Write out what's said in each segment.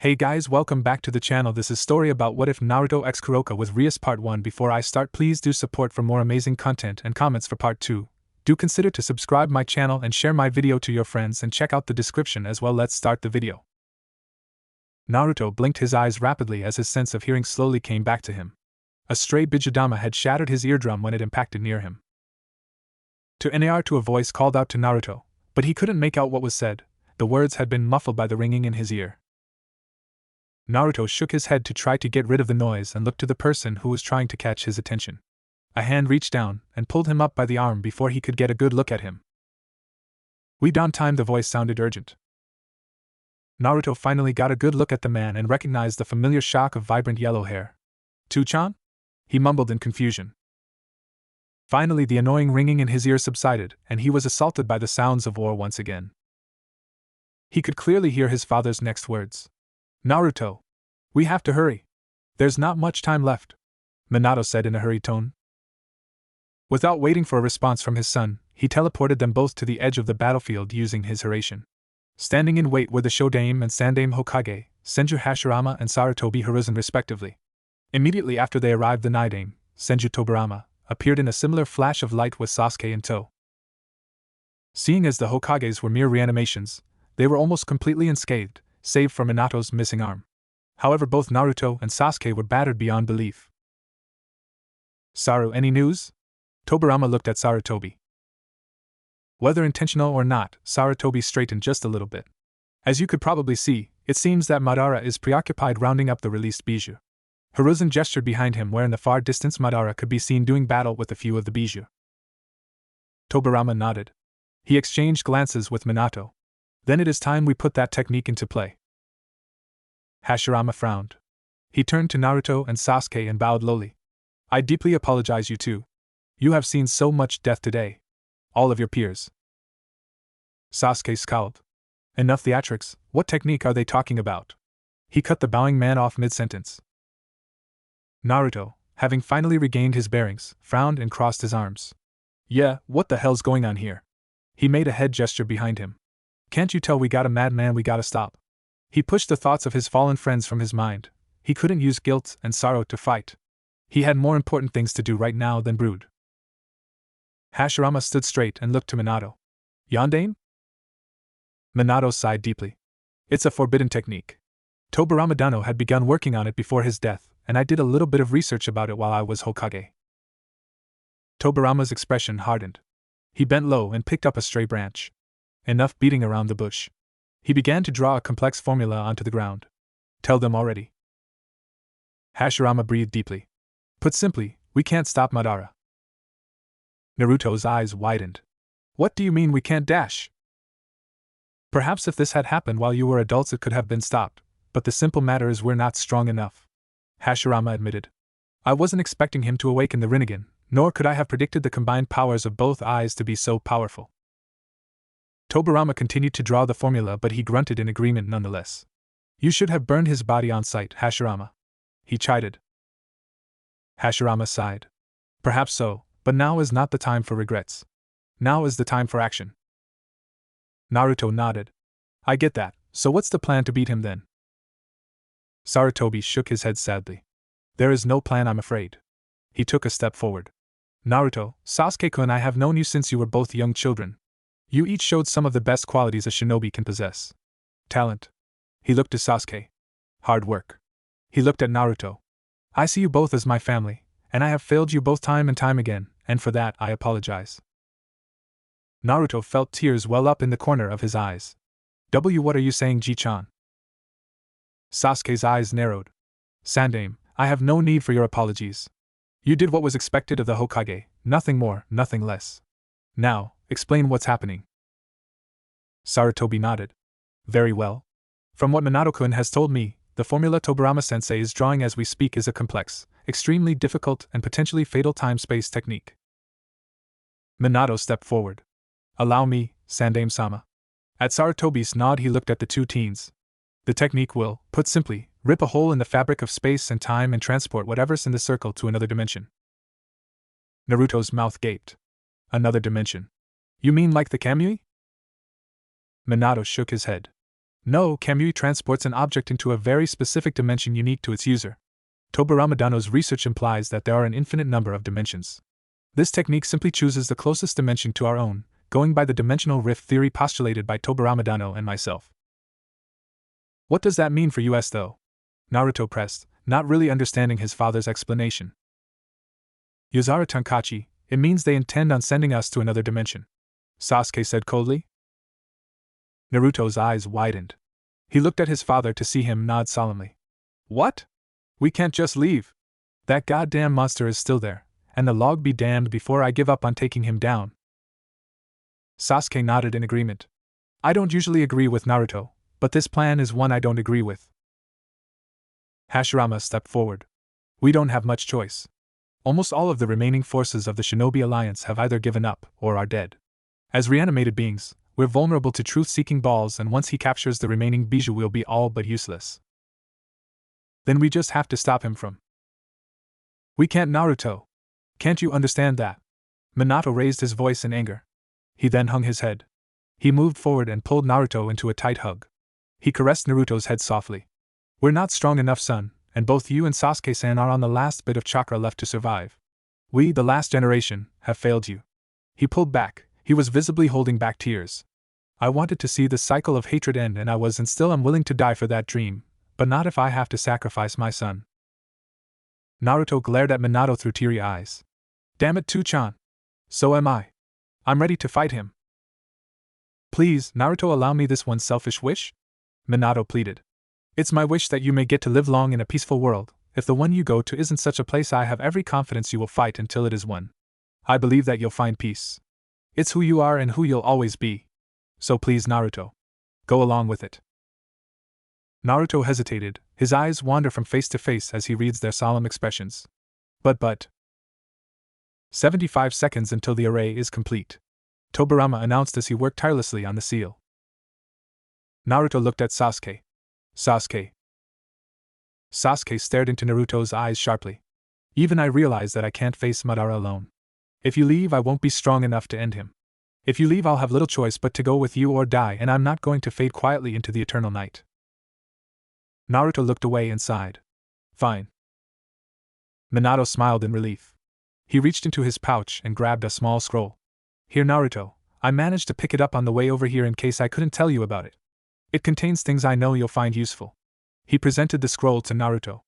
Hey guys, welcome back to the channel. This is story about what if Naruto x Kurama with Rias part 1. Before I start, please do support for more amazing content and comments for part 2. Do consider to subscribe my channel and share my video to your friends and check out the description as well. Let's start the video. Naruto blinked his eyes rapidly as his sense of hearing slowly came back to him. A stray bijudama had shattered his eardrum when it impacted near him. To a voice called out to Naruto, but he couldn't make out what was said. The words had been muffled by the ringing in his ear. Naruto shook his head to try to get rid of the noise and looked to the person who was trying to catch his attention. A hand reached down and pulled him up by the arm before he could get a good look at him. "We don't time," the voice sounded urgent. Naruto finally got a good look at the man and recognized the familiar shock of vibrant yellow hair. "To-chan?" he mumbled in confusion. Finally the annoying ringing in his ear subsided, and he was assaulted by the sounds of war once again. He could clearly hear his father's next words. "Naruto, we have to hurry. There's not much time left," Minato said in a hurried tone. Without waiting for a response from his son, he teleported them both to the edge of the battlefield using his Hiraishin. Standing in wait were the Shodame and Sandame Hokage, Senju Hashirama and Sarutobi Hiruzen respectively. Immediately after they arrived, the Nidame, Senju Tobirama, appeared in a similar flash of light with Sasuke in tow. Seeing as the Hokages were mere reanimations, they were almost completely unscathed, save for Minato's missing arm. However, both Naruto and Sasuke were battered beyond belief. "Saru, any news?" Tobirama looked at Sarutobi. Whether intentional or not, Sarutobi straightened just a little bit. "As you could probably see, it seems that Madara is preoccupied rounding up the released Bijou." Hiruzen gestured behind him, where in the far distance Madara could be seen doing battle with a few of the Bijou. Tobirama nodded. He exchanged glances with Minato. "Then it is time we put that technique into play." Hashirama frowned. He turned to Naruto and Sasuke and bowed lowly. "I deeply apologize, you two. You have seen so much death today. All of your peers." Sasuke scowled. "Enough theatrics, what technique are they talking about?" He cut the bowing man off mid-sentence. Naruto, having finally regained his bearings, frowned and crossed his arms. "Yeah, what the hell's going on here?" He made a head gesture behind him. "Can't you tell we got a madman we gotta stop?" He pushed the thoughts of his fallen friends from his mind. He couldn't use guilt and sorrow to fight. He had more important things to do right now than brood. Hashirama stood straight and looked to Minato. "Yondaime?" Minato sighed deeply. "It's a forbidden technique. Tobirama Dano had begun working on it before his death, and I did a little bit of research about it while I was Hokage." Tobirama's expression hardened. He bent low and picked up a stray branch. Enough beating around the bush. He began to draw a complex formula onto the ground. "Tell them already." Hashirama breathed deeply. "Put simply, we can't stop Madara." Naruto's eyes widened. "What do you mean we can't dash?" "Perhaps if this had happened while you were adults it could have been stopped, but the simple matter is we're not strong enough," Hashirama admitted. "I wasn't expecting him to awaken the Rinnegan, nor could I have predicted the combined powers of both eyes to be so powerful." Tobirama continued to draw the formula, but he grunted in agreement nonetheless. "You should have burned his body on sight, Hashirama," he chided. Hashirama sighed. "Perhaps so, but now is not the time for regrets. Now is the time for action." Naruto nodded. "I get that, so what's the plan to beat him then?" Sarutobi shook his head sadly. "There is no plan, I'm afraid." He took a step forward. "Naruto, Sasuke-kun, I have known you since you were both young children. You each showed some of the best qualities a shinobi can possess. Talent." He looked to Sasuke. "Hard work." He looked at Naruto. "I see you both as my family, and I have failed you both time and time again, and for that I apologize." Naruto felt tears well up in the corner of his eyes. What are you saying, Ji-chan?" Sasuke's eyes narrowed. "Sandame, I have no need for your apologies. You did what was expected of the Hokage, nothing more, nothing less. Now, explain what's happening." Sarutobi nodded. "Very well. From what Minato-kun has told me, the formula Tobirama-sensei is drawing as we speak is a complex, extremely difficult and potentially fatal time-space technique." Minato stepped forward. "Allow me, Sandame-sama." At Sarutobi's nod he looked at the two teens. "The technique will, put simply, rip a hole in the fabric of space and time and transport whatever's in the circle to another dimension." Naruto's mouth gaped. "Another dimension? You mean like the Kamui?" Minato shook his head. No, Kamui transports an object into a very specific dimension unique to its user. Tobarama Dano's research implies that there are an infinite number of dimensions. This technique simply chooses the closest dimension to our own, going by the dimensional rift theory postulated by Tobarama Dano and myself. What does that mean for us though? Naruto pressed, not really understanding his father's explanation. Yozara Tankachi, it means they intend on sending us to another dimension, Sasuke said coldly. Naruto's eyes widened. He looked at his father to see him nod solemnly. What? We can't just leave. That goddamn monster is still there, and the log be damned before I give up on taking him down. Sasuke nodded in agreement. I don't usually agree with Naruto, but this plan is one I don't agree with. Hashirama stepped forward. We don't have much choice. Almost all of the remaining forces of the Shinobi Alliance have either given up or are dead. As reanimated beings, we're vulnerable to truth-seeking balls, and once he captures the remaining Bijou, we'll be all but useless. Then we just have to stop him from. We can't, Naruto. Can't you understand that? Minato raised his voice in anger. He then hung his head. He moved forward and pulled Naruto into a tight hug. He caressed Naruto's head softly. We're not strong enough, son, and both you and Sasuke-san are on the last bit of chakra left to survive. We, the last generation, have failed you. He pulled back. He was visibly holding back tears. I wanted to see the cycle of hatred end, and I was and still am willing to die for that dream, but not if I have to sacrifice my son. Naruto glared at Minato through teary eyes. Damn it, Two-chan. So am I. I'm ready to fight him. Please, Naruto, allow me this one selfish wish? Minato pleaded. It's my wish that you may get to live long in a peaceful world. If the one you go to isn't such a place, I have every confidence you will fight until it is won. I believe that you'll find peace. It's who you are and who you'll always be. So please, Naruto, go along with it. Naruto hesitated, his eyes wander from face to face as he reads their solemn expressions. But. 75 seconds until the array is complete, Tobarama announced as he worked tirelessly on the seal. Naruto looked at Sasuke. Sasuke. Sasuke stared into Naruto's eyes sharply. Even I realize that I can't face Madara alone. If you leave, I won't be strong enough to end him. If you leave, I'll have little choice but to go with you or die, and I'm not going to fade quietly into the eternal night. Naruto looked away and sighed. Fine. Minato smiled in relief. He reached into his pouch and grabbed a small scroll. Here, Naruto, I managed to pick it up on the way over here in case I couldn't tell you about it. It contains things I know you'll find useful. He presented the scroll to Naruto.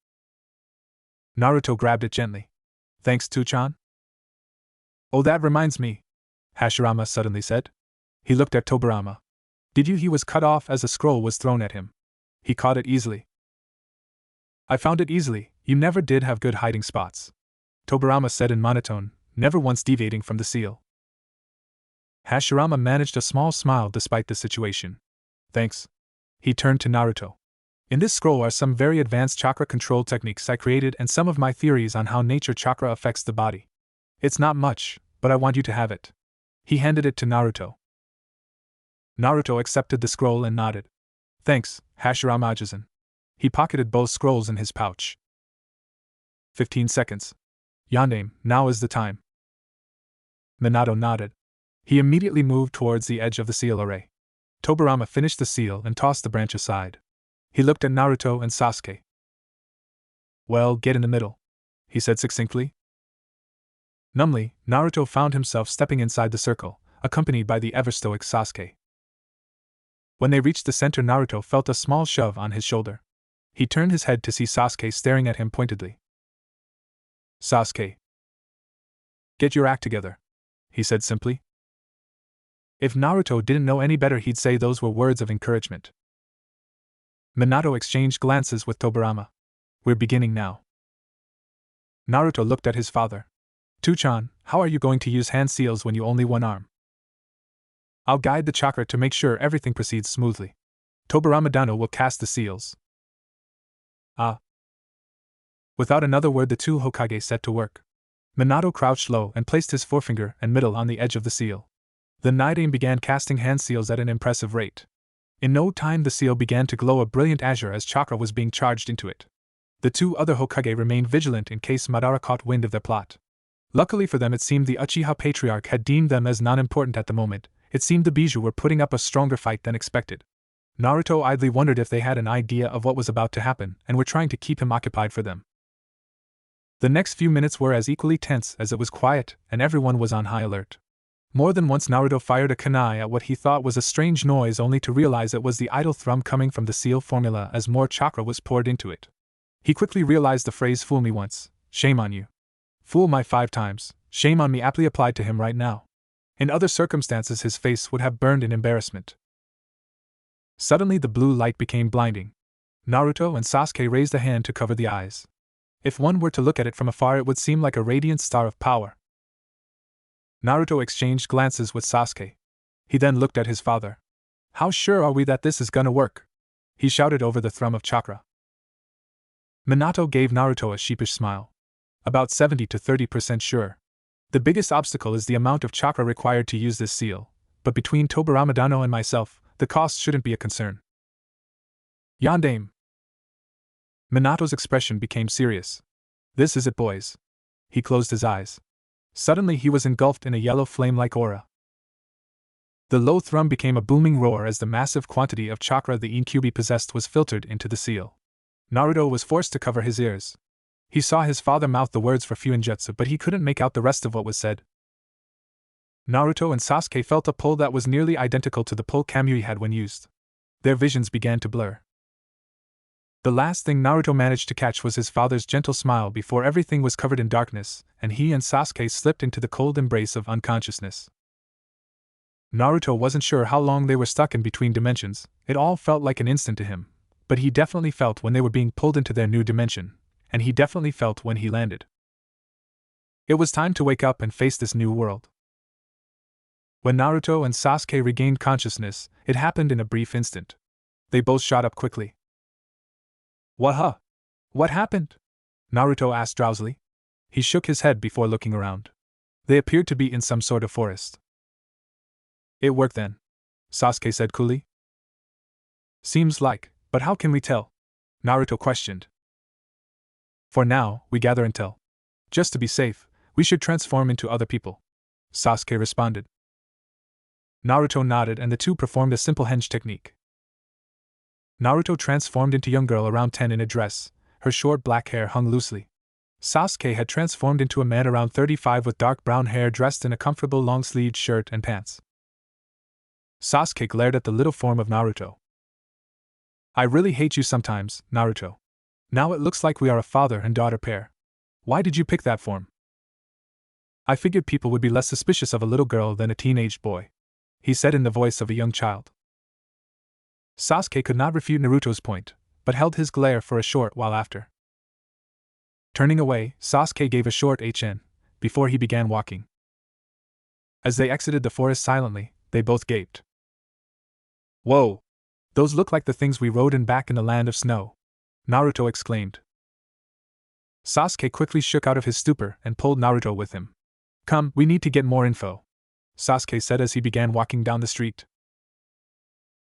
Naruto grabbed it gently. Thanks, Two-chan. Oh, that reminds me, Hashirama suddenly said. He looked at Tobarama. Did you? He was cut off as a scroll was thrown at him. He caught it easily. I found it easily. You never did have good hiding spots, Tobarama said in monotone, never once deviating from the seal. Hashirama managed a small smile despite the situation. Thanks. He turned to Naruto. In this scroll are some very advanced chakra control techniques I created and some of my theories on how nature chakra affects the body. It's not much, but I want you to have it. He handed it to Naruto. Naruto accepted the scroll and nodded. Thanks, Hashirama-san. He pocketed both scrolls in his pouch. 15 seconds. Yandame, now is the time. Minato nodded. He immediately moved towards the edge of the seal array. Tobarama finished the seal and tossed the branch aside. He looked at Naruto and Sasuke. Well, get in the middle, he said succinctly. Numbly, Naruto found himself stepping inside the circle, accompanied by the ever-stoic Sasuke. When they reached the center, Naruto felt a small shove on his shoulder. He turned his head to see Sasuke staring at him pointedly. Sasuke. Get your act together, he said simply. If Naruto didn't know any better, he'd say those were words of encouragement. Minato exchanged glances with Tobarama. We're beginning now. Naruto looked at his father. Two-chan, how are you going to use hand seals when you only one arm? I'll guide the chakra to make sure everything proceeds smoothly. Tobarama Dano will cast the seals. Ah. Without another word, the two Hokage set to work. Minato crouched low and placed his forefinger and middle on the edge of the seal. The Nidaime began casting hand seals at an impressive rate. In no time, the seal began to glow a brilliant azure as chakra was being charged into it. The two other Hokage remained vigilant in case Madara caught wind of their plot. Luckily for them, it seemed the Uchiha Patriarch had deemed them as non-important at the moment. It seemed the Bijou were putting up a stronger fight than expected. Naruto idly wondered if they had an idea of what was about to happen and were trying to keep him occupied for them. The next few minutes were as equally tense as it was quiet, and everyone was on high alert. More than once Naruto fired a kunai at what he thought was a strange noise only to realize it was the idle thrum coming from the seal formula as more chakra was poured into it. He quickly realized the phrase "fool me once, shame on you. Fool my 5 times, shame on me" aptly applied to him right now. In other circumstances his face would have burned in embarrassment. Suddenly the blue light became blinding. Naruto and Sasuke raised a hand to cover the eyes. If one were to look at it from afar it would seem like a radiant star of power. Naruto exchanged glances with Sasuke. He then looked at his father. "How sure are we that this is gonna work?" he shouted over the thrum of chakra. Minato gave Naruto a sheepish smile. "About 70 to 30% sure. The biggest obstacle is the amount of chakra required to use this seal, but between Tobaramadano and myself, the cost shouldn't be a concern." Yandame. Minato's expression became serious. "This is it, boys." He closed his eyes. Suddenly he was engulfed in a yellow flame-like aura. The low thrum became a booming roar as the massive quantity of chakra the incubi possessed was filtered into the seal. Naruto was forced to cover his ears. He saw his father mouth the words for Fuinjutsu, but he couldn't make out the rest of what was said. Naruto and Sasuke felt a pull that was nearly identical to the pull Kamui had when used. Their visions began to blur. The last thing Naruto managed to catch was his father's gentle smile before everything was covered in darkness, and he and Sasuke slipped into the cold embrace of unconsciousness. Naruto wasn't sure how long they were stuck in between dimensions, it all felt like an instant to him, but he definitely felt when they were being pulled into their new dimension, and he definitely felt when he landed. It was time to wake up and face this new world. When Naruto and Sasuke regained consciousness, it happened in a brief instant. They both shot up quickly. What happened?" Naruto asked drowsily. He shook his head before looking around. They appeared to be in some sort of forest. "It worked then," Sasuke said coolly. "Seems like, but how can we tell?" Naruto questioned. "For now, we gather intel. Just to be safe, we should transform into other people," Sasuke responded. Naruto nodded and the two performed a simple henge technique. Naruto transformed into a young girl around 10 in a dress, her short black hair hung loosely. Sasuke had transformed into a man around 35 with dark brown hair dressed in a comfortable long-sleeved shirt and pants. Sasuke glared at the little form of Naruto. "I really hate you sometimes, Naruto. Now it looks like we are a father and daughter pair. Why did you pick that form?" "I figured people would be less suspicious of a little girl than a teenage boy," he said in the voice of a young child. Sasuke could not refute Naruto's point, but held his glare for a short while after. Turning away, Sasuke gave a short HN, before he began walking. As they exited the forest silently, they both gaped. "Whoa! Those look like the things we rode in back in the land of snow," Naruto exclaimed. Sasuke quickly shook out of his stupor and pulled Naruto with him. "Come, we need to get more info," Sasuke said as he began walking down the street.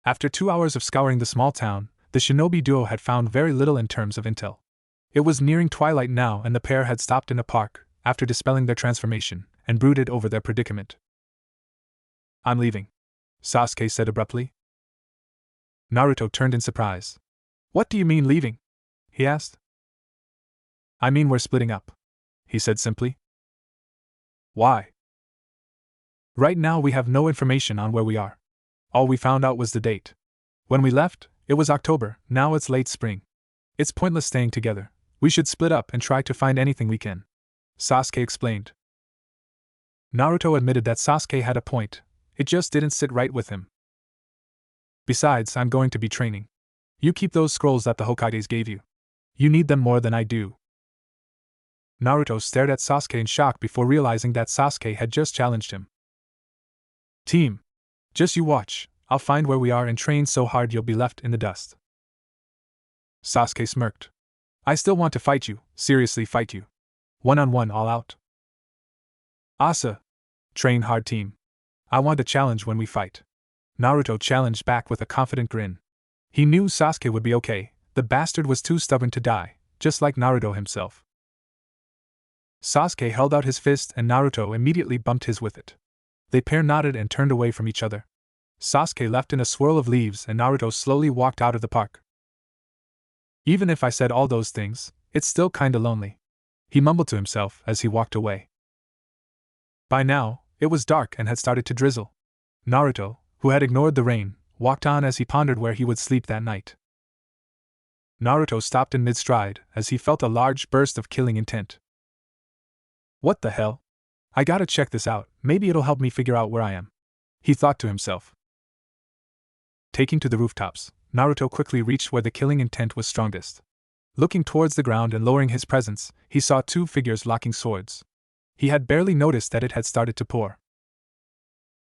After 2 hours of scouring the small town, the shinobi duo had found very little in terms of intel. It was nearing twilight now and the pair had stopped in a park, after dispelling their transformation, and brooded over their predicament. "I'm leaving," Sasuke said abruptly. Naruto turned in surprise. "What do you mean leaving?" he asked. "I mean we're splitting up," he said simply. "Why?" "Right now we have no information on where we are. All we found out was the date. When we left, it was October, now it's late spring. It's pointless staying together. We should split up and try to find anything we can," Sasuke explained. Naruto admitted that Sasuke had a point, it just didn't sit right with him. "Besides, I'm going to be training. You keep those scrolls that the Hokages gave you. You need them more than I do." Naruto stared at Sasuke in shock before realizing that Sasuke had just challenged him. "Team. Just you watch, I'll find where we are and train so hard you'll be left in the dust." Sasuke smirked. "I still want to fight you, seriously fight you. One-on-one all out." "Asa. Train hard, team. I want a challenge when we fight." Naruto challenged back with a confident grin. He knew Sasuke would be okay, the bastard was too stubborn to die, just like Naruto himself. Sasuke held out his fist and Naruto immediately bumped his with it. They pair nodded and turned away from each other. Sasuke left in a swirl of leaves and Naruto slowly walked out of the park. Even if I said all those things, it's still kinda lonely, he mumbled to himself as he walked away. By now, it was dark and had started to drizzle. Naruto, who had ignored the rain, walked on as he pondered where he would sleep that night. Naruto stopped in mid-stride as he felt a large burst of killing intent. What the hell? I gotta check this out, maybe it'll help me figure out where I am, he thought to himself. Taking to the rooftops, Naruto quickly reached where the killing intent was strongest. Looking towards the ground and lowering his presence, he saw two figures locking swords. He had barely noticed that it had started to pour.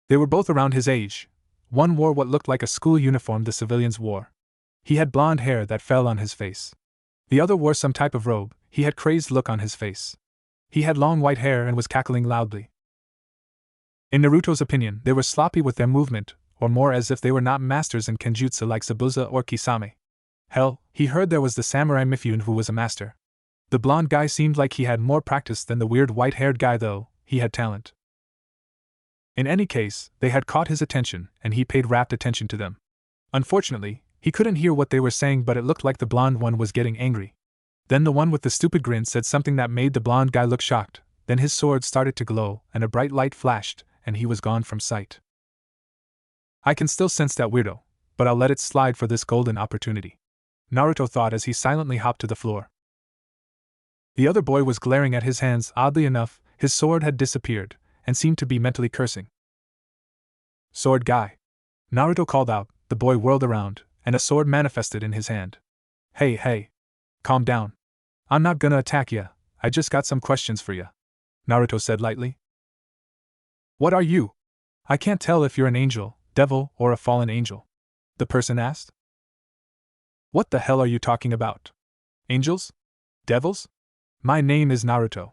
They were both around his age. One wore what looked like a school uniform the civilians wore. He had blonde hair that fell on his face. The other wore some type of robe. He had crazed look on his face. He had long white hair and was cackling loudly. In Naruto's opinion, they were sloppy with their movement, or more as if they were not masters in kenjutsu like Zabuza or Kisame. Hell, he heard there was the samurai Mifune who was a master. The blonde guy seemed like he had more practice than the weird white-haired guy though, he had talent. In any case, they had caught his attention, and he paid rapt attention to them. Unfortunately, he couldn't hear what they were saying, but it looked like the blonde one was getting angry. Then the one with the stupid grin said something that made the blonde guy look shocked, then his sword started to glow, and a bright light flashed, and he was gone from sight. I can still sense that weirdo, but I'll let it slide for this golden opportunity, Naruto thought as he silently hopped to the floor. The other boy was glaring at his hands. Oddly enough, his sword had disappeared, and seemed to be mentally cursing. Sword guy, Naruto called out. The boy whirled around, and a sword manifested in his hand. Hey, calm down. I'm not gonna attack ya, I just got some questions for ya, Naruto said lightly. What are you? I can't tell if you're an angel, devil, or a fallen angel, the person asked. What the hell are you talking about? Angels? Devils? My name is Naruto.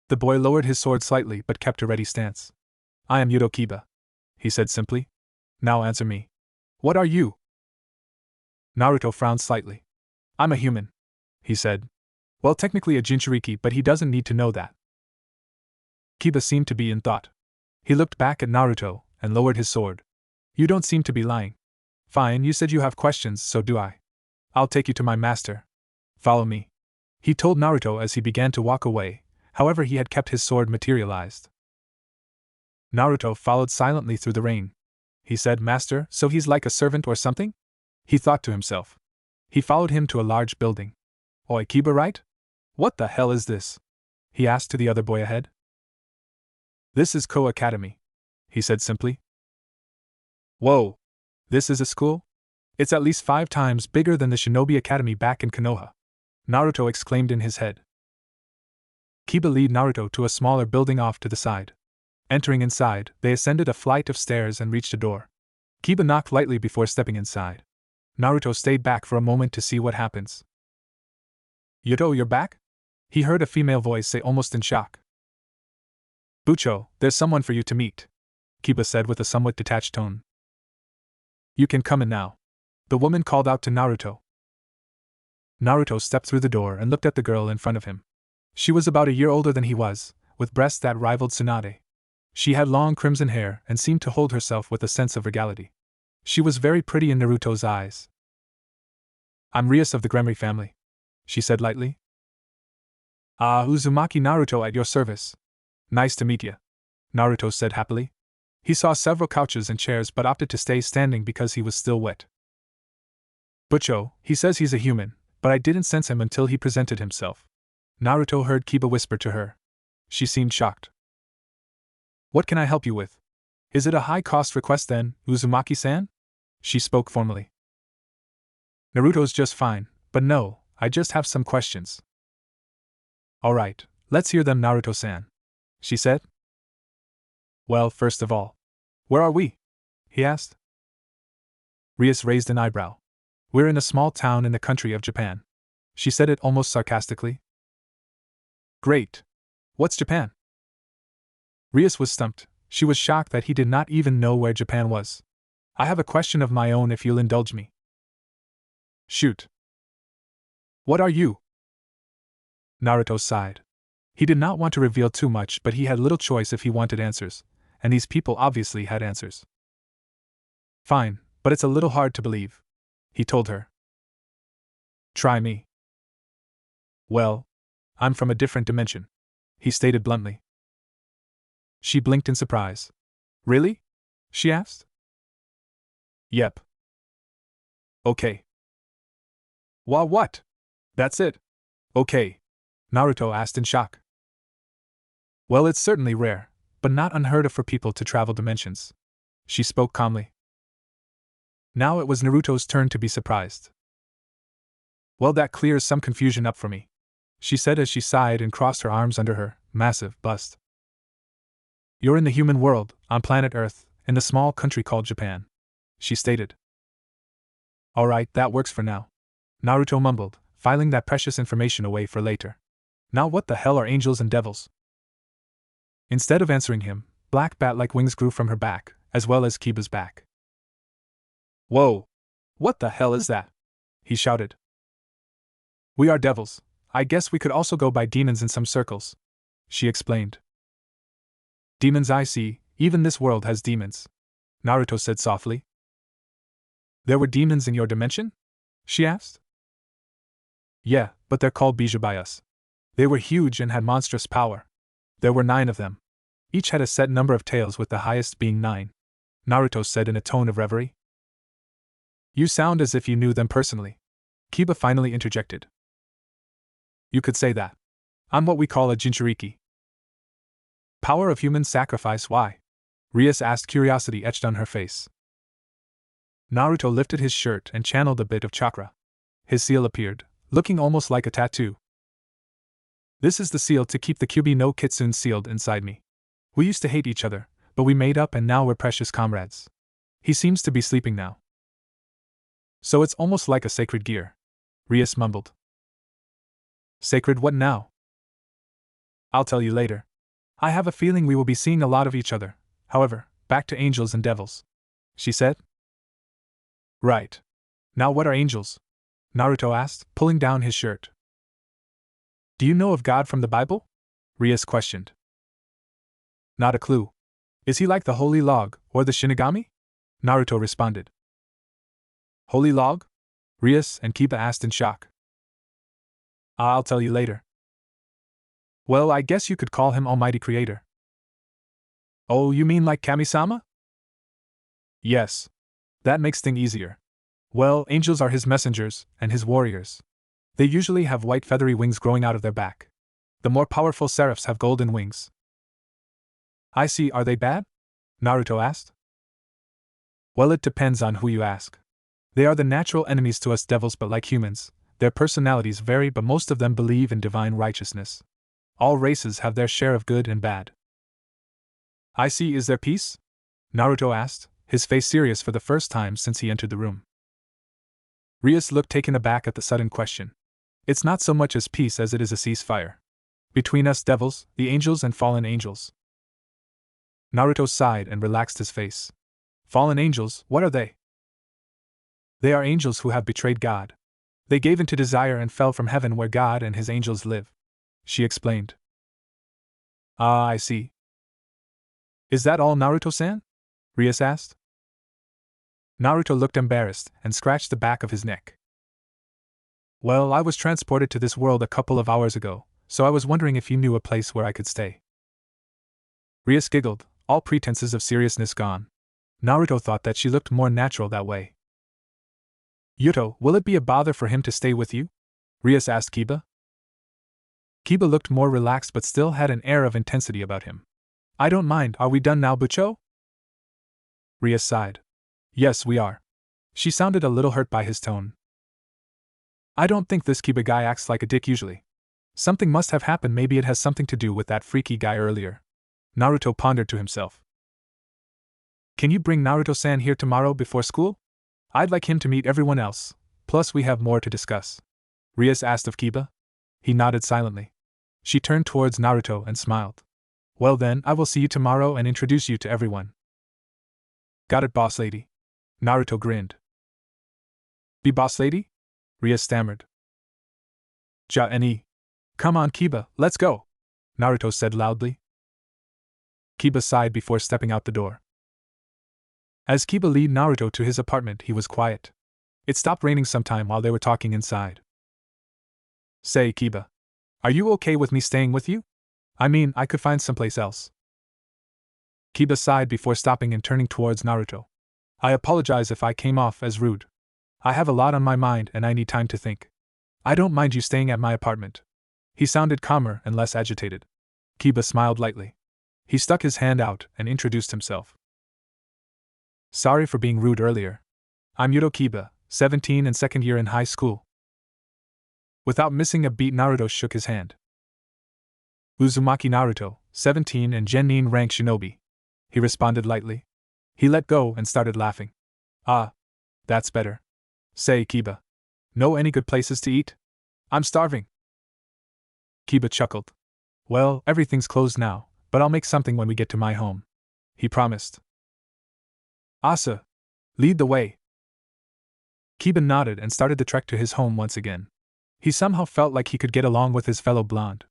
The boy lowered his sword slightly but kept a ready stance. I am Yudo Kiba, he said simply. Now answer me. What are you? Naruto frowned slightly. I'm a human, he said. Well, technically a Jinchuriki, but he doesn't need to know that. Kiba seemed to be in thought. He looked back at Naruto and lowered his sword. You don't seem to be lying. Fine, you said you have questions, so do I. I'll take you to my master. Follow me, he told Naruto as he began to walk away. However, he had kept his sword materialized. Naruto followed silently through the rain. He said, Master, so he's like a servant or something? He thought to himself. He followed him to a large building. Oi, Kiba, right? What the hell is this? He asked to the other boy ahead. This is Koa Academy, he said simply. Whoa! This is a school? It's at least 5 times bigger than the Shinobi Academy back in Konoha, Naruto exclaimed in his head. Kiba led Naruto to a smaller building off to the side. Entering inside, they ascended a flight of stairs and reached a door. Kiba knocked lightly before stepping inside. Naruto stayed back for a moment to see what happens. Yudo, you're back? He heard a female voice say almost in shock. Bucho, there's someone for you to meet, Kiba said with a somewhat detached tone. You can come in now, the woman called out to Naruto. Naruto stepped through the door and looked at the girl in front of him. She was about a year older than he was, with breasts that rivaled Tsunade. She had long crimson hair and seemed to hold herself with a sense of regality. She was very pretty in Naruto's eyes. I'm Rias of the Gremory family, she said lightly. Ah, Uzumaki Naruto at your service. Nice to meet you, Naruto said happily. He saw several couches and chairs but opted to stay standing because he was still wet. Bucho, he says he's a human, but I didn't sense him until he presented himself, Naruto heard Kiba whisper to her. She seemed shocked. What can I help you with? Is it a high-cost request then, Uzumaki-san? She spoke formally. Naruto's just fine, but no, I just have some questions. Alright, let's hear them, Naruto-san, she said. Well, first of all, where are we? He asked. Rias raised an eyebrow. We're in a small town in the country of Japan. She said it almost sarcastically. Great. What's Japan? Rias was stumped. She was shocked that he did not even know where Japan was. I have a question of my own if you'll indulge me. Shoot. What are you? Naruto sighed. He did not want to reveal too much, but he had little choice if he wanted answers, and these people obviously had answers. Fine, but it's a little hard to believe, he told her. Try me. Well, I'm from a different dimension, he stated bluntly. She blinked in surprise. Really? She asked. Yep. Okay. What? That's it? Okay, Naruto asked in shock. Well, it's certainly rare, but not unheard of for people to travel dimensions. She spoke calmly. Now it was Naruto's turn to be surprised. Well, that clears some confusion up for me, she said as she sighed and crossed her arms under her massive bust. You're in the human world, on planet Earth, in the small country called Japan, she stated. Alright, that works for now, Naruto mumbled, filing that precious information away for later. Now what the hell are angels and devils? Instead of answering him, black bat-like wings grew from her back, as well as Kiba's back. Whoa! What the hell is that? He shouted. We are devils. I guess we could also go by demons in some circles, she explained. Demons, I see, even this world has demons, Naruto said softly. There were demons in your dimension? She asked. Yeah, but they're called Bijou by us. They were huge and had monstrous power. There were 9 of them. Each had a set number of tails, with the highest being 9, Naruto said in a tone of reverie. You sound as if you knew them personally, Kiba finally interjected. You could say that. I'm what we call a Jinchuriki. Power of human sacrifice, why? Rias asked, curiosity etched on her face. Naruto lifted his shirt and channeled a bit of chakra. His seal appeared, looking almost like a tattoo. This is the seal to keep the Kyuubi no Kitsune sealed inside me. We used to hate each other, but we made up and now we're precious comrades. He seems to be sleeping now. So it's almost like a sacred gear, Rias mumbled. Sacred what now? I'll tell you later. I have a feeling we will be seeing a lot of each other. However, back to angels and devils, she said. Right. Now what are angels? Naruto asked, pulling down his shirt. Do you know of God from the Bible? Rias questioned. Not a clue. Is he like the Holy Log, or the Shinigami? Naruto responded. Holy Log? Rias and Kiba asked in shock. I'll tell you later. Well, I guess you could call him Almighty Creator. Oh, you mean like Kami-sama? Yes. That makes things easier. Well, angels are his messengers, and his warriors. They usually have white feathery wings growing out of their back. The more powerful seraphs have golden wings. I see, are they bad? Naruto asked. Well, it depends on who you ask. They are the natural enemies to us devils, but like humans, their personalities vary, but most of them believe in divine righteousness. All races have their share of good and bad. I see, is there peace? Naruto asked, his face serious for the first time since he entered the room. Rias looked taken aback at the sudden question. It's not so much as peace as it is a ceasefire. Between us devils, the angels and fallen angels. Naruto sighed and relaxed his face. Fallen angels, what are they? They are angels who have betrayed God. They gave in to desire and fell from heaven where God and his angels live, she explained. Ah, I see. Is that all, Naruto-san? Rias asked. Naruto looked embarrassed and scratched the back of his neck. Well, I was transported to this world a couple of hours ago, so I was wondering if you knew a place where I could stay. Rias giggled, all pretenses of seriousness gone. Naruto thought that she looked more natural that way. Yuto, will it be a bother for him to stay with you? Rias asked Kiba. Kiba looked more relaxed but still had an air of intensity about him. I don't mind, are we done now, Bucho? Rias sighed. Yes, we are. She sounded a little hurt by his tone. I don't think this Kiba guy acts like a dick usually. Something must have happened, maybe it has something to do with that freaky guy earlier. Naruto pondered to himself. Can you bring Naruto-san here tomorrow before school? I'd like him to meet everyone else, plus we have more to discuss. Rias asked of Kiba. He nodded silently. She turned towards Naruto and smiled. Well then, I will see you tomorrow and introduce you to everyone. Got it, boss lady. Naruto grinned. Be boss lady? Rias stammered. Ja-ni. Come on, Kiba, let's go, Naruto said loudly. Kiba sighed before stepping out the door. As Kiba led Naruto to his apartment, he was quiet. It stopped raining sometime while they were talking inside. Say, Kiba, are you okay with me staying with you? I mean, I could find someplace else. Kiba sighed before stopping and turning towards Naruto. I apologize if I came off as rude. I have a lot on my mind and I need time to think. I don't mind you staying at my apartment. He sounded calmer and less agitated. Kiba smiled lightly. He stuck his hand out and introduced himself. Sorry for being rude earlier. I'm Yuto Kiba, 17 and second year in high school. Without missing a beat, Naruto shook his hand. Uzumaki Naruto, 17 and genin rank shinobi. He responded lightly. He let go and started laughing. Ah, that's better. Say, Kiba, know any good places to eat? I'm starving. Kiba chuckled. Well, everything's closed now, but I'll make something when we get to my home. He promised. Asa, lead the way. Kiba nodded and started the trek to his home once again. He somehow felt like he could get along with his fellow blonde.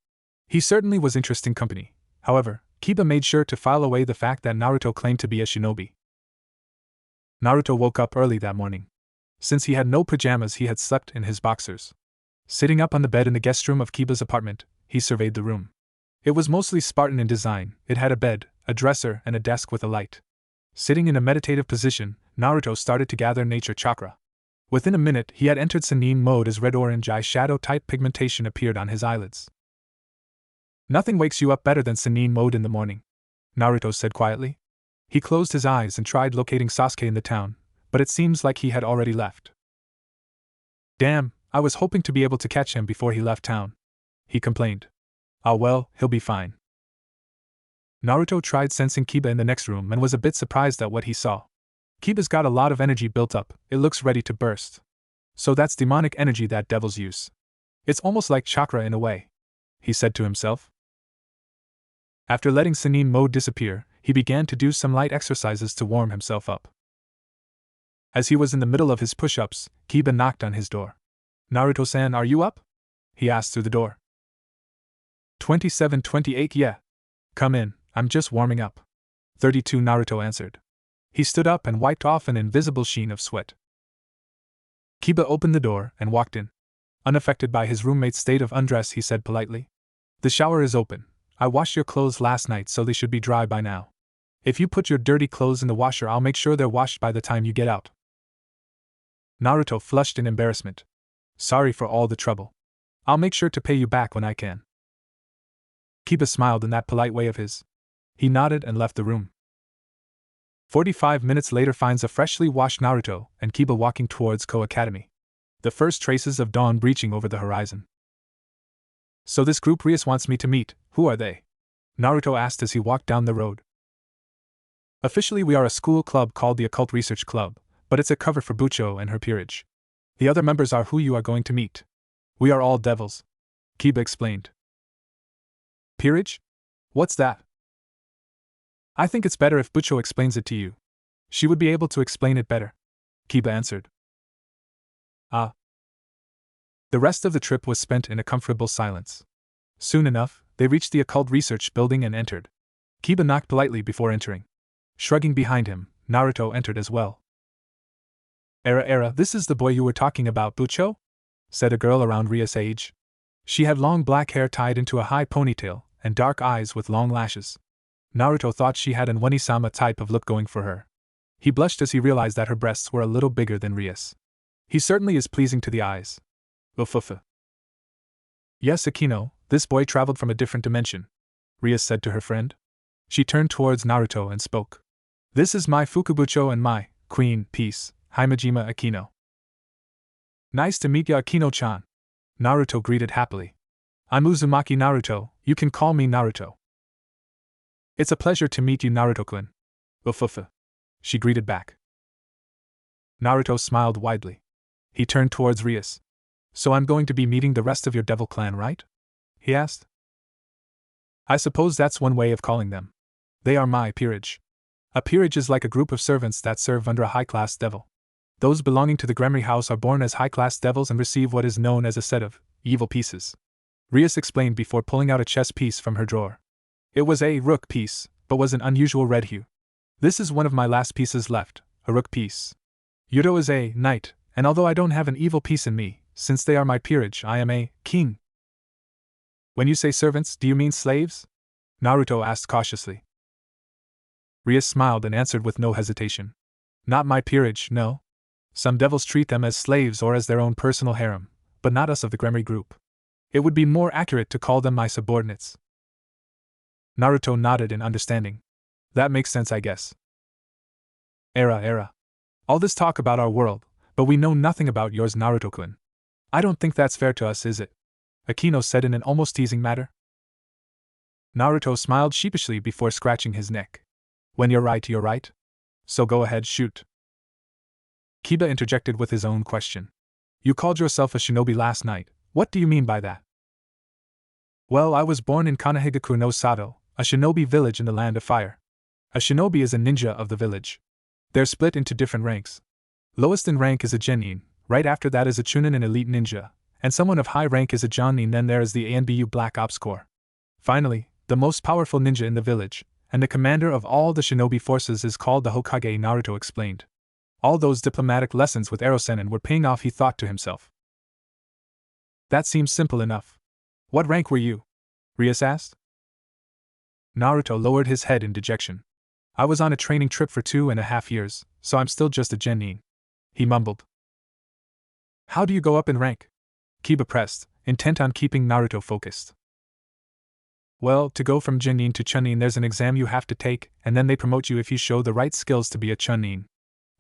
He certainly was interesting company. However, Kiba made sure to file away the fact that Naruto claimed to be a shinobi. Naruto woke up early that morning. Since he had no pajamas, he had slept in his boxers. Sitting up on the bed in the guest room of Kiba's apartment, he surveyed the room. It was mostly Spartan in design. It had a bed, a dresser, and a desk with a light. Sitting in a meditative position, Naruto started to gather nature chakra. Within a minute, he had entered Senin mode as red-orange eyeshadow-type pigmentation appeared on his eyelids. Nothing wakes you up better than Senin mode in the morning, Naruto said quietly. He closed his eyes and tried locating Sasuke in the town, but it seems like he had already left. Damn, I was hoping to be able to catch him before he left town, he complained. Ah well, he'll be fine. Naruto tried sensing Kiba in the next room and was a bit surprised at what he saw. Kiba's got a lot of energy built up, it looks ready to burst. So that's demonic energy that devils use. It's almost like chakra in a way, he said to himself. After letting Senin mode disappear, he began to do some light exercises to warm himself up. As he was in the middle of his push-ups, Kiba knocked on his door. Naruto-san, are you up? He asked through the door. 27-28, yeah. Come in, I'm just warming up. 32, Naruto answered. He stood up and wiped off an invisible sheen of sweat. Kiba opened the door and walked in. Unaffected by his roommate's state of undress, he said politely. The shower is open. I washed your clothes last night so they should be dry by now. If you put your dirty clothes in the washer, I'll make sure they're washed by the time you get out. Naruto flushed in embarrassment. Sorry for all the trouble. I'll make sure to pay you back when I can. Kiba smiled in that polite way of his. He nodded and left the room. 45 minutes later finds a freshly washed Naruto and Kiba walking towards Ko Academy. The first traces of dawn breaching over the horizon. So this group Rias wants me to meet, who are they? Naruto asked as he walked down the road. Officially we are a school club called the Occult Research Club, but it's a cover for Bucho and her peerage. The other members are who you are going to meet. We are all devils, Kiba explained. Peerage? What's that? I think it's better if Bucho explains it to you. She would be able to explain it better, Kiba answered. Ah. The rest of the trip was spent in a comfortable silence. Soon enough, they reached the Occult Research Building and entered. Kiba knocked politely before entering. Shrugging behind him, Naruto entered as well. Era, this is the boy you were talking about, Bucho? Said a girl around Rias' age. She had long black hair tied into a high ponytail, and dark eyes with long lashes. Naruto thought she had an Wani-sama type of look going for her. He blushed as he realized that her breasts were a little bigger than Rias. He certainly is pleasing to the eyes. Ufufu. Yes, Akino, this boy traveled from a different dimension, Rias said to her friend. She turned towards Naruto and spoke. This is my Fukubucho and my queen, peace, Himejima Akino. Nice to meet ya, Akino-chan. Naruto greeted happily. I'm Uzumaki Naruto, you can call me Naruto. It's a pleasure to meet you, Naruto-kun. Ufufu. She greeted back. Naruto smiled widely. He turned towards Rias. So I'm going to be meeting the rest of your devil clan, right? He asked. I suppose that's one way of calling them. They are my peerage. A peerage is like a group of servants that serve under a high-class devil. Those belonging to the Gremory house are born as high-class devils and receive what is known as a set of evil pieces. Rias explained before pulling out a chess piece from her drawer. It was a rook piece, but was an unusual red hue. This is one of my last pieces left, a rook piece. Yuto is a knight, and although I don't have an evil piece in me, since they are my peerage, I am a king. When you say servants, do you mean slaves? Naruto asked cautiously. Rias smiled and answered with no hesitation. Not my peerage, no. Some devils treat them as slaves or as their own personal harem, but not us of the Gremory group. It would be more accurate to call them my subordinates. Naruto nodded in understanding. That makes sense, I guess. Era. All this talk about our world, but we know nothing about yours, Naruto-kun. I don't think that's fair to us, is it? Akino said in an almost teasing manner. Naruto smiled sheepishly before scratching his neck. When you're right, you're right. So go ahead, shoot. Kiba interjected with his own question. You called yourself a shinobi last night. What do you mean by that? Well, I was born in Konoha no Sato, a shinobi village in the Land of Fire. A shinobi is a ninja of the village. They're split into different ranks. Lowest in rank is a genin, right after that is a chunin, an elite ninja, and someone of high rank is a jonin, then there is the ANBU Black Ops Corps. Finally, the most powerful ninja in the village, and the commander of all the shinobi forces is called the Hokage, Naruto explained. All those diplomatic lessons with Ero-sennin were paying off, he thought to himself. That seems simple enough. What rank were you? Rias asked. Naruto lowered his head in dejection. I was on a training trip for 2.5 years, so I'm still just a genin. He mumbled. How do you go up in rank? Kiba pressed, intent on keeping Naruto focused. Well, to go from genin to chunin there's an exam you have to take, and then they promote you if you show the right skills to be a chunin.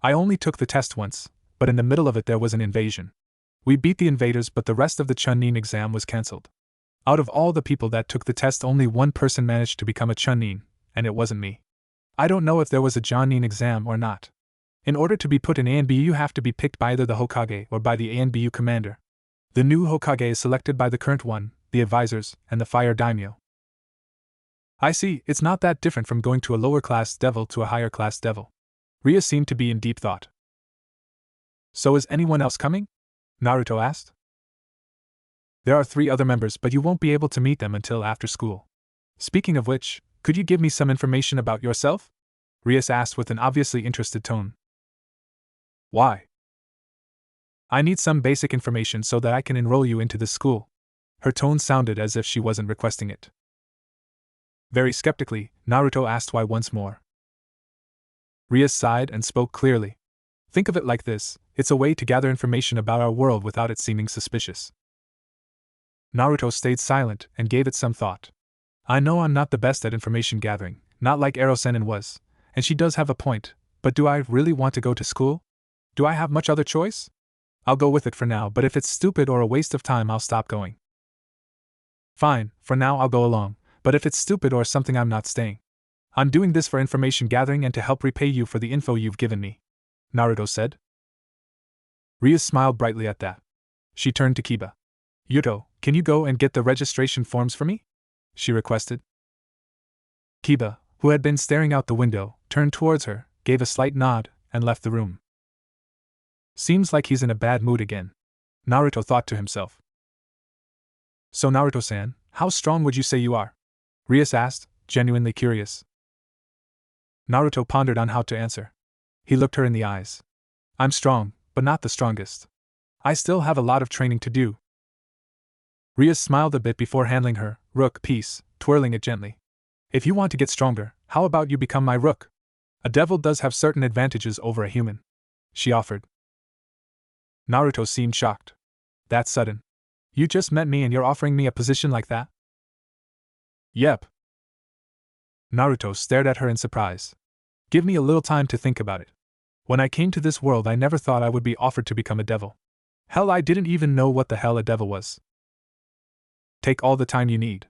I only took the test once, but in the middle of it there was an invasion. We beat the invaders, but the rest of the chunin exam was cancelled. Out of all the people that took the test, only one person managed to become a chunin, and it wasn't me. I don't know if there was a jonin exam or not. In order to be put in ANBU, you have to be picked by either the Hokage or by the ANBU commander. The new Hokage is selected by the current one, the advisors, and the fire daimyo. I see, it's not that different from going to a lower class devil to a higher class devil. Rias seemed to be in deep thought. So is anyone else coming? Naruto asked. There are 3 other members, but you won't be able to meet them until after school. Speaking of which, could you give me some information about yourself? Rias asked with an obviously interested tone. Why? I need some basic information so that I can enroll you into this school. Her tone sounded as if she wasn't requesting it. Very skeptically, Naruto asked why once more. Rias sighed and spoke clearly. Think of it like this, it's a way to gather information about our world without it seeming suspicious. Naruto stayed silent and gave it some thought. I know I'm not the best at information gathering, not like Ero-sennin was, and she does have a point, but do I really want to go to school? Do I have much other choice? I'll go with it for now, but if it's stupid or a waste of time, I'll stop going. Fine, for now I'll go along, but if it's stupid or something, I'm not staying. I'm doing this for information gathering and to help repay you for the info you've given me, Naruto said. Rias smiled brightly at that. She turned to Kiba. Yuto, can you go and get the registration forms for me? She requested. Kiba, who had been staring out the window, turned towards her, gave a slight nod, and left the room. Seems like he's in a bad mood again, Naruto thought to himself. So Naruto-san, how strong would you say you are? Rias asked, genuinely curious. Naruto pondered on how to answer. He looked her in the eyes. I'm strong, but not the strongest. I still have a lot of training to do. Rias smiled a bit before handling her rook piece, twirling it gently. If you want to get stronger, how about you become my rook? A devil does have certain advantages over a human, she offered. Naruto seemed shocked. That's sudden. You just met me and you're offering me a position like that? Yep. Naruto stared at her in surprise. Give me a little time to think about it. When I came to this world, I never thought I would be offered to become a devil. Hell, I didn't even know what the hell a devil was. Take all the time you need.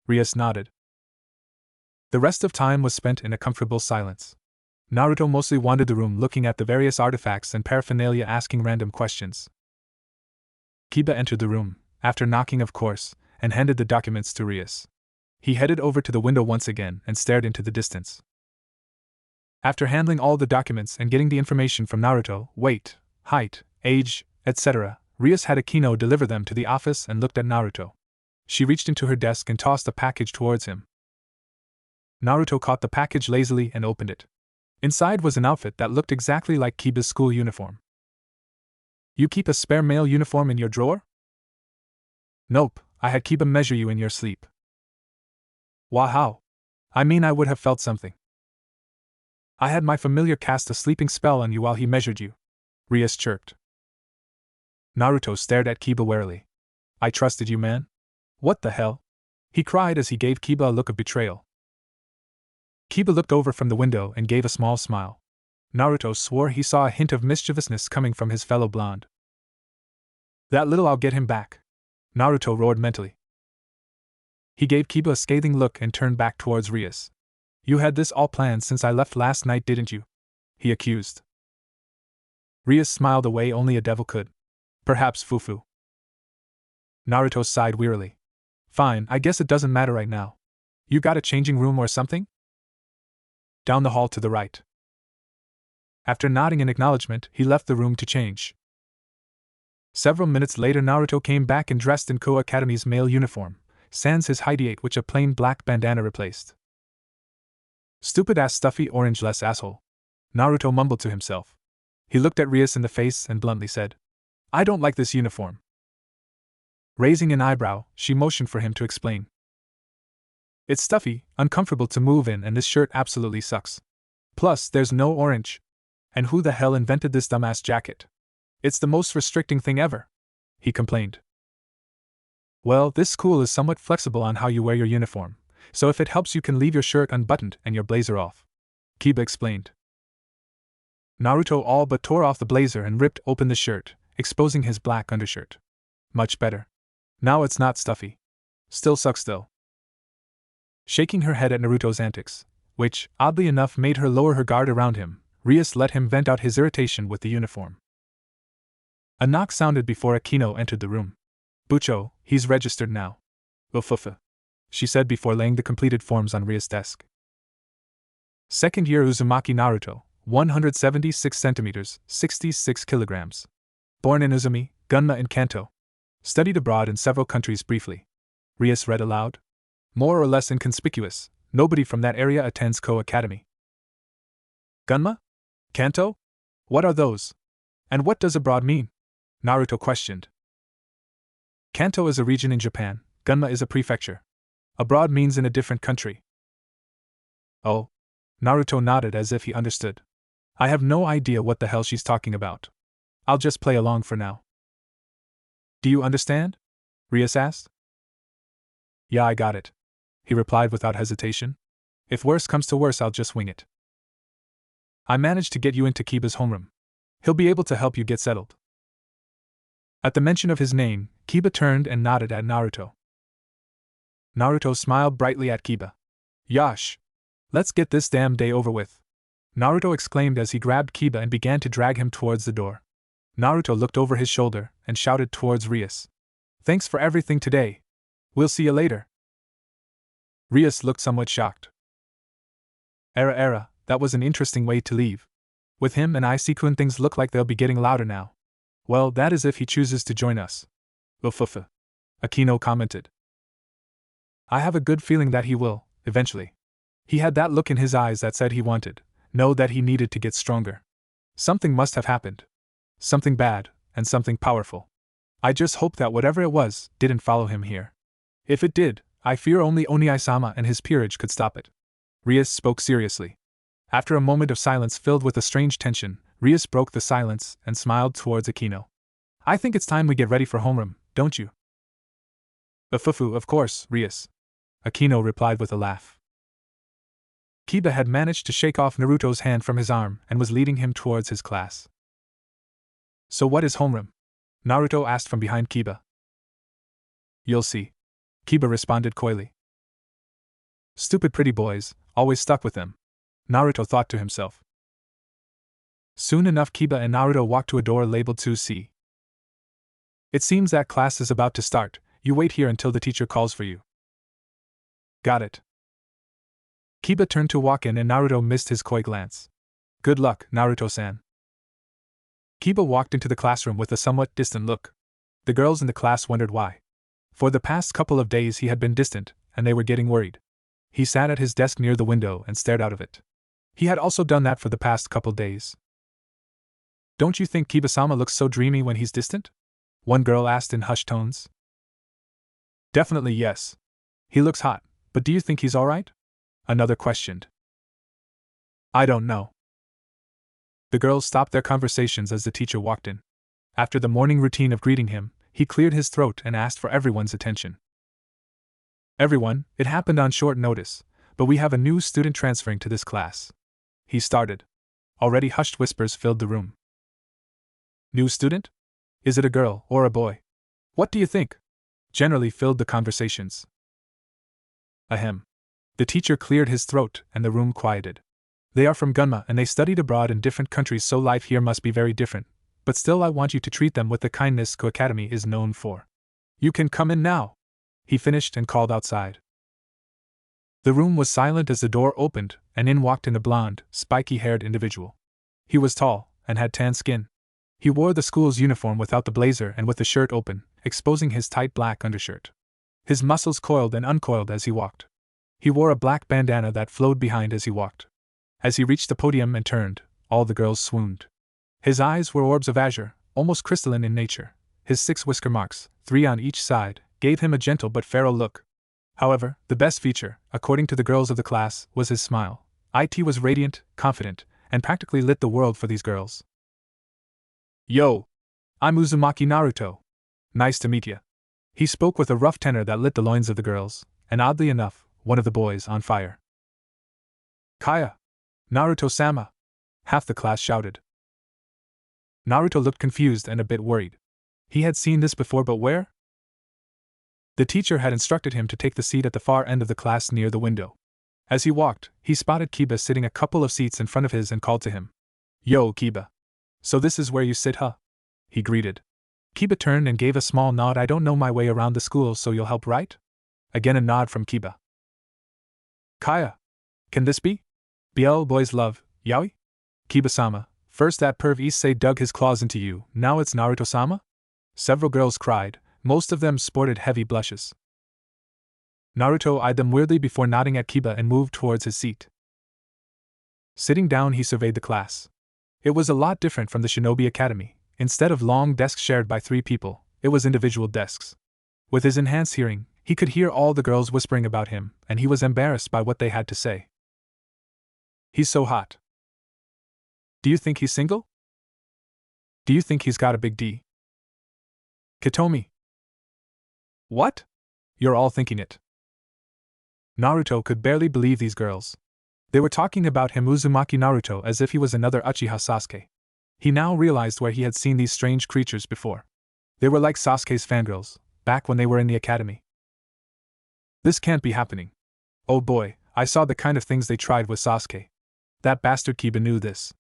Rias nodded. The rest of time was spent in a comfortable silence. Naruto mostly wandered the room looking at the various artifacts and paraphernalia, asking random questions. Kiba entered the room, after knocking of course, and handed the documents to Rias. He headed over to the window once again and stared into the distance. After handling all the documents and getting the information from Naruto, weight, height, age, etc., Rias had Akino deliver them to the office and looked at Naruto. She reached into her desk and tossed a package towards him. Naruto caught the package lazily and opened it. Inside was an outfit that looked exactly like Kiba's school uniform. You keep a spare male uniform in your drawer? Nope, I had Kiba measure you in your sleep. Why how? I mean I would have felt something. I had my familiar cast a sleeping spell on you while he measured you, Rias chirped. Naruto stared at Kiba warily. I trusted you, man? What the hell? He cried as he gave Kiba a look of betrayal. Kiba looked over from the window and gave a small smile. Naruto swore he saw a hint of mischievousness coming from his fellow blonde. That little I'll get him back, Naruto roared mentally. He gave Kiba a scathing look and turned back towards Rias. You had this all planned since I left last night, didn't you? He accused. Rias smiled away only a devil could. Perhaps Fufu. Naruto sighed wearily. Fine, I guess it doesn't matter right now. You got a changing room or something? Down the hall to the right. After nodding in acknowledgement, he left the room to change. Several minutes later, Naruto came back and dressed in Konoha Academy's male uniform, sans his hideate which a plain black bandana replaced. Stupid-ass stuffy orange-less asshole, Naruto mumbled to himself. He looked at Rias in the face and bluntly said, I don't like this uniform. Raising an eyebrow, she motioned for him to explain. It's stuffy, uncomfortable to move in, and this shirt absolutely sucks. Plus, there's no orange. And who the hell invented this dumbass jacket? It's the most restricting thing ever, he complained. Well, this school is somewhat flexible on how you wear your uniform, so if it helps you can leave your shirt unbuttoned and your blazer off, Kiba explained. Naruto all but tore off the blazer and ripped open the shirt, exposing his black undershirt. Much better. Now it's not stuffy. Still sucks though. Shaking her head at Naruto's antics, which, oddly enough, made her lower her guard around him, Rias let him vent out his irritation with the uniform. A knock sounded before Akino entered the room. Bucho, he's registered now. Ufufa, she said before laying the completed forms on Rias' desk. Second year Uzumaki Naruto, 176 centimeters, 66 kilograms. Born in Uzumi, Gunma in Kanto. Studied abroad in several countries briefly. Rias read aloud. More or less inconspicuous, nobody from that area attends Konoha Academy. Gunma? Kanto? What are those? And what does abroad mean? Naruto questioned. Kanto is a region in Japan, Gunma is a prefecture. Abroad means in a different country. Oh. Naruto nodded as if he understood. I have no idea what the hell she's talking about. I'll just play along for now. Do you understand? Rias asked. Yeah, I got it, he replied without hesitation. If worse comes to worse, I'll just wing it. I managed to get you into Kiba's homeroom. He'll be able to help you get settled. At the mention of his name, Kiba turned and nodded at Naruto. Naruto smiled brightly at Kiba. Yosh! Let's get this damn day over with, Naruto exclaimed as he grabbed Kiba and began to drag him towards the door. Naruto looked over his shoulder and shouted towards Rias. Thanks for everything today. We'll see you later. Rias looked somewhat shocked. Era, that was an interesting way to leave. With him and Isekun, things look like they'll be getting louder now. Well, that is if he chooses to join us. Ufufa, Akino commented. I have a good feeling that he will, eventually. He had that look in his eyes that said he wanted, no, that he needed to get stronger. Something must have happened. Something bad, and something powerful. I just hope that whatever it was didn't follow him here. If it did, I fear only Oni-sama and his peerage could stop it. Rias spoke seriously. After a moment of silence filled with a strange tension, Rias broke the silence and smiled towards Akino. I think it's time we get ready for homeroom, don't you? Ufufu, of course, Rias. Akino replied with a laugh. Kiba had managed to shake off Naruto's hand from his arm and was leading him towards his class. So what is homeroom? Naruto asked from behind Kiba. You'll see. Kiba responded coyly. Stupid pretty boys, always stuck with them, Naruto thought to himself. Soon enough, Kiba and Naruto walked to a door labeled 2C. It seems that class is about to start. You wait here until the teacher calls for you. Got it. Kiba turned to walk in and Naruto missed his coy glance. Good luck, Naruto-san. Kiba walked into the classroom with a somewhat distant look. The girls in the class wondered why. For the past couple of days he had been distant, and they were getting worried. He sat at his desk near the window and stared out of it. He had also done that for the past couple days. Don't you think Kiba-sama looks so dreamy when he's distant? One girl asked in hushed tones. Definitely yes. He looks hot, but do you think he's alright? Another questioned. I don't know. The girls stopped their conversations as the teacher walked in. After the morning routine of greeting him, he cleared his throat and asked for everyone's attention. Everyone, it happened on short notice, but we have a new student transferring to this class. He started. Already hushed whispers filled the room. New student? Is it a girl or a boy? What do you think? Generally filled the conversations. Ahem. The teacher cleared his throat and the room quieted. They are from Gunma and they studied abroad in different countries, so life here must be very different, but still I want you to treat them with the kindness Ko Academy is known for. You can come in now. He finished and called outside. The room was silent as the door opened, and in walked a blonde, spiky-haired individual. He was tall, and had tan skin. He wore the school's uniform without the blazer and with the shirt open, exposing his tight black undershirt. His muscles coiled and uncoiled as he walked. He wore a black bandana that flowed behind as he walked. As he reached the podium and turned, all the girls swooned. His eyes were orbs of azure, almost crystalline in nature. His 6 whisker marks, 3 on each side, gave him a gentle but feral look. However, the best feature, according to the girls of the class, was his smile. It was radiant, confident, and practically lit the world for these girls. Yo! I'm Uzumaki Naruto. Nice to meet ya. He spoke with a rough tenor that lit the loins of the girls, and oddly enough, one of the boys on fire. Kaya! Naruto-sama! Half the class shouted. Naruto looked confused and a bit worried. He had seen this before, but where? The teacher had instructed him to take the seat at the far end of the class near the window. As he walked, he spotted Kiba sitting a couple of seats in front of his and called to him. Yo, Kiba. So this is where you sit, huh? He greeted. Kiba turned and gave a small nod. I don't know my way around the school, so you'll help, right? Again a nod from Kiba. Kaya. Can this be? BL boys love, yaoi? Kiba-sama, first that perv Issei dug his claws into you, now it's Naruto-sama? Several girls cried, most of them sported heavy blushes. Naruto eyed them weirdly before nodding at Kiba and moved towards his seat. Sitting down, he surveyed the class. It was a lot different from the Shinobi Academy. Instead of long desks shared by 3 people, it was individual desks. With his enhanced hearing, he could hear all the girls whispering about him, and he was embarrassed by what they had to say. He's so hot. Do you think he's single? Do you think he's got a big D? Kitomi. What? You're all thinking it. Naruto could barely believe these girls. They were talking about him, Uzumaki Naruto, as if he was another Uchiha Sasuke. He now realized where he had seen these strange creatures before. They were like Sasuke's fangirls, back when they were in the academy. This can't be happening. Oh boy, I saw the kind of things they tried with Sasuke. That bastard Kiba knew this.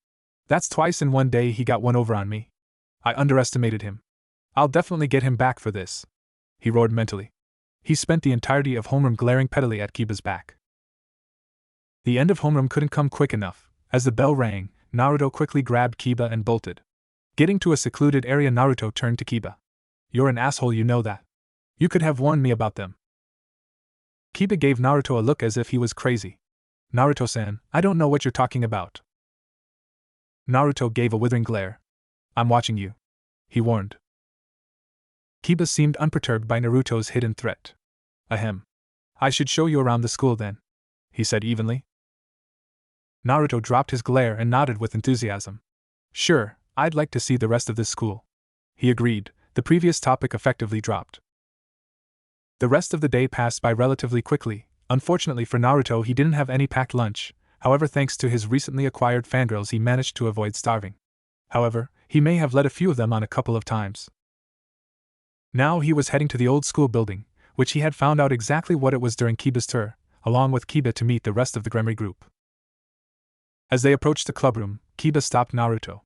That's twice in one day he got one over on me. I underestimated him. I'll definitely get him back for this. He roared mentally. He spent the entirety of homeroom glaring pettily at Kiba's back. The end of homeroom couldn't come quick enough. As the bell rang, Naruto quickly grabbed Kiba and bolted. Getting to a secluded area, Naruto turned to Kiba. You're an asshole, you know that. You could have warned me about them. Kiba gave Naruto a look as if he was crazy. Naruto-san, I don't know what you're talking about. Naruto gave a withering glare. I'm watching you, he warned. Kiba seemed unperturbed by Naruto's hidden threat. Ahem. I should show you around the school then, he said evenly. Naruto dropped his glare and nodded with enthusiasm. Sure, I'd like to see the rest of this school. He agreed, the previous topic effectively dropped. The rest of the day passed by relatively quickly. Unfortunately for Naruto, he didn't have any packed lunch. However, thanks to his recently acquired fangirls, he managed to avoid starving. However, he may have led a few of them on a couple of times. Now he was heading to the old school building, which he had found out exactly what it was during Kiba's tour, along with Kiba to meet the rest of the Gremory group. As they approached the clubroom, Kiba stopped Naruto.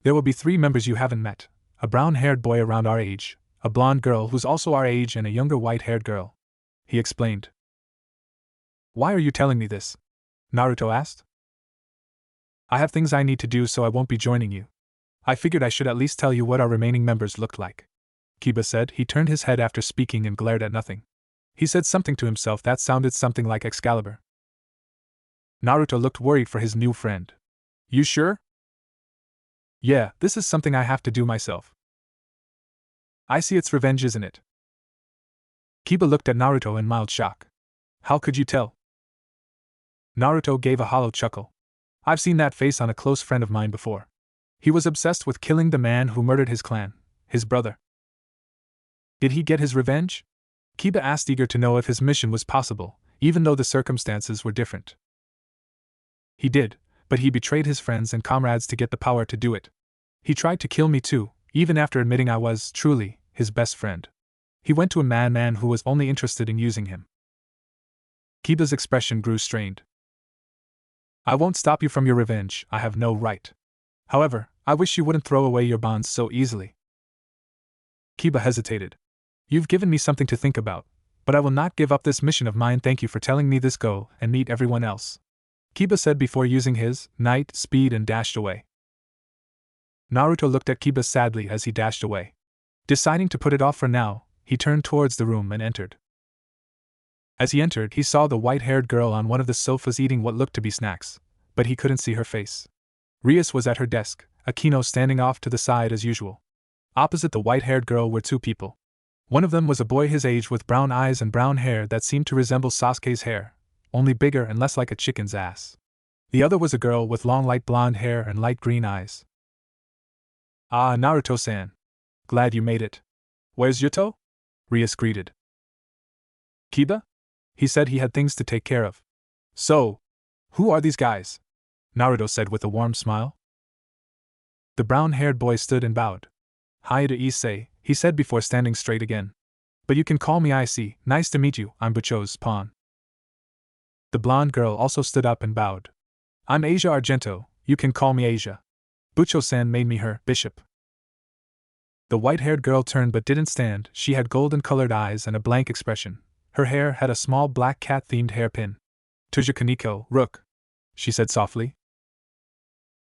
There will be 3 members you haven't met, a brown-haired boy around our age, a blonde girl who's also our age, and a younger white-haired girl, he explained. Why are you telling me this? Naruto asked. I have things I need to do, so I won't be joining you. I figured I should at least tell you what our remaining members looked like, Kiba said. He turned his head after speaking and glared at nothing. He said something to himself that sounded something like Excalibur. Naruto looked worried for his new friend. You sure? Yeah, this is something I have to do myself. I see it's revenge, isn't it? Kiba looked at Naruto in mild shock. How could you tell? Naruto gave a hollow chuckle. I've seen that face on a close friend of mine before. He was obsessed with killing the man who murdered his clan, his brother. Did he get his revenge? Kiba asked, eager to know if his mission was possible, even though the circumstances were different. He did, but he betrayed his friends and comrades to get the power to do it. He tried to kill me too, even after admitting I was, truly, his best friend. He went to a man who was only interested in using him. Kiba's expression grew strained. I won't stop you from your revenge, I have no right. However, I wish you wouldn't throw away your bonds so easily. Kiba hesitated. You've given me something to think about, but I will not give up this mission of mine. Thank you for telling me this. Go and meet everyone else, Kiba said before using his night speed and dashed away. Naruto looked at Kiba sadly as he dashed away. Deciding to put it off for now, he turned towards the room and entered. As he entered, he saw the white-haired girl on one of the sofas eating what looked to be snacks, but he couldn't see her face. Rias was at her desk, Akino standing off to the side as usual. Opposite the white-haired girl were two people. One of them was a boy his age with brown eyes and brown hair that seemed to resemble Sasuke's hair, only bigger and less like a chicken's ass. The other was a girl with long light blonde hair and light green eyes. Ah, Naruto-san. Glad you made it. Where's Yuto? Rias greeted. Kiba? He said he had things to take care of. So, who are these guys? Naruto said with a warm smile. The brown-haired boy stood and bowed. Hi to Issei, he said before standing straight again. But you can call me Issei. Nice to meet you, I'm Bucho's pawn. The blonde girl also stood up and bowed. I'm Asia Argento, you can call me Asia. Bucho-san made me her bishop. The white-haired girl turned but didn't stand. She had golden-colored eyes and a blank expression. Her hair had a small black cat-themed hairpin. Tuja Kaneko, Rook, she said softly.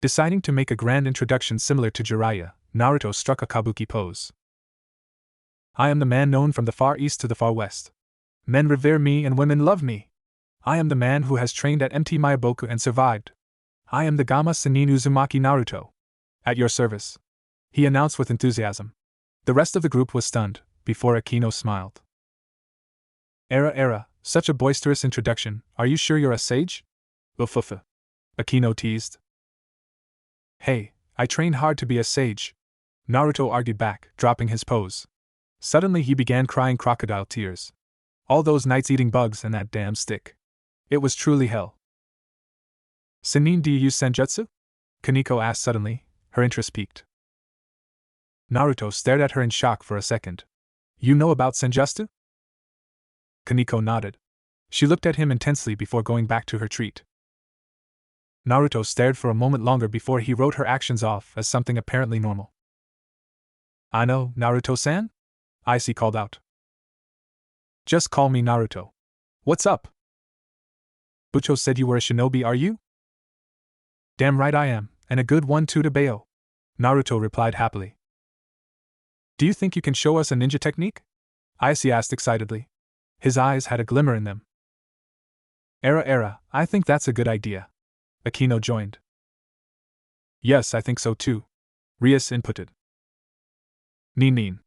Deciding to make a grand introduction similar to Jiraiya, Naruto struck a kabuki pose. I am the man known from the far east to the far west. Men revere me and women love me. I am the man who has trained at MT Mayaboku and survived. I am the Gamma Sannin Uzumaki Naruto. At your service, he announced with enthusiasm. The rest of the group was stunned, before Akino smiled. Era, such a boisterous introduction, are you sure you're a sage? Ufufu. Akino teased. Hey, I trained hard to be a sage. Naruto argued back, dropping his pose. Suddenly he began crying crocodile tears. All those nights eating bugs and that damn stick. It was truly hell. Sannin, do you use senjutsu? Kaneko asked suddenly, her interest piqued. Naruto stared at her in shock for a second. You know about senjutsu? Kaneko nodded. She looked at him intensely before going back to her treat. Naruto stared for a moment longer before he wrote her actions off as something apparently normal. I know, Naruto-san? Issei called out. Just call me Naruto. What's up? Bucho said you were a shinobi, are you? Damn right I am, and a good one too to Bayo. Naruto replied happily. Do you think you can show us a ninja technique? Issei asked excitedly. His eyes had a glimmer in them. Era, I think that's a good idea. Akino joined. Yes, I think so too. Rias inputted. Nin,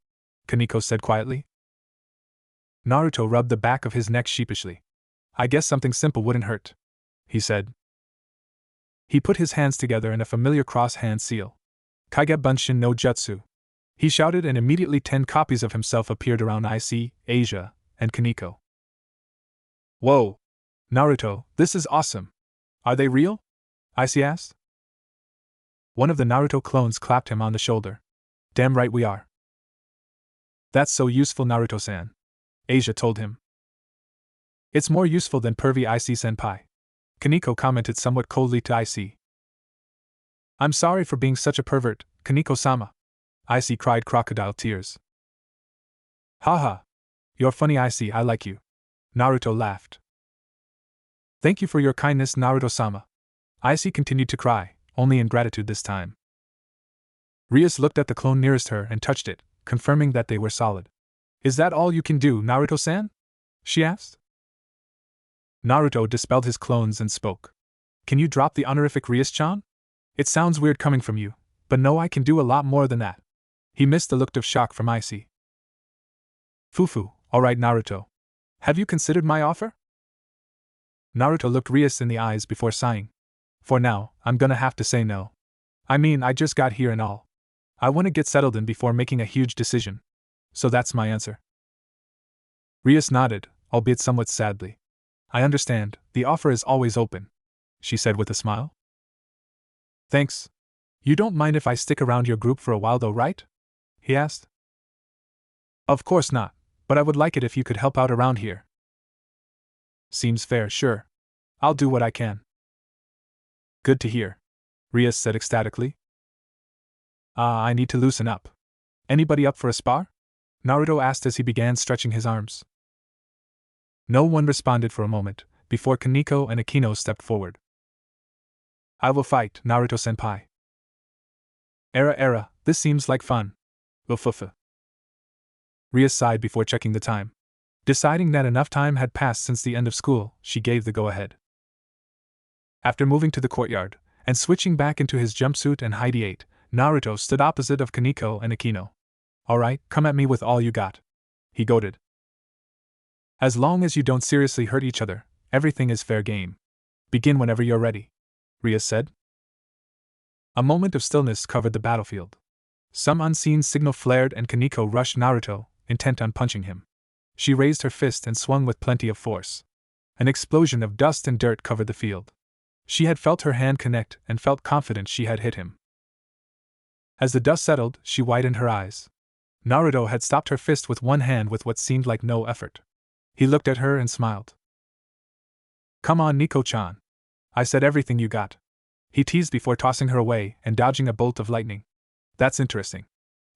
Kaneko said quietly. Naruto rubbed the back of his neck sheepishly. I guess something simple wouldn't hurt, he said. He put his hands together in a familiar cross-hand seal. Kage Bunshin no Jutsu. He shouted, and immediately 10 copies of himself appeared around Issei, Asia, and Kaneko. Whoa! Naruto, this is awesome. Are they real? Issei asked. One of the Naruto clones clapped him on the shoulder. Damn right we are. That's so useful, Naruto-san, Asia told him. It's more useful than pervy Issei-senpai. Kaneko commented somewhat coldly to Issei. I'm sorry for being such a pervert, Kaneko-sama. Issei cried crocodile tears. Haha. You're funny, Issei, I like you. Naruto laughed. Thank you for your kindness, Naruto-sama. Issei continued to cry, only in gratitude this time. Rias looked at the clone nearest her and touched it, confirming that they were solid. Is that all you can do, Naruto-san? She asked. Naruto dispelled his clones and spoke. Can you drop the honorific Rias-chan? It sounds weird coming from you, but no, I can do a lot more than that. He missed the look of shock from Icy. Fufu, alright Naruto. Have you considered my offer? Naruto looked Rias in the eyes before sighing. For now, I'm gonna have to say no. I mean, I just got here and all. I want to get settled in before making a huge decision. So that's my answer. Rias nodded, albeit somewhat sadly. I understand, the offer is always open, she said with a smile. Thanks. You don't mind if I stick around your group for a while though, right? He asked. Of course not, but I would like it if you could help out around here. Seems fair, sure. I'll do what I can. Good to hear, Rias said ecstatically. I need to loosen up. Anybody up for a spar? Naruto asked as he began stretching his arms. No one responded for a moment, before Kaneko and Akino stepped forward. I will fight, Naruto-senpai. Era, this seems like fun. Ufufu. Rias sighed before checking the time. Deciding that enough time had passed since the end of school, she gave the go-ahead. After moving to the courtyard, and switching back into his jumpsuit and high D8, Naruto stood opposite of Kaneko and Akino. Alright, come at me with all you got. He goaded. As long as you don't seriously hurt each other, everything is fair game. Begin whenever you're ready, Rias said. A moment of stillness covered the battlefield. Some unseen signal flared and Kaneko rushed Naruto, intent on punching him. She raised her fist and swung with plenty of force. An explosion of dust and dirt covered the field. She had felt her hand connect and felt confident she had hit him. As the dust settled, she widened her eyes. Naruto had stopped her fist with one hand with what seemed like no effort. He looked at her and smiled. Come on, Nico-chan. I said everything you got. He teased before tossing her away and dodging a bolt of lightning. That's interesting.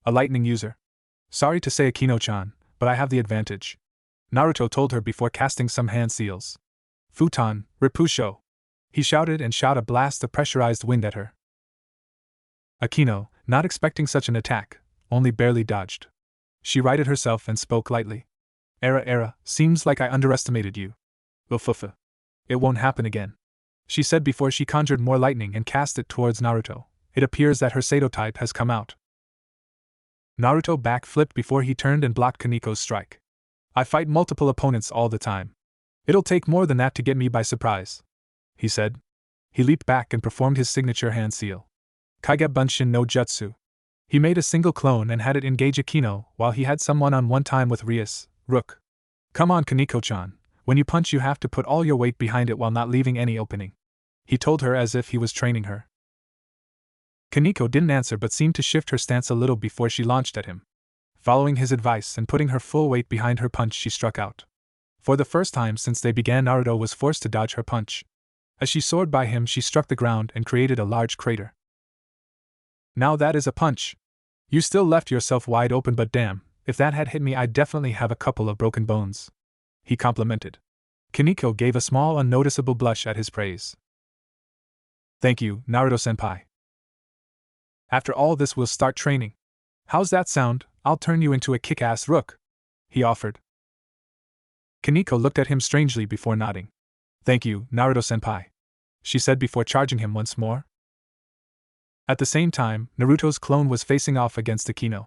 A lightning user. Sorry to say, Akino-chan, but I have the advantage, Naruto told her before casting some hand seals. Futon, Repusho. He shouted and shot a blast of pressurized wind at her. Akino, not expecting such an attack, only barely dodged. She righted herself and spoke lightly. Era, seems like I underestimated you. Ufufu. It won't happen again, she said before she conjured more lightning and cast it towards Naruto. It appears that her Sato type has come out. Naruto backflipped before he turned and blocked Kaneko's strike. I fight multiple opponents all the time. It'll take more than that to get me by surprise, he said. He leaped back and performed his signature hand seal. Kage Bunshin no Jutsu. He made a single clone and had it engage Akino while he had someone on one time with Rias, Rook. Come on, Kaneko-chan. When you punch, you have to put all your weight behind it while not leaving any opening, he told her as if he was training her. Kaneko didn't answer but seemed to shift her stance a little before she launched at him. Following his advice and putting her full weight behind her punch, she struck out. For the first time since they began, Naruto was forced to dodge her punch. As she soared by him, she struck the ground and created a large crater. Now that is a punch. You still left yourself wide open, but damn, if that had hit me, I'd definitely have a couple of broken bones, he complimented. Kaneko gave a small unnoticeable blush at his praise. Thank you, Naruto-senpai. After all this, we'll start training. How's that sound? I'll turn you into a kick-ass rook, he offered. Kaneko looked at him strangely before nodding. Thank you, Naruto-senpai, she said before charging him once more. At the same time, Naruto's clone was facing off against Akino.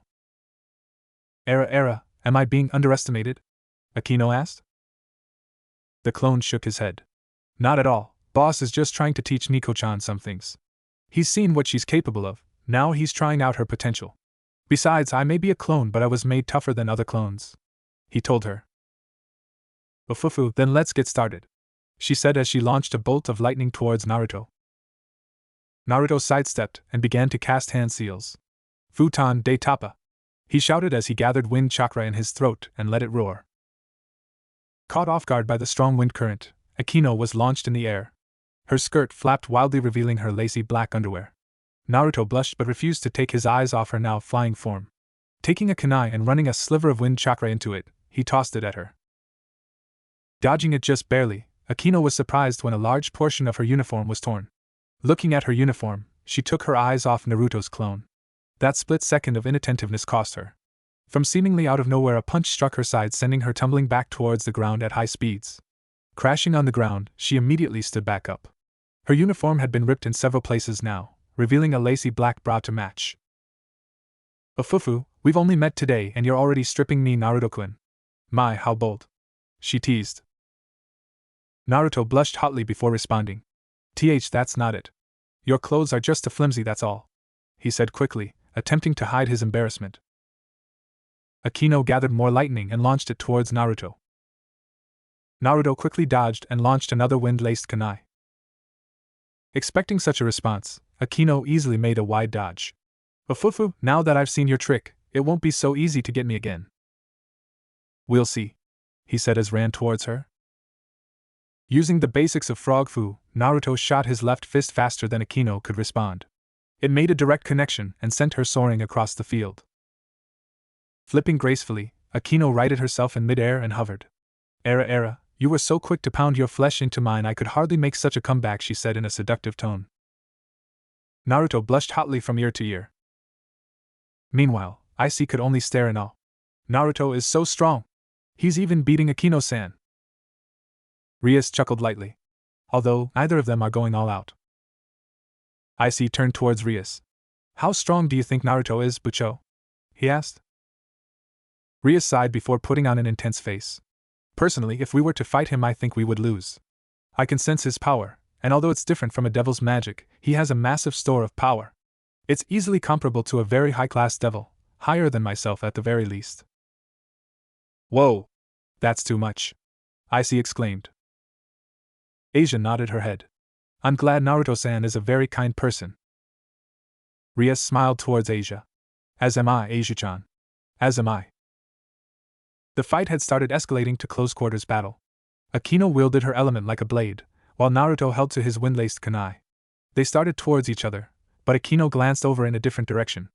Era, am I being underestimated? Akino asked. The clone shook his head. Not at all, boss is just trying to teach Nico-chan some things. He's seen what she's capable of, now he's trying out her potential. Besides, I may be a clone, but I was made tougher than other clones, he told her. Ufufu, then let's get started, she said as she launched a bolt of lightning towards Naruto. Naruto sidestepped and began to cast hand seals. Futon de Tapa, he shouted as he gathered wind chakra in his throat and let it roar. Caught off guard by the strong wind current, Akino was launched in the air. Her skirt flapped wildly, revealing her lacy black underwear. Naruto blushed but refused to take his eyes off her now flying form. Taking a kunai and running a sliver of wind chakra into it, he tossed it at her. Dodging it just barely, Akino was surprised when a large portion of her uniform was torn. Looking at her uniform, she took her eyes off Naruto's clone. That split second of inattentiveness cost her. From seemingly out of nowhere, a punch struck her side, sending her tumbling back towards the ground at high speeds. Crashing on the ground, she immediately stood back up. Her uniform had been ripped in several places now, revealing a lacy black bra to match. Ofufu, we've only met today and you're already stripping me, Naruto-kun. My, how bold. She teased. Naruto blushed hotly before responding. That's not it. Your clothes are just too flimsy, that's all. He said quickly, attempting to hide his embarrassment. Akino gathered more lightning and launched it towards Naruto. Naruto quickly dodged and launched another wind-laced kunai. Expecting such a response, Akino easily made a wide dodge. Ofufu, now that I've seen your trick, it won't be so easy to get me again. We'll see, he said as ran towards her. Using the basics of Frog Fu, Naruto shot his left fist faster than Akino could respond. It made a direct connection and sent her soaring across the field. Flipping gracefully, Akino righted herself in midair and hovered. Era, you were so quick to pound your flesh into mine I could hardly make such a comeback, she said in a seductive tone. Naruto blushed hotly from ear to ear. Meanwhile, Icy could only stare in awe. Naruto is so strong. He's even beating Akino-san. Rias chuckled lightly. Although, neither of them are going all out. Icy turned towards Rias. How strong do you think Naruto is, Bucho? He asked. Rias sighed before putting on an intense face. Personally, if we were to fight him, I think we would lose. I can sense his power, and although it's different from a devil's magic, he has a massive store of power. It's easily comparable to a very high-class devil, higher than myself at the very least. Whoa! That's too much! Icy exclaimed. Asia nodded her head. I'm glad Naruto-san is a very kind person. Rias smiled towards Asia. As am I, Asia-chan. As am I. The fight had started escalating to close-quarters battle. Akino wielded her element like a blade, while Naruto held to his wind-laced kunai. They started towards each other, but Akino glanced over in a different direction.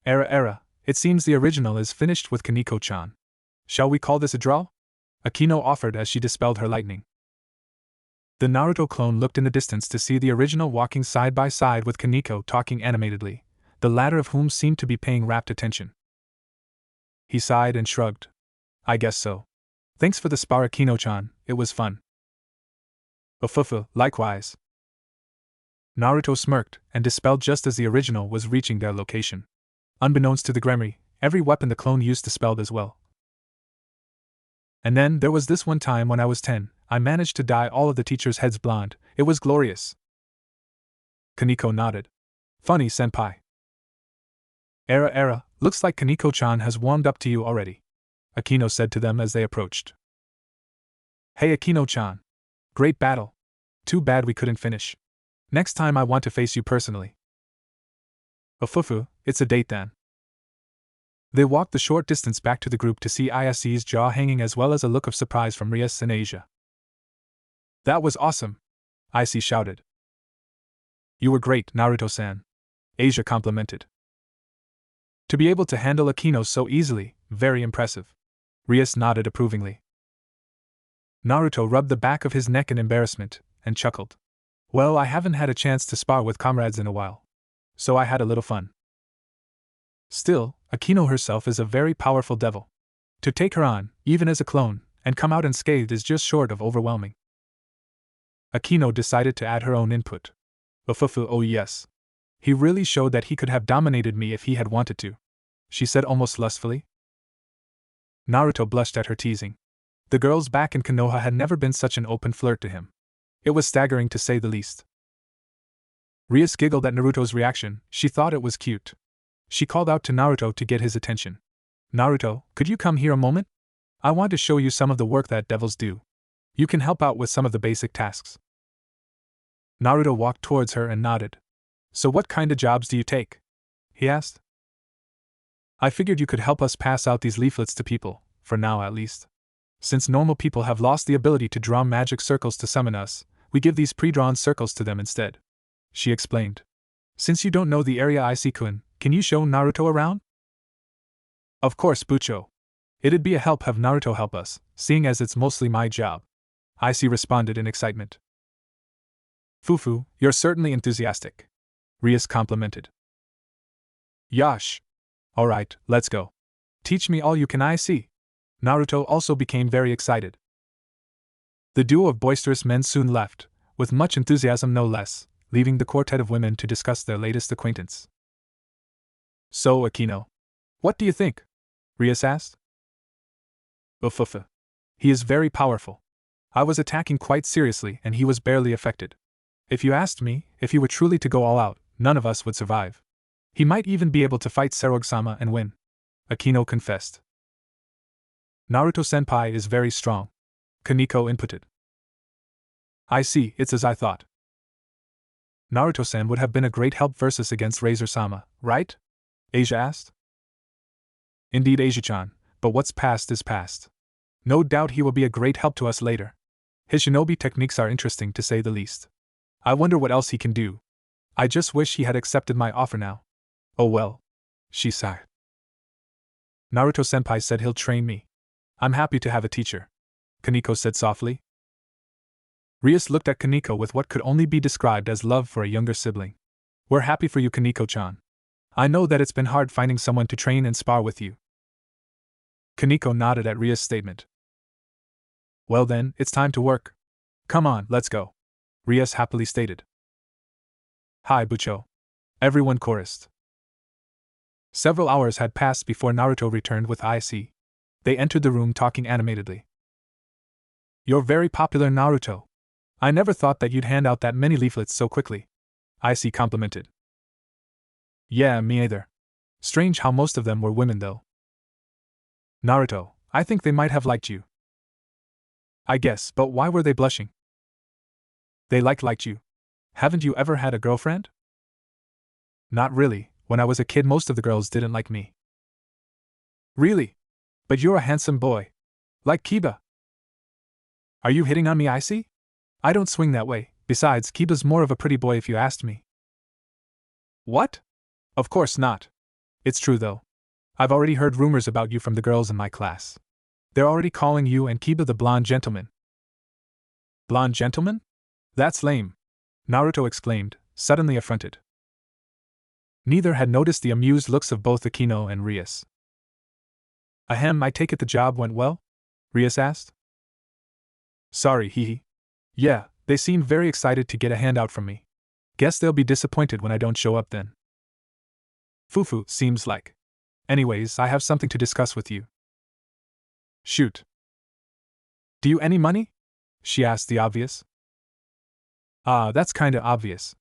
Era, it seems the original is finished with Kaneko-chan. Shall we call this a draw? Akino offered as she dispelled her lightning. The Naruto clone looked in the distance to see the original walking side by side with Kaneko talking animatedly, the latter of whom seemed to be paying rapt attention. He sighed and shrugged. I guess so. Thanks for the spar, Akino-chan, it was fun. Ofufu, likewise. Naruto smirked and dispelled just as the original was reaching their location. Unbeknownst to the Gremory, every weapon the clone used dispelled as well. And then there was this one time when I was 10, I managed to dye all of the teachers' heads blonde. It was glorious. Kaneko nodded. Funny, senpai. Era, looks like Kaneko-chan has warmed up to you already, Akino said to them as they approached. Hey Akino-chan. Great battle. Too bad we couldn't finish. Next time I want to face you personally. Ofufu, it's a date then. They walked the short distance back to the group to see Icy's jaw hanging as well as a look of surprise from Rias and Asia. That was awesome! Icy shouted. You were great, Naruto-san. Asia complimented. To be able to handle Akino so easily, very impressive. Rias nodded approvingly. Naruto rubbed the back of his neck in embarrassment, and chuckled. Well, I haven't had a chance to spar with comrades in a while. So I had a little fun. Still, Akino herself is a very powerful devil. To take her on, even as a clone, and come out unscathed is just short of overwhelming. Akino decided to add her own input. Ofufu, oh yes. He really showed that he could have dominated me if he had wanted to, she said almost lustfully. Naruto blushed at her teasing. The girls back in Konoha had never been such an open flirt to him. It was staggering to say the least. Rias giggled at Naruto's reaction, she thought it was cute. She called out to Naruto to get his attention. Naruto, could you come here a moment? I want to show you some of the work that devils do. You can help out with some of the basic tasks. Naruto walked towards her and nodded. So what kind of jobs do you take? He asked. I figured you could help us pass out these leaflets to people, for now at least. Since normal people have lost the ability to draw magic circles to summon us, we give these pre-drawn circles to them instead. She explained. Since you don't know the area Icy-kun, can you show Naruto around? Of course, Bucho. It'd be a help have Naruto help us, seeing as it's mostly my job. Icy responded in excitement. Fufu, you're certainly enthusiastic. Rias complimented. Yosh. Alright, let's go. Teach me all you can, Icy. Naruto also became very excited. The duo of boisterous men soon left, with much enthusiasm no less, leaving the quartet of women to discuss their latest acquaintance. So, Akino, what do you think? Rias asked. Ufufa. He is very powerful. I was attacking quite seriously and he was barely affected. If you asked me, if he were truly to go all out, none of us would survive. He might even be able to fight Seroge-sama and win. Akino confessed. Naruto-senpai is very strong. Kaneko inputted. I see, it's as I thought. Naruto-san would have been a great help versus against Razor-sama, right? Asia asked. Indeed, Asia-chan, but what's past is past. No doubt he will be a great help to us later. His shinobi techniques are interesting to say the least. I wonder what else he can do. I just wish he had accepted my offer now. Oh well. She sighed. Naruto-senpai said he'll train me. I'm happy to have a teacher. Kaneko said softly. Rias looked at Kaneko with what could only be described as love for a younger sibling. We're happy for you, Kaneko-chan. I know that it's been hard finding someone to train and spar with you. Kaneko nodded at Rias' statement. Well then, it's time to work. Come on, let's go. Rias happily stated. Hi, Bucho. Everyone chorused. Several hours had passed before Naruto returned with IC. They entered the room talking animatedly. You're very popular, Naruto. I never thought that you'd hand out that many leaflets so quickly. IC complimented. Yeah, me either. Strange how most of them were women though. Naruto, I think they might have liked you. I guess, but why were they blushing? They liked you. Haven't you ever had a girlfriend? Not really. When I was a kid, most of the girls didn't like me. Really? But you're a handsome boy. Like Kiba. Are you hitting on me, I see? I don't swing that way. Besides, Kiba's more of a pretty boy if you asked me. What? Of course not. It's true though. I've already heard rumors about you from the girls in my class. They're already calling you and Kiba the blonde gentleman. Blonde gentleman? That's lame. Naruto exclaimed, suddenly affronted. Neither had noticed the amused looks of both Akino and Rias. Ahem, I take it the job went well? Rias asked. Sorry, hehe. Yeah, they seemed very excited to get a handout from me. Guess they'll be disappointed when I don't show up then. Fufu, seems like. Anyways, I have something to discuss with you. Shoot. Do you any money? She asked the obvious. Ah, that's kinda obvious.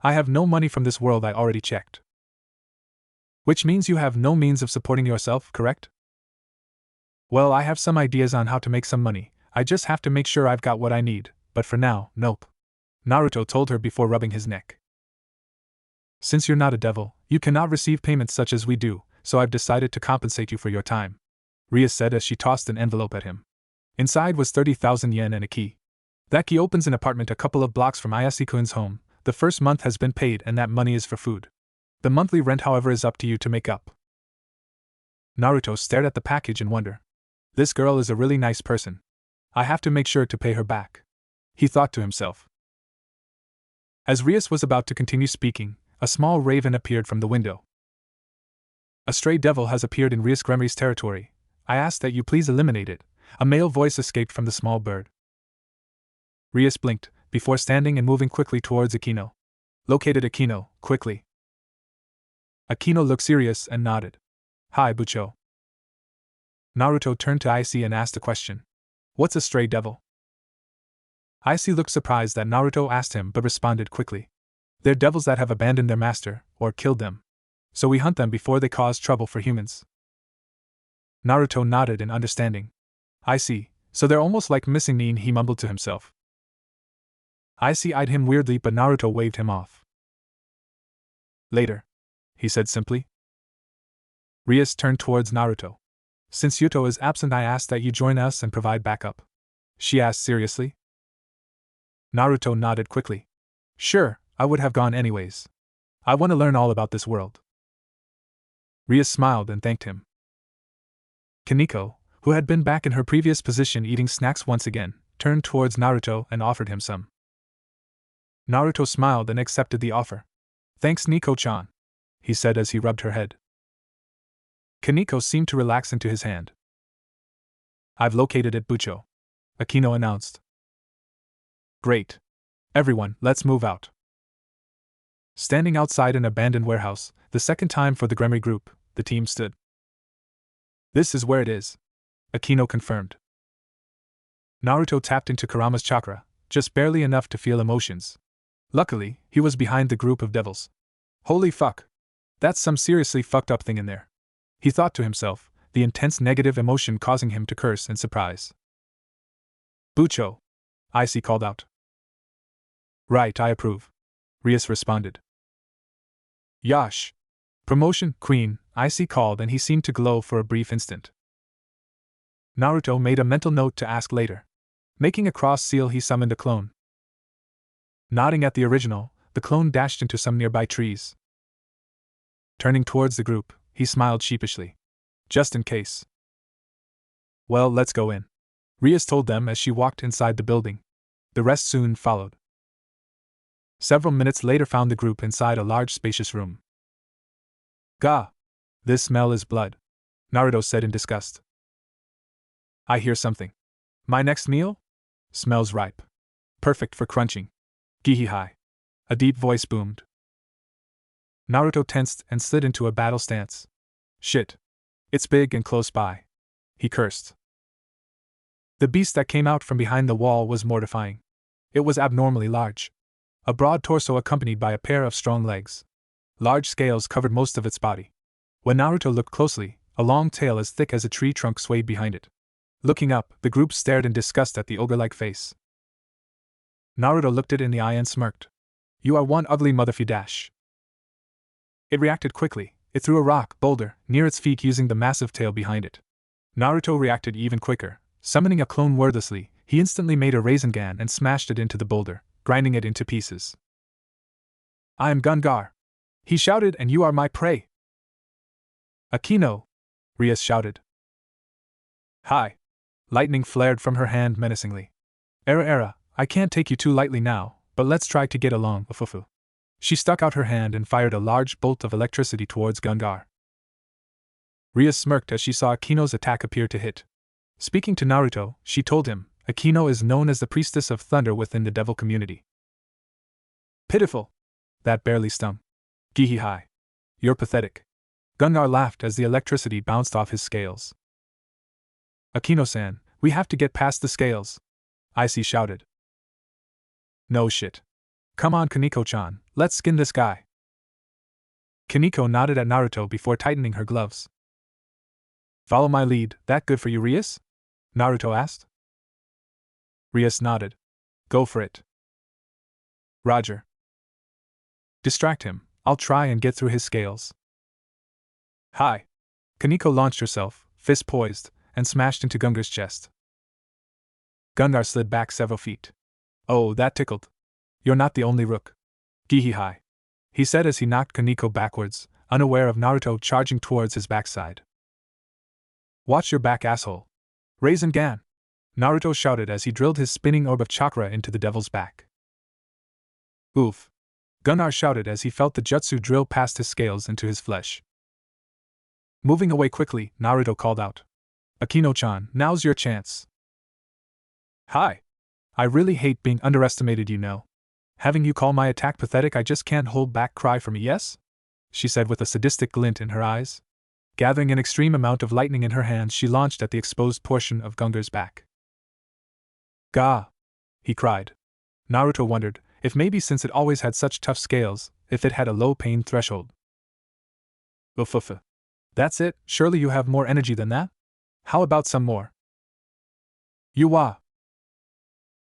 I have no money from this world, I already checked. Which means you have no means of supporting yourself, correct? Well, I have some ideas on how to make some money, I just have to make sure I've got what I need, but for now, nope. Naruto told her before rubbing his neck. Since you're not a devil, you cannot receive payments such as we do, so I've decided to compensate you for your time, Rias said as she tossed an envelope at him. Inside was 30,000 yen and a key. That key opens an apartment a couple of blocks from Ayase-kun's home. The first month has been paid and that money is for food. The monthly rent, however, is up to you to make up. Naruto stared at the package in wonder. This girl is a really nice person. I have to make sure to pay her back, he thought to himself. As Rias was about to continue speaking, a small raven appeared from the window. A stray devil has appeared in Rias Gremory's territory. I ask that you please eliminate it. A male voice escaped from the small bird. Rias blinked, before standing and moving quickly towards Akino. Located Akino, quickly. Akino looked serious and nodded. Hi, Bucho. Naruto turned to Icy and asked a question. What's a stray devil? Icy looked surprised that Naruto asked him but responded quickly. They're devils that have abandoned their master, or killed them. So we hunt them before they cause trouble for humans. Naruto nodded in understanding. I see, so they're almost like missing Nin, he mumbled to himself. Icy eyed him weirdly but Naruto waved him off. Later, he said simply. Rias turned towards Naruto. Since Yuto is absent, I ask that you join us and provide backup, she asked seriously. Naruto nodded quickly. Sure, I would have gone anyways. I want to learn all about this world. Rias smiled and thanked him. Kaneko, who had been back in her previous position eating snacks once again, turned towards Naruto and offered him some. Naruto smiled and accepted the offer. Thanks, Nico-chan, he said as he rubbed her head. Kaneko seemed to relax into his hand. I've located it, Bucho, Akino announced. Great. Everyone, let's move out. Standing outside an abandoned warehouse, the second time for the Gremory group, the team stood. This is where it is, Akino confirmed. Naruto tapped into Kurama's chakra, just barely enough to feel emotions. Luckily, he was behind the group of devils. Holy fuck! That's some seriously fucked up thing in there, he thought to himself, the intense negative emotion causing him to curse in surprise. Bucho! Icy called out. Right, I approve, Rias responded. Yash! Promotion, Queen, Icy called, and he seemed to glow for a brief instant. Naruto made a mental note to ask later. Making a cross seal, he summoned a clone. Nodding at the original, the clone dashed into some nearby trees. Turning towards the group, he smiled sheepishly. Just in case. Well, let's go in, Rias told them as she walked inside the building. The rest soon followed. Several minutes later found the group inside a large spacious room. Gah! This smell is blood, Naruto said in disgust. I hear something. My next meal? Smells ripe. Perfect for crunching. Gihihai. A deep voice boomed. Naruto tensed and slid into a battle stance. Shit. It's big and close by, he cursed. The beast that came out from behind the wall was mortifying. It was abnormally large. A broad torso accompanied by a pair of strong legs. Large scales covered most of its body. When Naruto looked closely, a long tail as thick as a tree trunk swayed behind it. Looking up, the group stared in disgust at the ogre-like face. Naruto looked it in the eye and smirked. You are one ugly motherfucker. It reacted quickly. It threw a rock boulder near its feet using the massive tail behind it. Naruto reacted even quicker. Summoning a clone wordlessly, he instantly made a Rasengan and smashed it into the boulder, grinding it into pieces. I am Gungar, he shouted, and you are my prey. Akino, Rias shouted. Hi. Lightning flared from her hand menacingly. Era, I can't take you too lightly now, but let's try to get along, ufufu. She stuck out her hand and fired a large bolt of electricity towards Gungar. Rias smirked as she saw Akino's attack appear to hit. Speaking to Naruto, she told him, Akino is known as the priestess of thunder within the devil community. Pitiful. That barely stung. Gihihai. You're pathetic. Gungar laughed as the electricity bounced off his scales. Akino-san, we have to get past the scales, Icy shouted. No shit. Come on, Kaneko-chan, let's skin this guy. Kaneko nodded at Naruto before tightening her gloves. Follow my lead, that good for you, Rias? Naruto asked. Rias nodded. Go for it. Roger. Distract him, I'll try and get through his scales. Hi. Kaneko launched herself, fist poised, and smashed into Gungar's chest. Gungar slid back several feet. Oh, that tickled. You're not the only rook. Gihihai. He said as he knocked Kaneko backwards, unaware of Naruto charging towards his backside. Watch your back, asshole. Rasengan! Naruto shouted as he drilled his spinning orb of chakra into the devil's back. Oof! Gunnar shouted as he felt the jutsu drill past his scales into his flesh. Moving away quickly, Naruto called out. Akino-chan, now's your chance. Hi. I really hate being underestimated, you know. Having you call my attack pathetic, I just can't hold back. Cry for me, yes? She said with a sadistic glint in her eyes. Gathering an extreme amount of lightning in her hands, she launched at the exposed portion of Gungar's back. Gah! He cried. Naruto wondered if maybe since it always had such tough scales, if it had a low pain threshold. Ufufu. That's it, surely you have more energy than that? How about some more? Yuwa!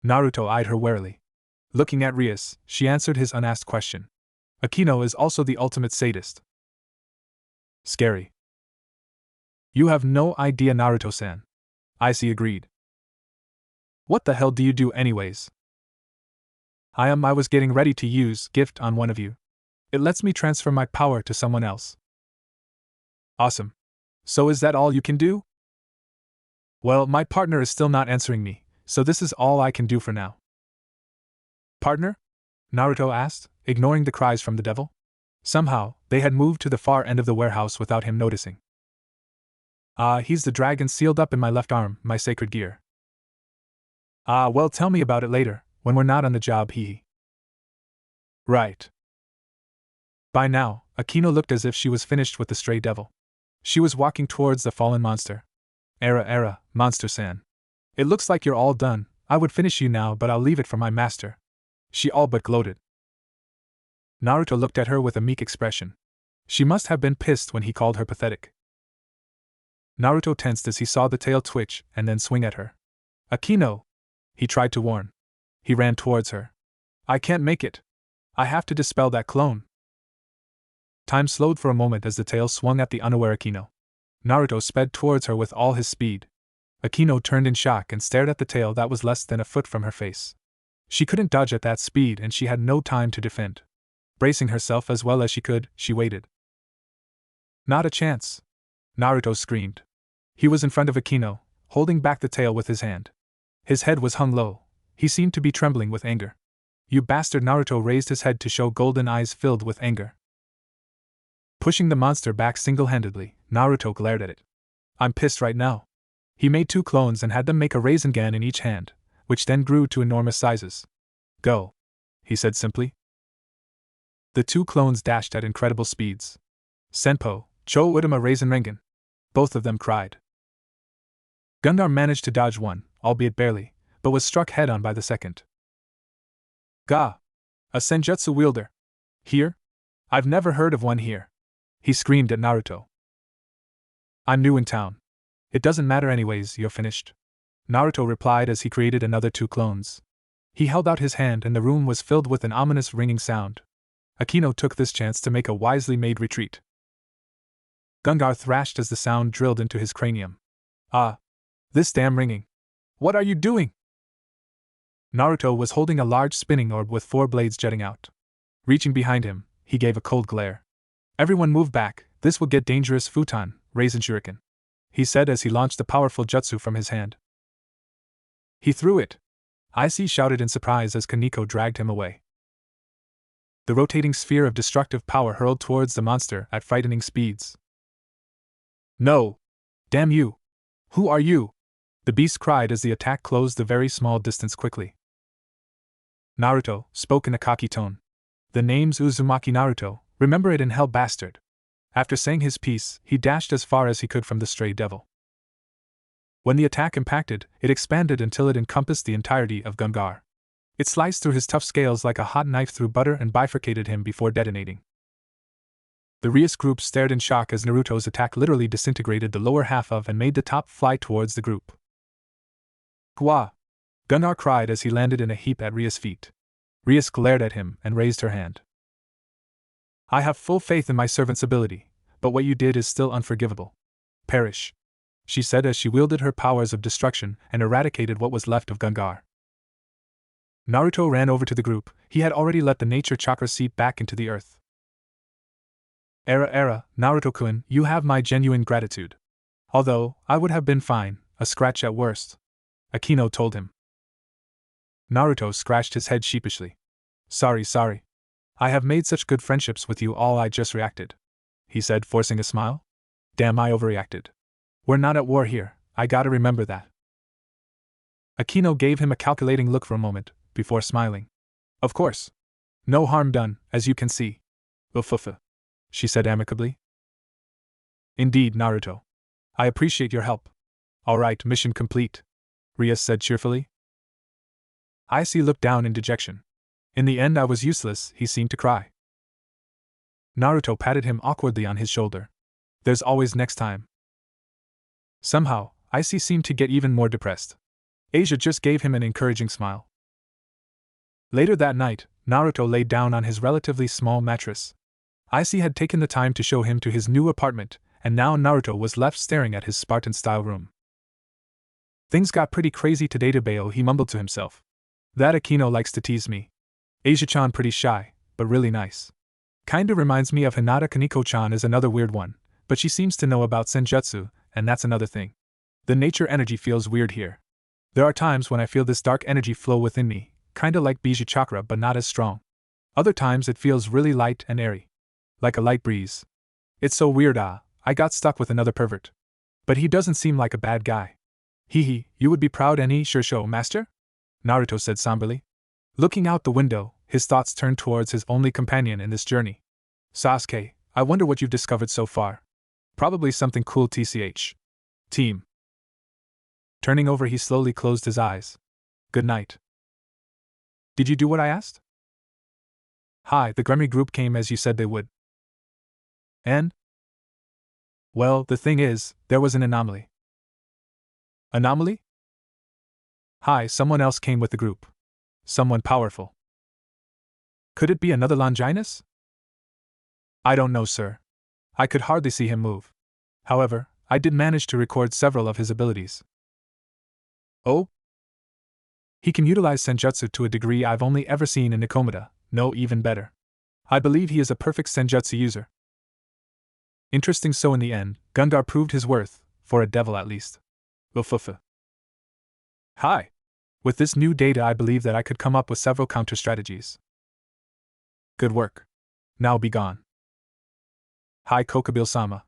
Naruto eyed her warily. Looking at Rias, she answered his unasked question. Akino is also the ultimate sadist. Scary. You have no idea, Naruto-san. Icy agreed. What the hell do you do anyways? I was getting ready to use gift on one of you. It lets me transfer my power to someone else. Awesome. So is that all you can do? Well, my partner is still not answering me, so this is all I can do for now. Partner? Naruto asked, ignoring the cries from the devil. Somehow, they had moved to the far end of the warehouse without him noticing. He's the dragon sealed up in my left arm, my sacred gear. Well, tell me about it later, when we're not on the job, hee. Right. By now, Akino looked as if she was finished with the stray devil. She was walking towards the fallen monster. Era, Monster-san. It looks like you're all done. I would finish you now, but I'll leave it for my master. She all but gloated. Naruto looked at her with a meek expression. She must have been pissed when he called her pathetic. Naruto tensed as he saw the tail twitch and then swing at her. Akino! He tried to warn. He ran towards her. I can't make it. I have to dispel that clone. Time slowed for a moment as the tail swung at the unaware Akino. Naruto sped towards her with all his speed. Akino turned in shock and stared at the tail that was less than a foot from her face. She couldn't dodge at that speed and she had no time to defend. Bracing herself as well as she could, she waited. Not a chance! Naruto screamed. He was in front of Akino, holding back the tail with his hand. His head was hung low. He seemed to be trembling with anger. You bastard! Naruto raised his head to show golden eyes filled with anger. Pushing the monster back single-handedly, Naruto glared at it. I'm pissed right now. He made 2 clones and had them make a Rasengan in each hand, which then grew to enormous sizes. Go, he said simply. The 2 clones dashed at incredible speeds. Senpo, Cho Udama Rasengan. Both of them cried. Gundar managed to dodge one, albeit barely, but was struck head-on by the second. Ga! A Senjutsu wielder! Here? I've never heard of one here! He screamed at Naruto. I'm new in town. It doesn't matter anyways, you're finished. Naruto replied as he created another 2 clones. He held out his hand and the room was filled with an ominous ringing sound. Akino took this chance to make a wisely made retreat. Gungar thrashed as the sound drilled into his cranium. Ah! This damn ringing! What are you doing? Naruto was holding a large spinning orb with 4 blades jutting out. Reaching behind him, he gave a cold glare. Everyone move back, this will get dangerous. Futon, Rasen Shuriken, he said as he launched a powerful jutsu from his hand. He threw it. Icy shouted in surprise as Kaneko dragged him away. The rotating sphere of destructive power hurled towards the monster at frightening speeds. No! Damn you! Who are you? The beast cried as the attack closed the very small distance quickly. Naruto spoke in a cocky tone. The name's Uzumaki Naruto, remember it in hell, bastard. After saying his piece, he dashed as far as he could from the stray devil. When the attack impacted, it expanded until it encompassed the entirety of Gungar. It sliced through his tough scales like a hot knife through butter and bifurcated him before detonating. The Rias group stared in shock as Naruto's attack literally disintegrated the lower half of and made the top fly towards the group. Gwa! Gunnar cried as he landed in a heap at Rias' feet. Rias glared at him and raised her hand. I have full faith in my servant's ability, but what you did is still unforgivable. Perish, she said as she wielded her powers of destruction and eradicated what was left of Gungar. Naruto ran over to the group. He had already let the nature chakra seep back into the earth. Era, Naruto-kun, you have my genuine gratitude. Although, I would have been fine, a scratch at worst, Akino told him. Naruto scratched his head sheepishly. Sorry. I have made such good friendships with you all. I just reacted, he said, forcing a smile. Damn, I overreacted. We're not at war here, I gotta remember that. Akino gave him a calculating look for a moment, before smiling. Of course. No harm done, as you can see. Ufufa, she said amicably. Indeed, Naruto. I appreciate your help. Alright, mission complete, Rias said cheerfully. Icy looked down in dejection. In the end I was useless, he seemed to cry. Naruto patted him awkwardly on his shoulder. There's always next time. Somehow, Icy seemed to get even more depressed. Asia just gave him an encouraging smile. Later that night, Naruto lay down on his relatively small mattress. Icy had taken the time to show him to his new apartment, and now Naruto was left staring at his Spartan-style room. Things got pretty crazy today, Tobeo, he mumbled to himself. That Akino likes to tease me. Asia-chan pretty shy, but really nice. Kinda reminds me of Hinata. Kaneko-chan is another weird one, but she seems to know about Senjutsu, and that's another thing. The nature energy feels weird here. There are times when I feel this dark energy flow within me, kinda like Bija chakra but not as strong. Other times it feels really light and airy. Like a light breeze. It's so weird. I got stuck with another pervert. But he doesn't seem like a bad guy. Hehe, you would be proud, any sure show, master? Naruto said somberly. Looking out the window, his thoughts turned towards his only companion in this journey. Sasuke, I wonder what you've discovered so far. Probably something cool, tch. Team. Turning over, he slowly closed his eyes. Good night. Did you do what I asked? Hi, the Gremory group came as you said they would. And? Well, the thing is, there was an anomaly. Anomaly? Hi, someone else came with the group. Someone powerful. Could it be another Longinus? I don't know, sir. I could hardly see him move. However, I did manage to record several of his abilities. Oh? He can utilize senjutsu to a degree I've only ever seen in Nikomata, no, even better. I believe he is a perfect senjutsu user. Interesting. So in the end, Gungar proved his worth, for a devil at least. Ufufu. Hi. With this new data, I believe that I could come up with several counter-strategies. Good work. Now be gone. Hi, Kokabil-sama.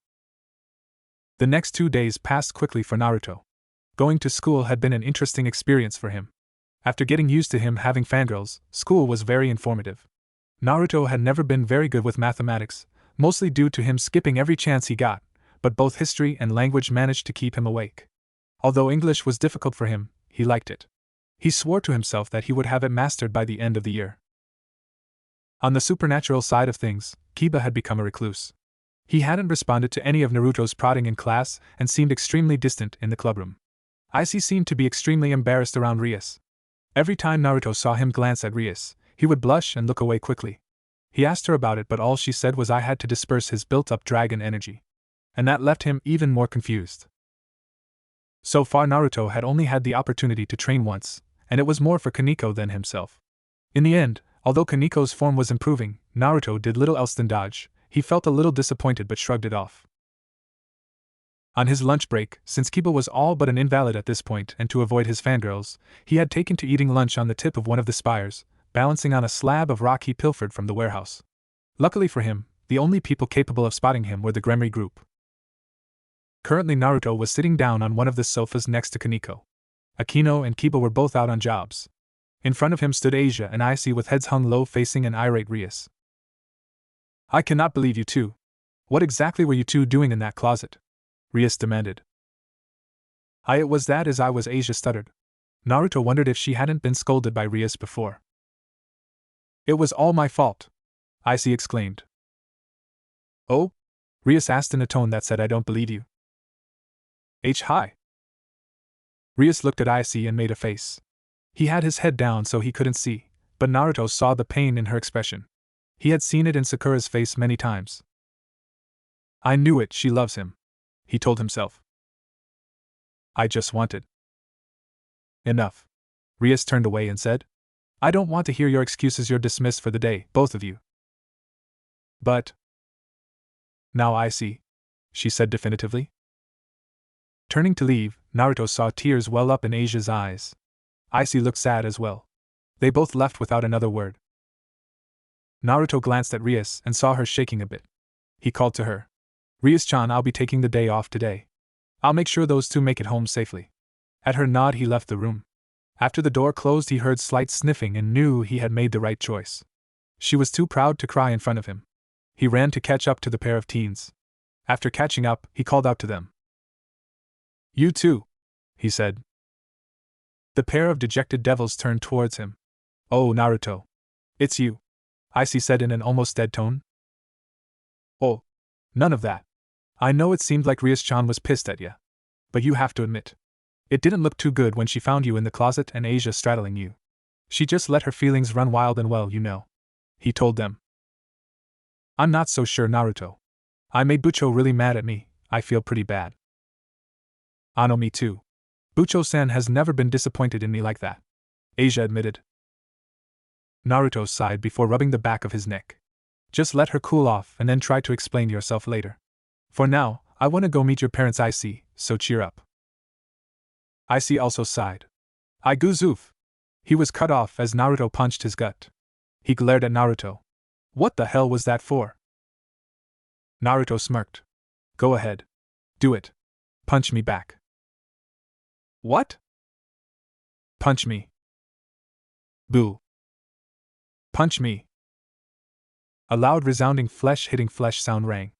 The next 2 days passed quickly for Naruto. Going to school had been an interesting experience for him. After getting used to him having fangirls, school was very informative. Naruto had never been very good with mathematics, mostly due to him skipping every chance he got, but both history and language managed to keep him awake. Although English was difficult for him, he liked it. He swore to himself that he would have it mastered by the end of the year. On the supernatural side of things, Kiba had become a recluse. He hadn't responded to any of Naruto's prodding in class and seemed extremely distant in the clubroom. Icy seemed to be extremely embarrassed around Rias. Every time Naruto saw him glance at Rias, he would blush and look away quickly. He asked her about it, but all she said was I had to disperse his built-up dragon energy. And that left him even more confused. So far Naruto had only had the opportunity to train once, and it was more for Kaneko than himself. In the end, although Kaneko's form was improving, Naruto did little else than dodge. He felt a little disappointed but shrugged it off. On his lunch break, since Kiba was all but an invalid at this point and to avoid his fangirls, he had taken to eating lunch on the tip of one of the spires, balancing on a slab of rock he pilfered from the warehouse. Luckily for him, the only people capable of spotting him were the Gremory group. Currently Naruto was sitting down on one of the sofas next to Kaneko. Akino and Kiba were both out on jobs. In front of him stood Asia and Icy with heads hung low facing an irate Rias. I cannot believe you two. What exactly were you two doing in that closet? Rias demanded. It was that as I was, Asia stuttered. Naruto wondered if she hadn't been scolded by Rias before. It was all my fault, Icy exclaimed. Oh? Rias asked in a tone that said I don't believe you. Hi. Rias looked at Icy and made a face. He had his head down so he couldn't see, but Naruto saw the pain in her expression. He had seen it in Sakura's face many times. I knew it, she loves him, he told himself. I just wanted. Enough. Rias turned away and said, I don't want to hear your excuses. You're dismissed for the day, both of you. But. Now I see, she said definitively. Turning to leave, Naruto saw tears well up in Asia's eyes. Icy looked sad as well. They both left without another word. Naruto glanced at Rias and saw her shaking a bit. He called to her. Rias-chan, I'll be taking the day off today. I'll make sure those two make it home safely. At her nod, he left the room. After the door closed, he heard slight sniffing and knew he had made the right choice. She was too proud to cry in front of him. He ran to catch up to the pair of teens. After catching up, he called out to them. You too, he said. The pair of dejected devils turned towards him. Oh, Naruto. It's you, Icy said in an almost dead tone. Oh, none of that. I know it seemed like Rias-chan was pissed at you. But you have to admit, it didn't look too good when she found you in the closet and Asia straddling you. She just let her feelings run wild and well, you know, he told them. I'm not so sure, Naruto. I made Bucho really mad at me. I feel pretty bad. Ano, me too. Bucho-san has never been disappointed in me like that, Asia admitted. Naruto sighed before rubbing the back of his neck. Just let her cool off and then try to explain yourself later. For now, I want to go meet your parents, Icy, so cheer up. Icy also sighed. I goozoof. He was cut off as Naruto punched his gut. He glared at Naruto. What the hell was that for? Naruto smirked. Go ahead. Do it. Punch me back. What? Punch me. Boo. Punch me! A loud resounding flesh-hitting flesh sound rang.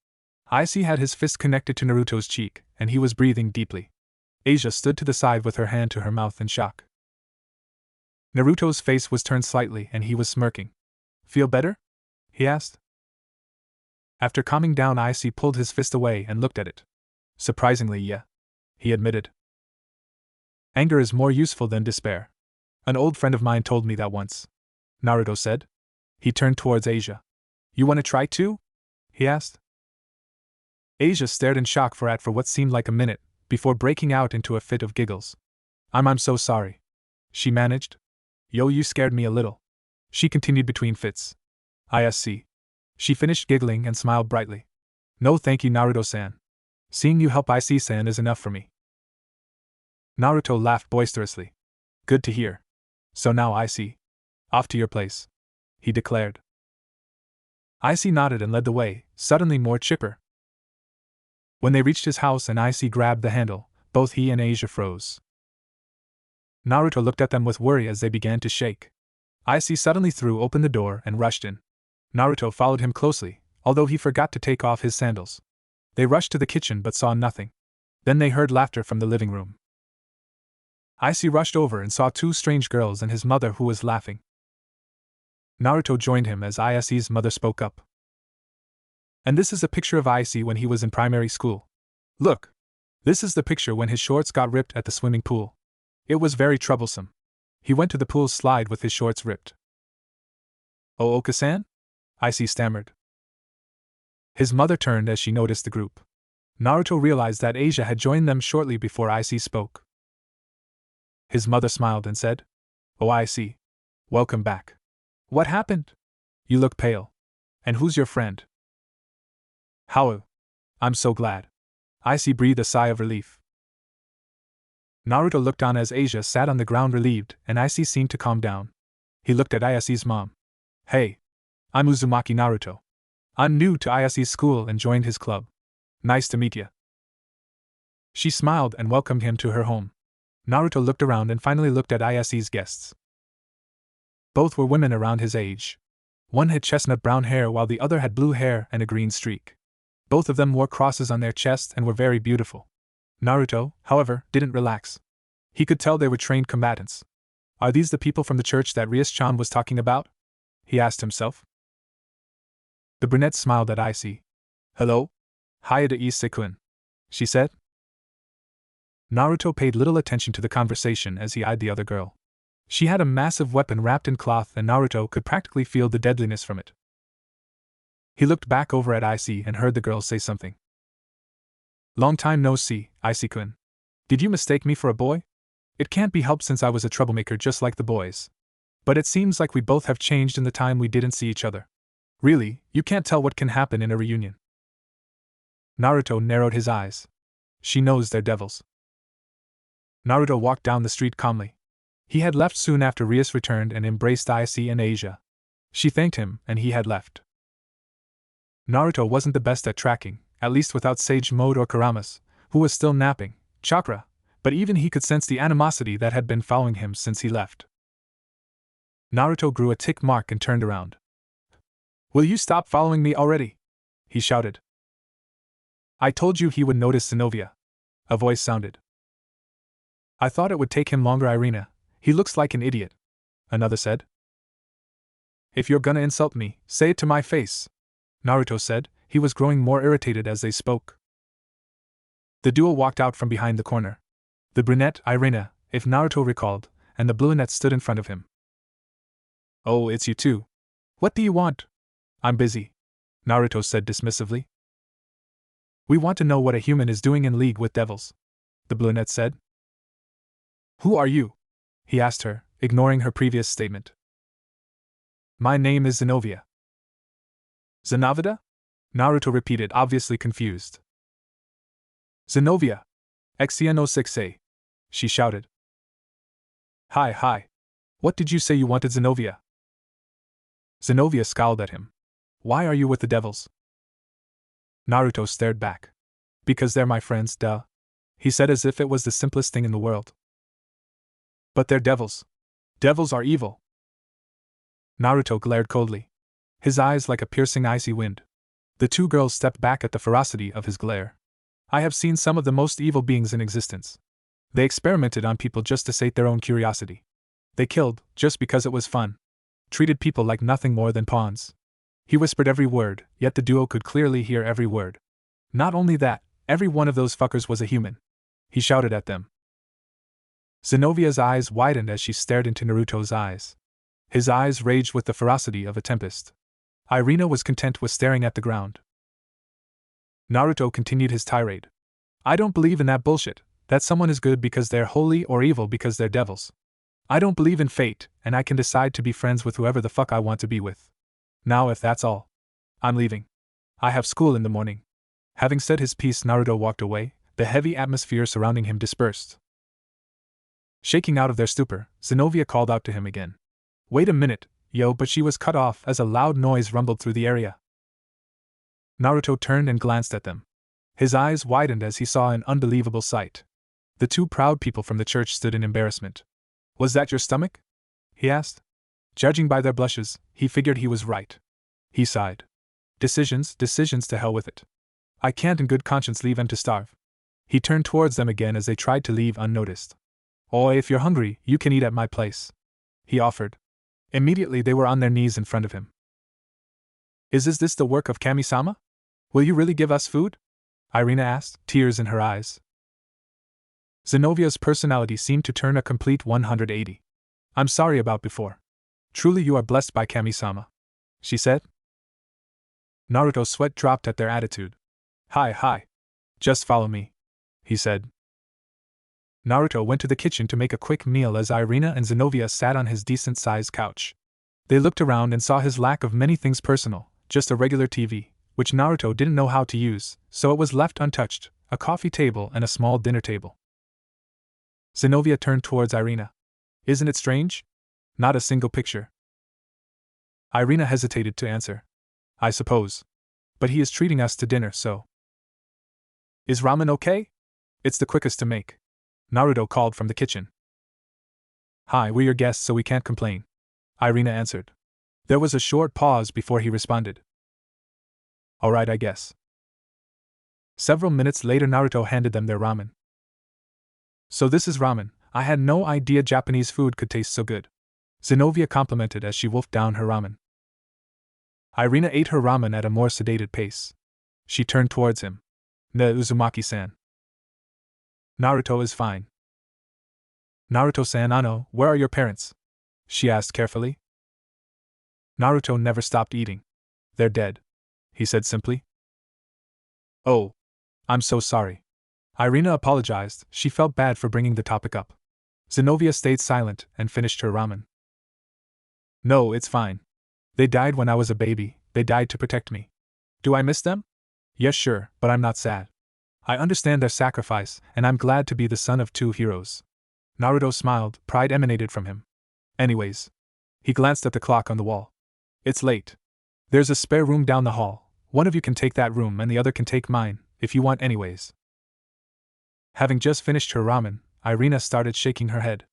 Icy had his fist connected to Naruto's cheek, and he was breathing deeply. Asia stood to the side with her hand to her mouth in shock. Naruto's face was turned slightly and he was smirking. Feel better? He asked. After calming down, Icy pulled his fist away and looked at it. Surprisingly, yeah, he admitted. Anger is more useful than despair. An old friend of mine told me that once, Naruto said. He turned towards Asia. You want to try too? He asked. Asia stared in shock for what seemed like a minute, before breaking out into a fit of giggles. I'm so sorry, she managed. Yo, you scared me a little, she continued between fits. I see. She finished giggling and smiled brightly. No thank you, Naruto-san. Seeing you help Icy-san is enough for me. Naruto laughed boisterously. Good to hear. So now Icy, off to your place, he declared. Icy nodded and led the way, suddenly more chipper. When they reached his house and Icy grabbed the handle, both he and Asia froze. Naruto looked at them with worry as they began to shake. Icy suddenly threw open the door and rushed in. Naruto followed him closely, although he forgot to take off his sandals. They rushed to the kitchen but saw nothing. Then they heard laughter from the living room. Icy rushed over and saw two strange girls and his mother who was laughing. Naruto joined him as Icy's mother spoke up. And this is a picture of Icy when he was in primary school. Look! This is the picture when his shorts got ripped at the swimming pool. It was very troublesome. He went to the pool slide with his shorts ripped. Oh, Oka-san? Icy stammered. His mother turned as she noticed the group. Naruto realized that Asia had joined them shortly before Icy spoke. His mother smiled and said, Oh, Icy. Welcome back. What happened? You look pale. And who's your friend? How? I'm so glad. Icy breathed a sigh of relief. Naruto looked on as Asia sat on the ground relieved, and Icy seemed to calm down. He looked at Icy's mom. Hey. I'm Uzumaki Naruto. I'm new to Icy's school and joined his club. Nice to meet you. She smiled and welcomed him to her home. Naruto looked around and finally looked at Icy's guests. Both were women around his age. One had chestnut brown hair while the other had blue hair and a green streak. Both of them wore crosses on their chests and were very beautiful. Naruto, however, didn't relax. He could tell they were trained combatants. Are these the people from the church that Rias-chan was talking about? He asked himself. The brunette smiled at Icy. Hello? Hayate Ise-kun, she said. Naruto paid little attention to the conversation as he eyed the other girl. She had a massive weapon wrapped in cloth and Naruto could practically feel the deadliness from it. He looked back over at Icy and heard the girl say something. Long time no see, Icy-kun. Did you mistake me for a boy? It can't be helped since I was a troublemaker just like the boys. But it seems like we both have changed in the time we didn't see each other. Really, you can't tell what can happen in a reunion. Naruto narrowed his eyes. She knows they're devils. Naruto walked down the street calmly. He had left soon after Rias returned and embraced Icy and Asia. She thanked him and he had left. Naruto wasn't the best at tracking, at least without Sage Mode or Kurama's, who was still napping, chakra, but even he could sense the animosity that had been following him since he left. Naruto grew a tick mark and turned around. Will you stop following me already? He shouted. I told you he would notice Zenovia. A voice sounded. I thought it would take him longer, Irina. He looks like an idiot. Another said. If you're gonna insult me, say it to my face. Naruto said. He was growing more irritated as they spoke. The duo walked out from behind the corner. The brunette, Irina, if Naruto recalled, and the brunette stood in front of him. Oh, it's you two. What do you want? I'm busy, Naruto said dismissively. We want to know what a human is doing in league with devils, the brunette said. Who are you? He asked her, ignoring her previous statement. My name is Zenovia. Zenovia? Naruto repeated, obviously confused. Zenovia! X-no-6A! She shouted. Hi. What did you say you wanted, Zenovia? Zenovia scowled at him. Why are you with the devils? Naruto stared back. Because they're my friends, duh. He said as if it was the simplest thing in the world. But they're devils. Devils are evil. Naruto glared coldly, his eyes like a piercing icy wind. The two girls stepped back at the ferocity of his glare. I have seen some of the most evil beings in existence. They experimented on people just to sate their own curiosity. They killed, just because it was fun. Treated people like nothing more than pawns. He whispered every word, yet the duo could clearly hear every word. Not only that, every one of those fuckers was a human. He shouted at them. Zenovia's eyes widened as she stared into Naruto's eyes. His eyes raged with the ferocity of a tempest. Irina was content with staring at the ground. Naruto continued his tirade. I don't believe in that bullshit, that someone is good because they're holy or evil because they're devils. I don't believe in fate, and I can decide to be friends with whoever the fuck I want to be with. Now if that's all, I'm leaving. I have school in the morning. Having said his piece, Naruto walked away, the heavy atmosphere surrounding him dispersed. Shaking out of their stupor, Zenovia called out to him again. Wait a minute, yo, but she was cut off as a loud noise rumbled through the area. Naruto turned and glanced at them. His eyes widened as he saw an unbelievable sight. The two proud people from the church stood in embarrassment. Was that your stomach? He asked. Judging by their blushes, he figured he was right. He sighed. Decisions to hell with it. I can't in good conscience leave them to starve. He turned towards them again as they tried to leave unnoticed. Oh, if you're hungry, you can eat at my place, he offered. Immediately they were on their knees in front of him. Is this the work of Kami-sama? Will you really give us food? Irina asked, tears in her eyes. Zenovia's personality seemed to turn a complete 180. I'm sorry about before. Truly you are blessed by Kami-sama, she said. Naruto's sweat dropped at their attitude. Hi. Just follow me, he said. Naruto went to the kitchen to make a quick meal as Irina and Zenovia sat on his decent-sized couch. They looked around and saw his lack of many things personal, just a regular TV, which Naruto didn't know how to use, so it was left untouched, a coffee table and a small dinner table. Zenovia turned towards Irina. Isn't it strange? Not a single picture. Irina hesitated to answer. I suppose. But he is treating us to dinner, so. Is ramen okay? It's the quickest to make. Naruto called from the kitchen. Hi, we're your guests so we can't complain, Irina answered. There was a short pause before he responded. Alright, I guess. Several minutes later Naruto handed them their ramen. So this is ramen. I had no idea Japanese food could taste so good, Zenovia complimented as she wolfed down her ramen. Irina ate her ramen at a more sedated pace. She turned towards him. Ne Uzumaki-san. Naruto is fine. Naruto-san, Ano, where are your parents? She asked carefully. Naruto never stopped eating. They're dead, he said simply. Oh. I'm so sorry. Irina apologized, she felt bad for bringing the topic up. Zenovia stayed silent and finished her ramen. No, it's fine. They died when I was a baby, they died to protect me. Do I miss them? Yes, sure, but I'm not sad. I understand their sacrifice, and I'm glad to be the son of two heroes. Naruto smiled, pride emanated from him. Anyways. He glanced at the clock on the wall. It's late. There's a spare room down the hall. One of you can take that room and the other can take mine, if you want anyways. Having just finished her ramen, Irina started shaking her head.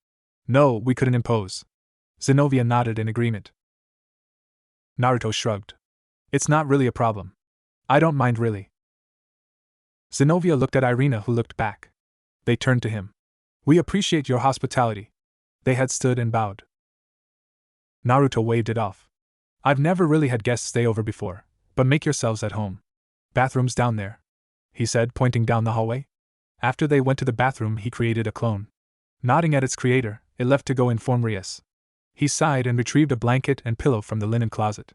No, we couldn't impose. Zenovia nodded in agreement. Naruto shrugged. It's not really a problem. I don't mind really. Zenovia looked at Irina, who looked back. They turned to him. We appreciate your hospitality. They had stood and bowed. Naruto waved it off. I've never really had guests stay over before, but make yourselves at home. Bathroom's down there, he said, pointing down the hallway. After they went to the bathroom, he created a clone. Nodding at its creator, it left to go inform Rias. He sighed and retrieved a blanket and pillow from the linen closet.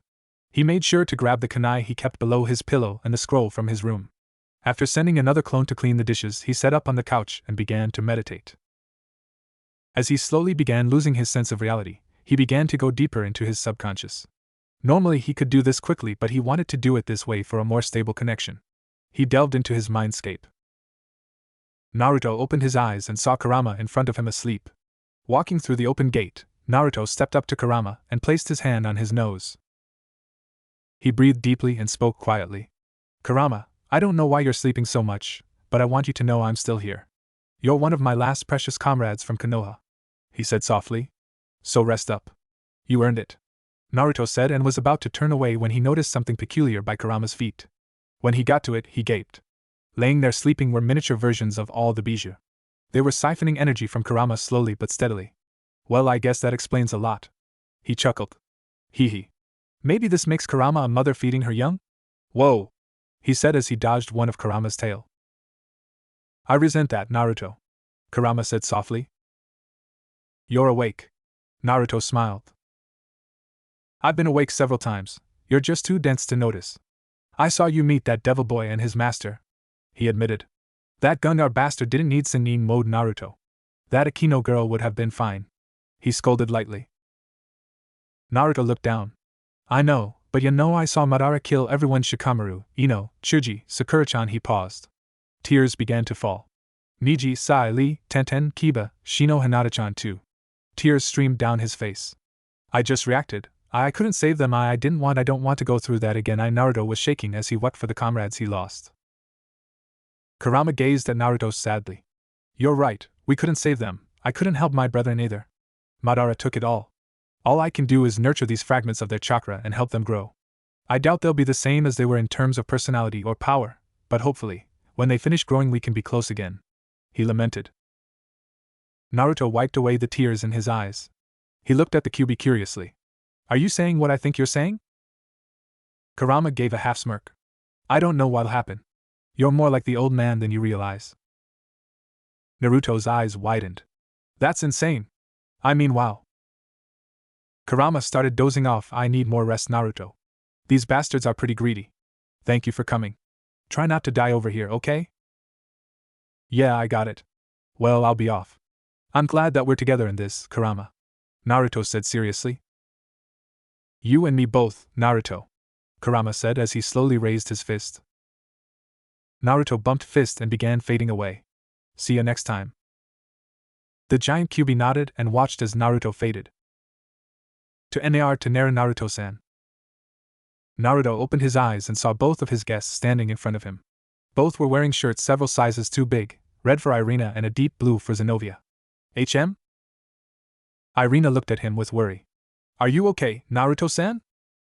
He made sure to grab the kunai he kept below his pillow and the scroll from his room. After sending another clone to clean the dishes, he sat up on the couch and began to meditate. As he slowly began losing his sense of reality, he began to go deeper into his subconscious. Normally he could do this quickly, but he wanted to do it this way for a more stable connection. He delved into his mindscape. Naruto opened his eyes and saw Kurama in front of him asleep. Walking through the open gate, Naruto stepped up to Kurama and placed his hand on his nose. He breathed deeply and spoke quietly. Kurama, I don't know why you're sleeping so much, but I want you to know I'm still here. You're one of my last precious comrades from Konoha, he said softly. So rest up. You earned it. Naruto said and was about to turn away when he noticed something peculiar by Kurama's feet. When he got to it, he gaped. Laying there sleeping were miniature versions of all the bijou. They were siphoning energy from Kurama slowly but steadily. Well, I guess that explains a lot. He chuckled. Hee hee. Maybe this makes Kurama a mother feeding her young? Whoa! He said as he dodged one of Kurama's tail. I resent that, Naruto, Kurama said softly. You're awake. Naruto smiled. I've been awake several times, you're just too dense to notice. I saw you meet that devil boy and his master, he admitted. That Gunnar bastard didn't need Sennin mode Naruto. That Akino girl would have been fine. He scolded lightly. Naruto looked down. I know, but I saw Madara kill everyone Shikamaru, Ino, Chuji, Sakura-chan. He paused. Tears began to fall. Niji, Sai, Lee, Tenten, Kiba, Shino, Hinata-chan too. Tears streamed down his face. I just reacted. I couldn't save them. I don't want to go through that again. Naruto was shaking as he wept for the comrades he lost. Kurama gazed at Naruto sadly. You're right, we couldn't save them. I couldn't help my brethren either. Madara took it all. All I can do is nurture these fragments of their chakra and help them grow. I doubt they'll be the same as they were in terms of personality or power, but hopefully, when they finish growing we can be close again. He lamented. Naruto wiped away the tears in his eyes. He looked at the Kyuubi curiously. Are you saying what I think you're saying? Kurama gave a half smirk. I don't know what'll happen. You're more like the old man than you realize. Naruto's eyes widened. That's insane. I mean, wow. Kurama started dozing off. I need more rest, Naruto. These bastards are pretty greedy. Thank you for coming. Try not to die over here, okay? Yeah, I got it. Well, I'll be off. I'm glad that we're together in this, Kurama. Naruto said seriously. You and me both, Naruto, Kurama said as he slowly raised his fist. Naruto bumped fist and began fading away. See you next time. The giant Kyuubi nodded and watched as Naruto faded. To NAR to Nara Naruto-san. Naruto opened his eyes and saw both of his guests standing in front of him. Both were wearing shirts several sizes too big, red for Irina and a deep blue for Zenovia. HM? Irina looked at him with worry. Are you okay, Naruto-san?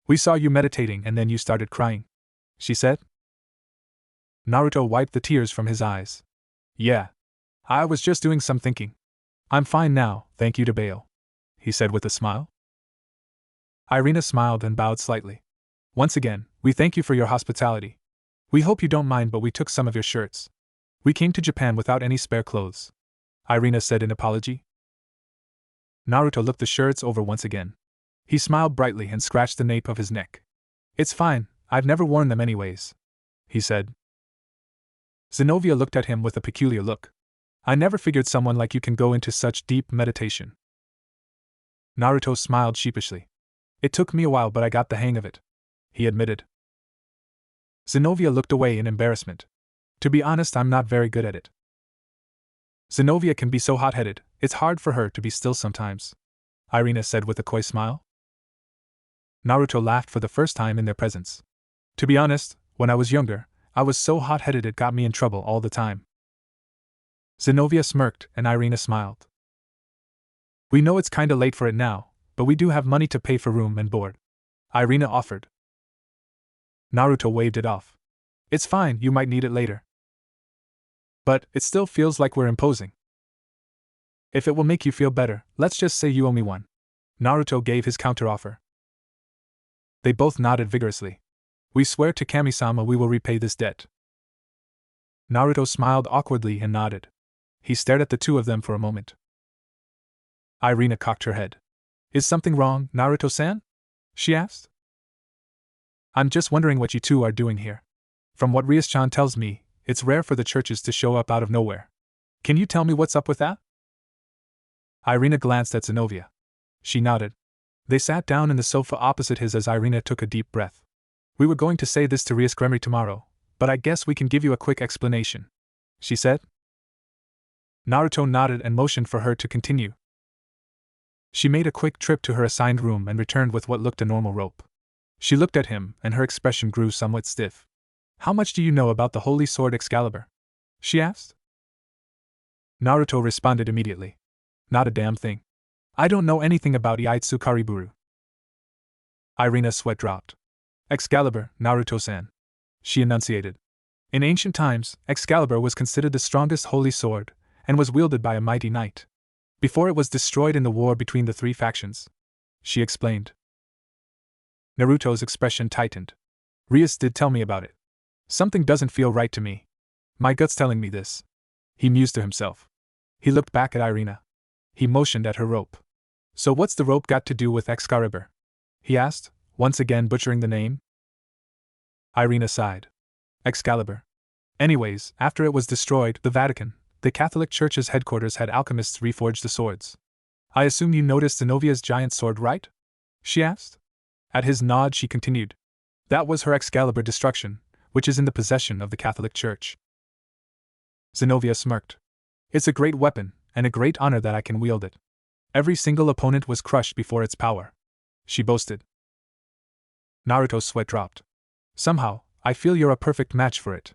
We saw you meditating and then you started crying, she said. Naruto wiped the tears from his eyes. Yeah. I was just doing some thinking. I'm fine now, thank you to Bayo, he said with a smile. Irina smiled and bowed slightly. Once again, we thank you for your hospitality. We hope you don't mind, but we took some of your shirts. We came to Japan without any spare clothes, Irina said in apology. Naruto looked the shirts over once again. He smiled brightly and scratched the nape of his neck. It's fine, I've never worn them anyways, he said. Zenovia looked at him with a peculiar look. I never figured someone like you can go into such deep meditation. Naruto smiled sheepishly. It took me a while, but I got the hang of it, he admitted. Zenovia looked away in embarrassment. To be honest, I'm not very good at it. Zenovia can be so hot-headed, it's hard for her to be still sometimes, Irina said with a coy smile. Naruto laughed for the first time in their presence. To be honest, when I was younger, I was so hot-headed it got me in trouble all the time. Zenovia smirked and Irina smiled. We know it's kinda late for it now, but we do have money to pay for room and board, Irina offered. Naruto waved it off. It's fine, you might need it later. But it still feels like we're imposing. If it will make you feel better, let's just say you owe me one. Naruto gave his counteroffer. They both nodded vigorously. We swear to Kami-sama we will repay this debt. Naruto smiled awkwardly and nodded. He stared at the two of them for a moment. Irina cocked her head. Is something wrong, Naruto-san? She asked. I'm just wondering what you two are doing here. From what Rias-chan tells me, it's rare for the churches to show up out of nowhere. Can you tell me what's up with that? Irina glanced at Zenovia. She nodded. They sat down in the sofa opposite his as Irina took a deep breath. We were going to say this to Rias Gremory tomorrow, but I guess we can give you a quick explanation, she said. Naruto nodded and motioned for her to continue. She made a quick trip to her assigned room and returned with what looked a normal rope. She looked at him, and her expression grew somewhat stiff. How much do you know about the holy sword Excalibur? She asked. Naruto responded immediately. Not a damn thing. I don't know anything about Iaitsu Kariburu. Irina's sweat dropped. Excalibur, Naruto-san. She enunciated. In ancient times, Excalibur was considered the strongest holy sword, and was wielded by a mighty knight. Before it was destroyed in the war between the three factions. She explained. Naruto's expression tightened. Rias did tell me about it. Something doesn't feel right to me. My gut's telling me this. He mused to himself. He looked back at Irina. He motioned at her rope. So what's the rope got to do with Excalibur? He asked, once again butchering the name. Irina sighed. Excalibur. Anyways, after it was destroyed, the Vatican, the Catholic Church's headquarters, had alchemists reforge the swords. I assume you noticed Zenovia's giant sword, right? She asked. At his nod, she continued. That was her Excalibur destruction, which is in the possession of the Catholic Church. Zenovia smirked. It's a great weapon, and a great honor that I can wield it. Every single opponent was crushed before its power. She boasted. Naruto's sweat dropped. Somehow, I feel you're a perfect match for it.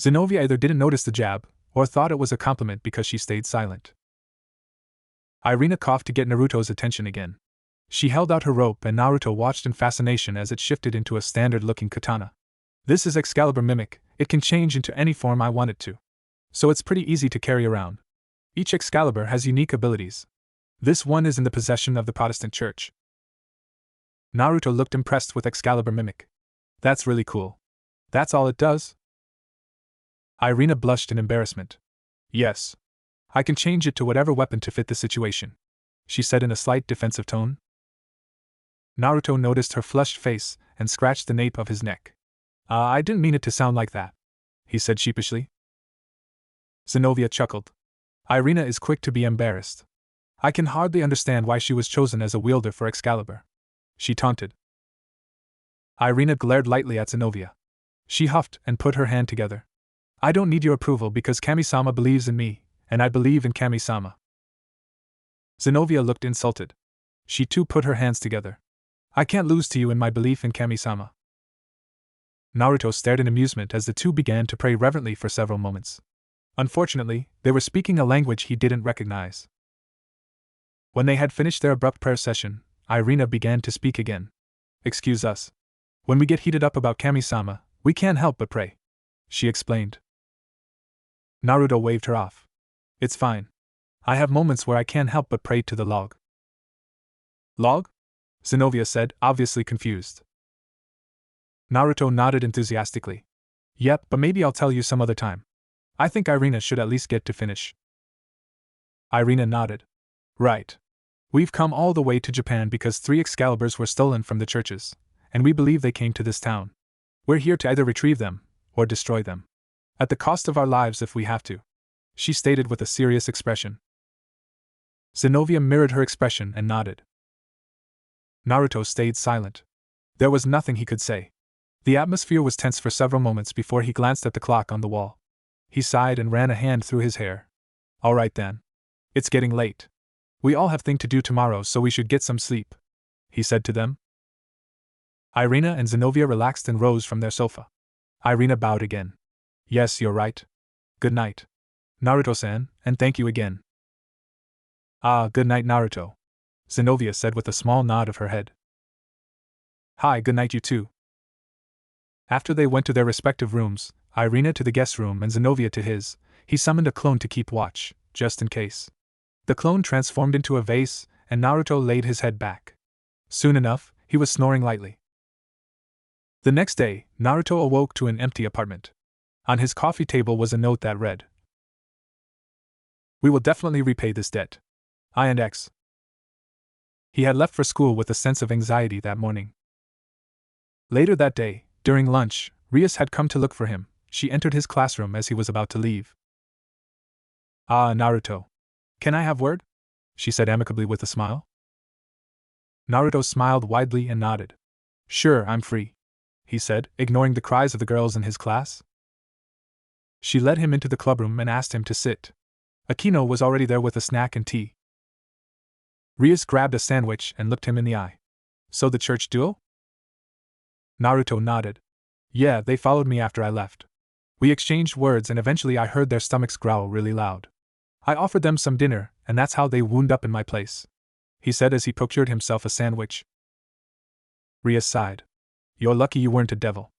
Zenovia either didn't notice the jab, or thought it was a compliment because she stayed silent. Irina coughed to get Naruto's attention again. She held out her rope and Naruto watched in fascination as it shifted into a standard-looking katana. This is Excalibur Mimic, it can change into any form I want it to. So it's pretty easy to carry around. Each Excalibur has unique abilities. This one is in the possession of the Protestant Church. Naruto looked impressed with Excalibur Mimic. That's really cool. That's all it does? Irina blushed in embarrassment. Yes. I can change it to whatever weapon to fit the situation, she said in a slight defensive tone. Naruto noticed her flushed face and scratched the nape of his neck. I didn't mean it to sound like that, he said sheepishly. Zenovia chuckled. Irina is quick to be embarrassed. I can hardly understand why she was chosen as a wielder for Excalibur, she taunted. Irina glared lightly at Zenovia. She huffed and put her hand together. I don't need your approval because Kami-sama believes in me, and I believe in Kami-sama. Zenovia looked insulted. She too put her hands together. I can't lose to you in my belief in Kami-sama. Naruto stared in amusement as the two began to pray reverently for several moments. Unfortunately, they were speaking a language he didn't recognize. When they had finished their abrupt prayer session, Irina began to speak again. Excuse us. When we get heated up about Kami-sama, we can't help but pray, she explained. Naruto waved her off. It's fine. I have moments where I can't help but pray to the log. Log? Zenovia said, obviously confused. Naruto nodded enthusiastically. Yep, but maybe I'll tell you some other time. I think Irina should at least get to finish. Irina nodded. Right. We've come all the way to Japan because 3 Excaliburs were stolen from the churches, and we believe they came to this town. We're here to either retrieve them, or destroy them. At the cost of our lives if we have to, she stated with a serious expression. Zenovia mirrored her expression and nodded. Naruto stayed silent. There was nothing he could say. The atmosphere was tense for several moments before he glanced at the clock on the wall. He sighed and ran a hand through his hair. All right then. It's getting late. We all have things to do tomorrow, so we should get some sleep, he said to them. Irina and Zenovia relaxed and rose from their sofa. Irina bowed again. Yes, you're right. Good night, Naruto-san, and thank you again. Ah, good night, Naruto, Zenovia said with a small nod of her head. Hi, good night you too. After they went to their respective rooms, Irina to the guest room and Zenovia to his, he summoned a clone to keep watch, just in case. The clone transformed into a vase, and Naruto laid his head back. Soon enough, he was snoring lightly. The next day, Naruto awoke to an empty apartment. On his coffee table was a note that read, We will definitely repay this debt. I and X. He had left for school with a sense of anxiety that morning. Later that day, during lunch, Rias had come to look for him. She entered his classroom as he was about to leave. Ah, Naruto. Can I have word? She said amicably with a smile. Naruto smiled widely and nodded. Sure, I'm free, he said, ignoring the cries of the girls in his class. She led him into the clubroom and asked him to sit. Akino was already there with a snack and tea. Rias grabbed a sandwich and looked him in the eye. So the church duel? Naruto nodded. Yeah, they followed me after I left. We exchanged words and eventually I heard their stomachs growl really loud. I offered them some dinner, and that's how they wound up in my place, he said as he procured himself a sandwich. Rias sighed. You're lucky you weren't a devil.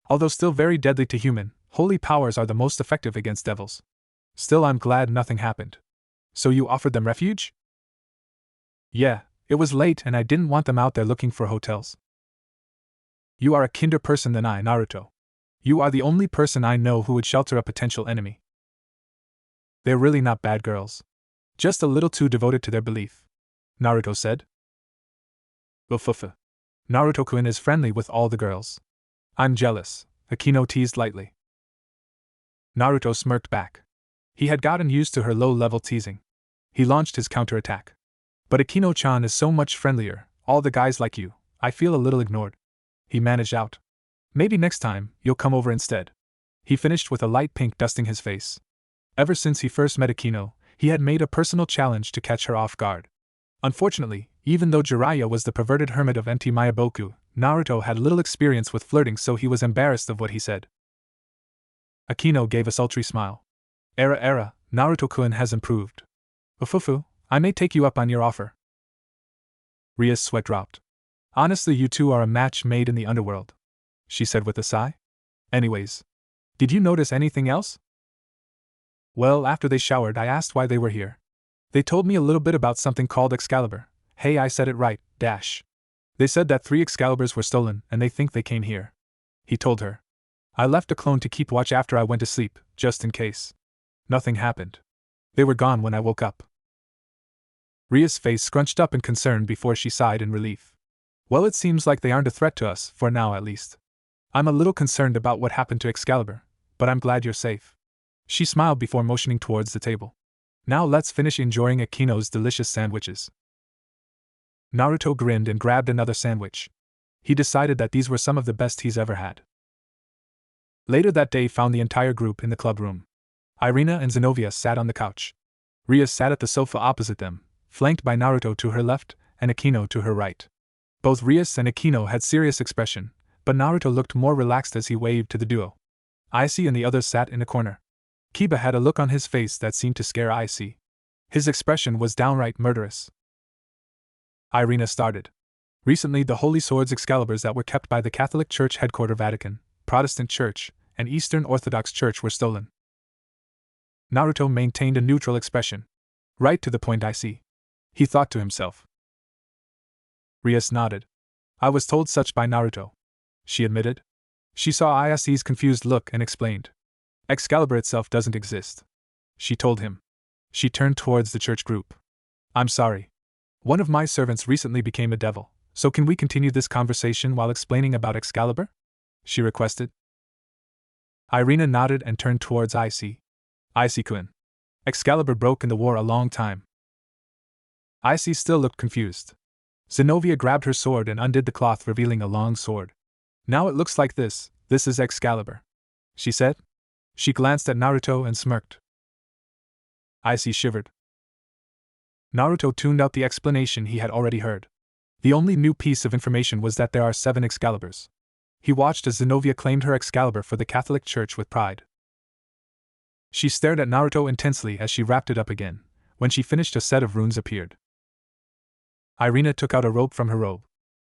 Although still very deadly to human, holy powers are the most effective against devils. Still, I'm glad nothing happened. So you offered them refuge? Yeah, it was late and I didn't want them out there looking for hotels. You are a kinder person than I, Naruto. You are the only person I know who would shelter a potential enemy. They're really not bad girls. Just a little too devoted to their belief, Naruto said. Ufufu. Naruto-kun is friendly with all the girls. I'm jealous, Akino teased lightly. Naruto smirked back. He had gotten used to her low-level teasing. He launched his counterattack. But Akino-chan is so much friendlier, all the guys like you, I feel a little ignored. He managed out. Maybe next time, you'll come over instead. He finished with a light pink dusting his face. Ever since he first met Akino, he had made a personal challenge to catch her off guard. Unfortunately, even though Jiraiya was the perverted hermit of empty Mayaboku, Naruto had little experience with flirting, so he was embarrassed of what he said. Akino gave a sultry smile. Era, Naruto-kun has improved. Ufufu, I may take you up on your offer. Ria's sweat dropped. Honestly, you two are a match made in the underworld, she said with a sigh. Anyways, did you notice anything else? Well, after they showered, I asked why they were here. They told me a little bit about something called Excalibur. Hey, I said it right, dash. They said that 3 Excaliburs were stolen and they think they came here. He told her. I left a clone to keep watch after I went to sleep, just in case. Nothing happened. They were gone when I woke up. Ria's face scrunched up in concern before she sighed in relief. Well, it seems like they aren't a threat to us, for now at least. I'm a little concerned about what happened to Excalibur, but I'm glad you're safe. She smiled before motioning towards the table. Now let's finish enjoying Akino's delicious sandwiches. Naruto grinned and grabbed another sandwich. He decided that these were some of the best he's ever had. Later that day found the entire group in the club room. Irina and Zenovia sat on the couch. Rias sat at the sofa opposite them, flanked by Naruto to her left and Akino to her right. Both Rias and Akino had serious expression, but Naruto looked more relaxed as he waved to the duo. Icy and the others sat in a corner. Kiba had a look on his face that seemed to scare Icy. His expression was downright murderous. Irina started. Recently, the holy swords Excaliburs that were kept by the Catholic Church headquarters Vatican, Protestant Church, and Eastern Orthodox Church were stolen. Naruto maintained a neutral expression. Right to the point, I see. He thought to himself. Rias nodded. I was told such by Naruto, she admitted. She saw Icy's confused look and explained. Excalibur itself doesn't exist, she told him. She turned towards the church group. I'm sorry. One of my servants recently became a devil, so can we continue this conversation while explaining about Excalibur? She requested. Irina nodded and turned towards Icy. Icy-kun. Excalibur broke in the war a long time. Icy still looked confused. Zenovia grabbed her sword and undid the cloth, revealing a long sword. Now it looks like this is Excalibur, she said. She glanced at Naruto and smirked. Icy shivered. Naruto tuned out the explanation he had already heard. The only new piece of information was that there are 7 Excaliburs. He watched as Zenovia claimed her Excalibur for the Catholic Church with pride. She stared at Naruto intensely as she wrapped it up again. When she finished, a set of runes appeared. Irina took out a rope from her robe.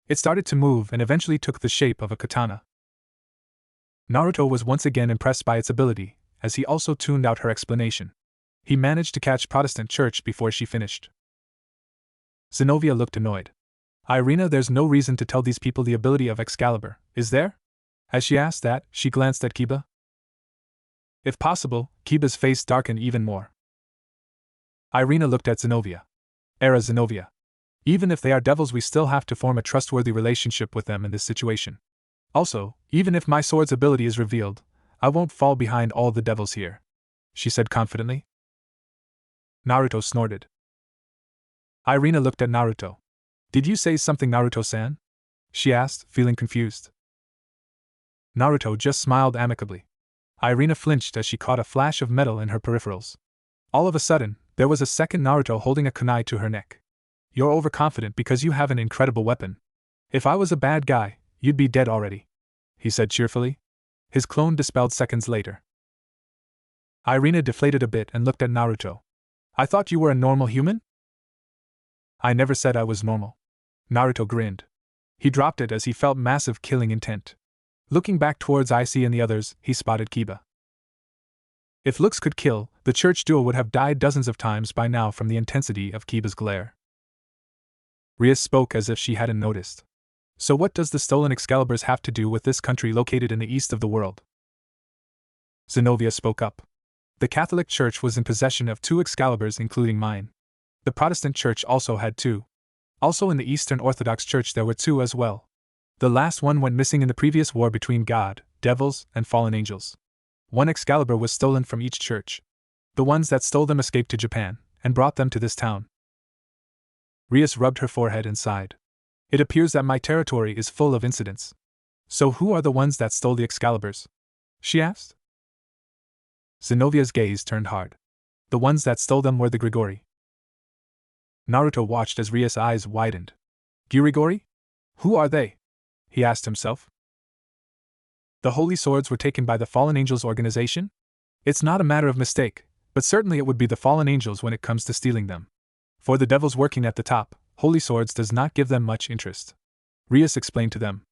It started to move and eventually took the shape of a katana. Naruto was once again impressed by its ability, as he also tuned out her explanation. He managed to catch Protestant Church before she finished. Zenovia looked annoyed. Irina, there's no reason to tell these people the ability of Excalibur, is there? As she asked that, she glanced at Kiba. If possible, Kiba's face darkened even more. Irina looked at Zenovia. Era Zenovia. Even if they are devils, we still have to form a trustworthy relationship with them in this situation. Also, even if my sword's ability is revealed, I won't fall behind all the devils here, she said confidently. Naruto snorted. Irina looked at Naruto. Did you say something, Naruto-san? She asked, feeling confused. Naruto just smiled amicably. Irina flinched as she caught a flash of metal in her peripherals. All of a sudden, there was a second Naruto holding a kunai to her neck. You're overconfident because you have an incredible weapon. If I was a bad guy, you'd be dead already, he said cheerfully. His clone dispelled seconds later. Irina deflated a bit and looked at Naruto. I thought you were a normal human? I never said I was normal. Naruto grinned. He dropped it as he felt massive killing intent. Looking back towards Icy and the others, he spotted Kiba. If looks could kill, the church duel would have died dozens of times by now from the intensity of Kiba's glare. Rias spoke as if she hadn't noticed. So what does the stolen Excaliburs have to do with this country located in the east of the world? Zenovia spoke up. The Catholic Church was in possession of 2 Excaliburs, including mine. The Protestant Church also had 2. Also in the Eastern Orthodox Church there were 2 as well. The last one went missing in the previous war between God, devils, and fallen angels. 1 Excalibur was stolen from each church. The ones that stole them escaped to Japan, and brought them to this town. Rias rubbed her forehead and sighed. It appears that my territory is full of incidents. So who are the ones that stole the Excaliburs? She asked. Zenovia's gaze turned hard. The ones that stole them were the Gremory. Naruto watched as Rias' eyes widened. Gremory? Who are they? He asked himself. The holy swords were taken by the Fallen Angels organization? It's not a matter of mistake, but certainly it would be the Fallen Angels when it comes to stealing them. For the devils working at the top, holy swords does not give them much interest. Rias explained to them.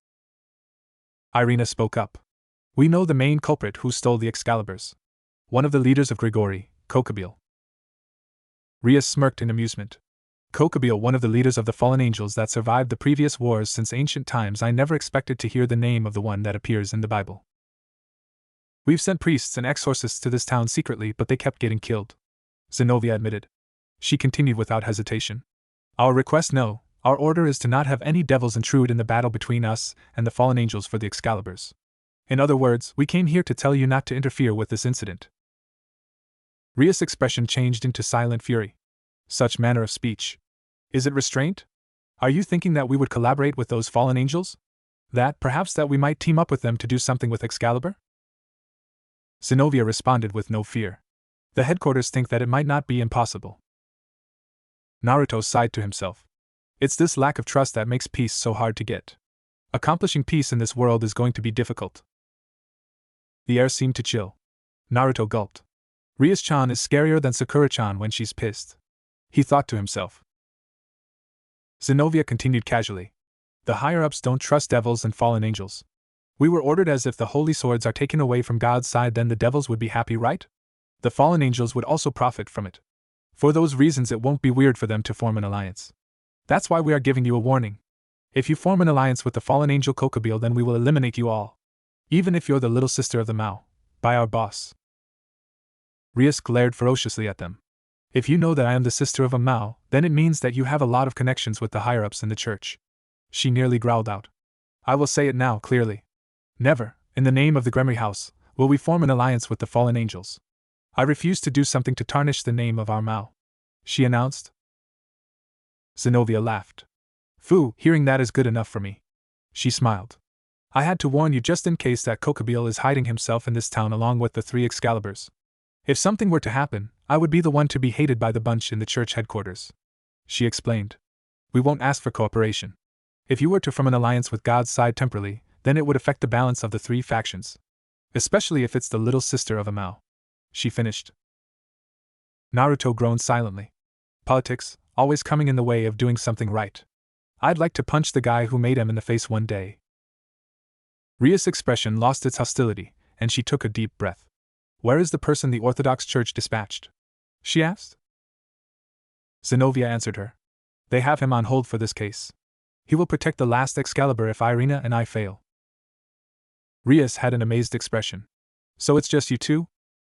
Irina spoke up. We know the main culprit who stole the Excaliburs. One of the leaders of Gremory, Konoha. Rias smirked in amusement. Konoha, one of the leaders of the fallen angels that survived the previous wars since ancient times. I never expected to hear the name of the one that appears in the Bible. We've sent priests and exorcists to this town secretly, but they kept getting killed. Zenovia admitted. She continued without hesitation. Our request no, our order is to not have any devils intrude in the battle between us and the fallen angels for the Excaliburs. In other words, we came here to tell you not to interfere with this incident. Rias' expression changed into silent fury. Such manner of speech. Is it restraint? Are you thinking that we would collaborate with those fallen angels? That, perhaps that we might team up with them to do something with Excalibur? Zenovia responded with no fear. The headquarters think that it might not be impossible. Naruto sighed to himself. It's this lack of trust that makes peace so hard to get. Accomplishing peace in this world is going to be difficult. The air seemed to chill. Naruto gulped. Rias-chan is scarier than Sakura-chan when she's pissed. He thought to himself. Zenovia continued casually. The higher-ups don't trust devils and fallen angels. We were ordered as if the holy swords are taken away from God's side, then the devils would be happy, right? The fallen angels would also profit from it. For those reasons it won't be weird for them to form an alliance. That's why we are giving you a warning. If you form an alliance with the fallen angel Konoha, then we will eliminate you all. Even if you're the little sister of the Mao. By our boss. Rias glared ferociously at them. If you know that I am the sister of a Mao, then it means that you have a lot of connections with the higher-ups in the church. She nearly growled out. I will say it now clearly. Never, in the name of the Gremory house, will we form an alliance with the fallen angels. I refuse to do something to tarnish the name of our Mao. She announced. Zenovia laughed. Phew, hearing that is good enough for me. She smiled. I had to warn you just in case that Konoha is hiding himself in this town along with the 3 Excaliburs. If something were to happen, I would be the one to be hated by the bunch in the church headquarters. She explained. We won't ask for cooperation. If you were to form an alliance with God's side temporarily, then it would affect the balance of the 3 factions. Especially if it's the little sister of a Mao. She finished. Naruto groaned silently. Politics, always coming in the way of doing something right. I'd like to punch the guy who made him in the face one day. Rias' expression lost its hostility, and she took a deep breath. Where is the person the Orthodox Church dispatched? She asked. Zenovia answered her. They have him on hold for this case. He will protect the last Excalibur if Irina and I fail. Rias had an amazed expression. So it's just you two?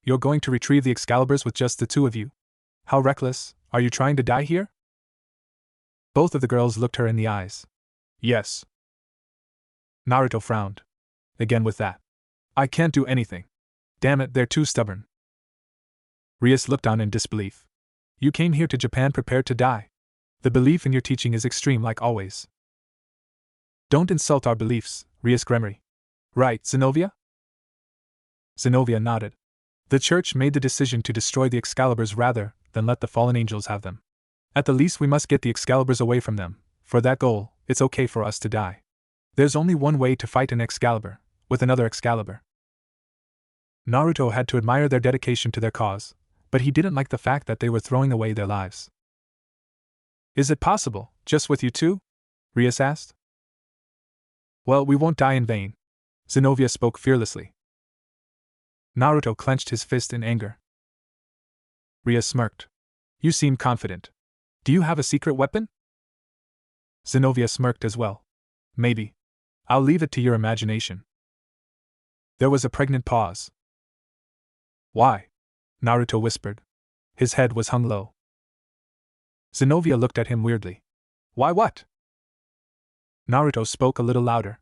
You're going to retrieve the Excaliburs with just the 2 of you? How reckless, are you trying to die here? Both of the girls looked her in the eyes. Yes. Naruto frowned. Again with that. I can't do anything. Damn it, they're too stubborn. Rias looked on in disbelief. You came here to Japan prepared to die. The belief in your teaching is extreme like always. Don't insult our beliefs, Rias Gremory. Right, Zenovia? Zenovia nodded. The church made the decision to destroy the Excaliburs rather than let the fallen angels have them. At the least we must get the Excaliburs away from them. For that goal, it's okay for us to die. There's only one way to fight an Excalibur, with another Excalibur. Naruto had to admire their dedication to their cause, but he didn't like the fact that they were throwing away their lives. Is it possible, just with you two? Rias asked. Well, we won't die in vain. Zenovia spoke fearlessly. Naruto clenched his fist in anger. Rias smirked. You seem confident. Do you have a secret weapon? Zenovia smirked as well. Maybe. I'll leave it to your imagination. There was a pregnant pause. Why? Naruto whispered. His head was hung low. Zenovia looked at him weirdly. Why what? Naruto spoke a little louder.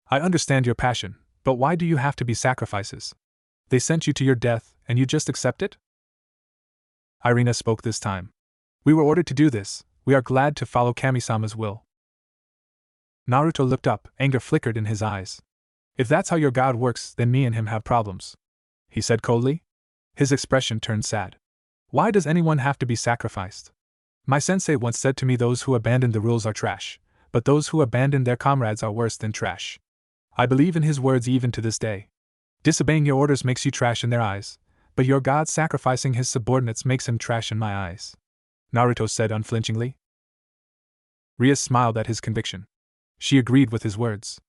I understand your passion, but why do you have to be sacrifices? They sent you to your death, and you just accept it? Irina spoke this time. We were ordered to do this. We are glad to follow Kami-sama's will. Naruto looked up, anger flickered in his eyes. If that's how your god works, then me and him have problems, he said coldly. His expression turned sad. Why does anyone have to be sacrificed? My sensei once said to me those who abandon the rules are trash, but those who abandon their comrades are worse than trash. I believe in his words even to this day. Disobeying your orders makes you trash in their eyes, but your god sacrificing his subordinates makes him trash in my eyes, Naruto said unflinchingly. Rias smiled at his conviction. She agreed with his words.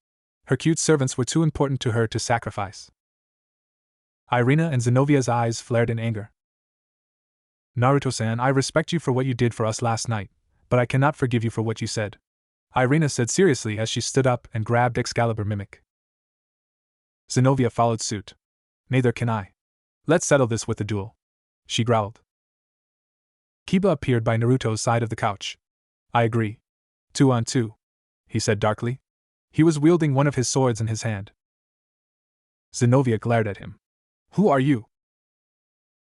Her cute servants were too important to her to sacrifice. Irina and Zenovia's eyes flared in anger. Naruto-san, I respect you for what you did for us last night, but I cannot forgive you for what you said, Irina said seriously as she stood up and grabbed Excalibur mimic. Zenovia followed suit. Neither can I. Let's settle this with the duel, she growled. Kiba appeared by Naruto's side of the couch. I agree. 2 on 2, he said darkly. He was wielding one of his swords in his hand. Zenovia glared at him. Who are you?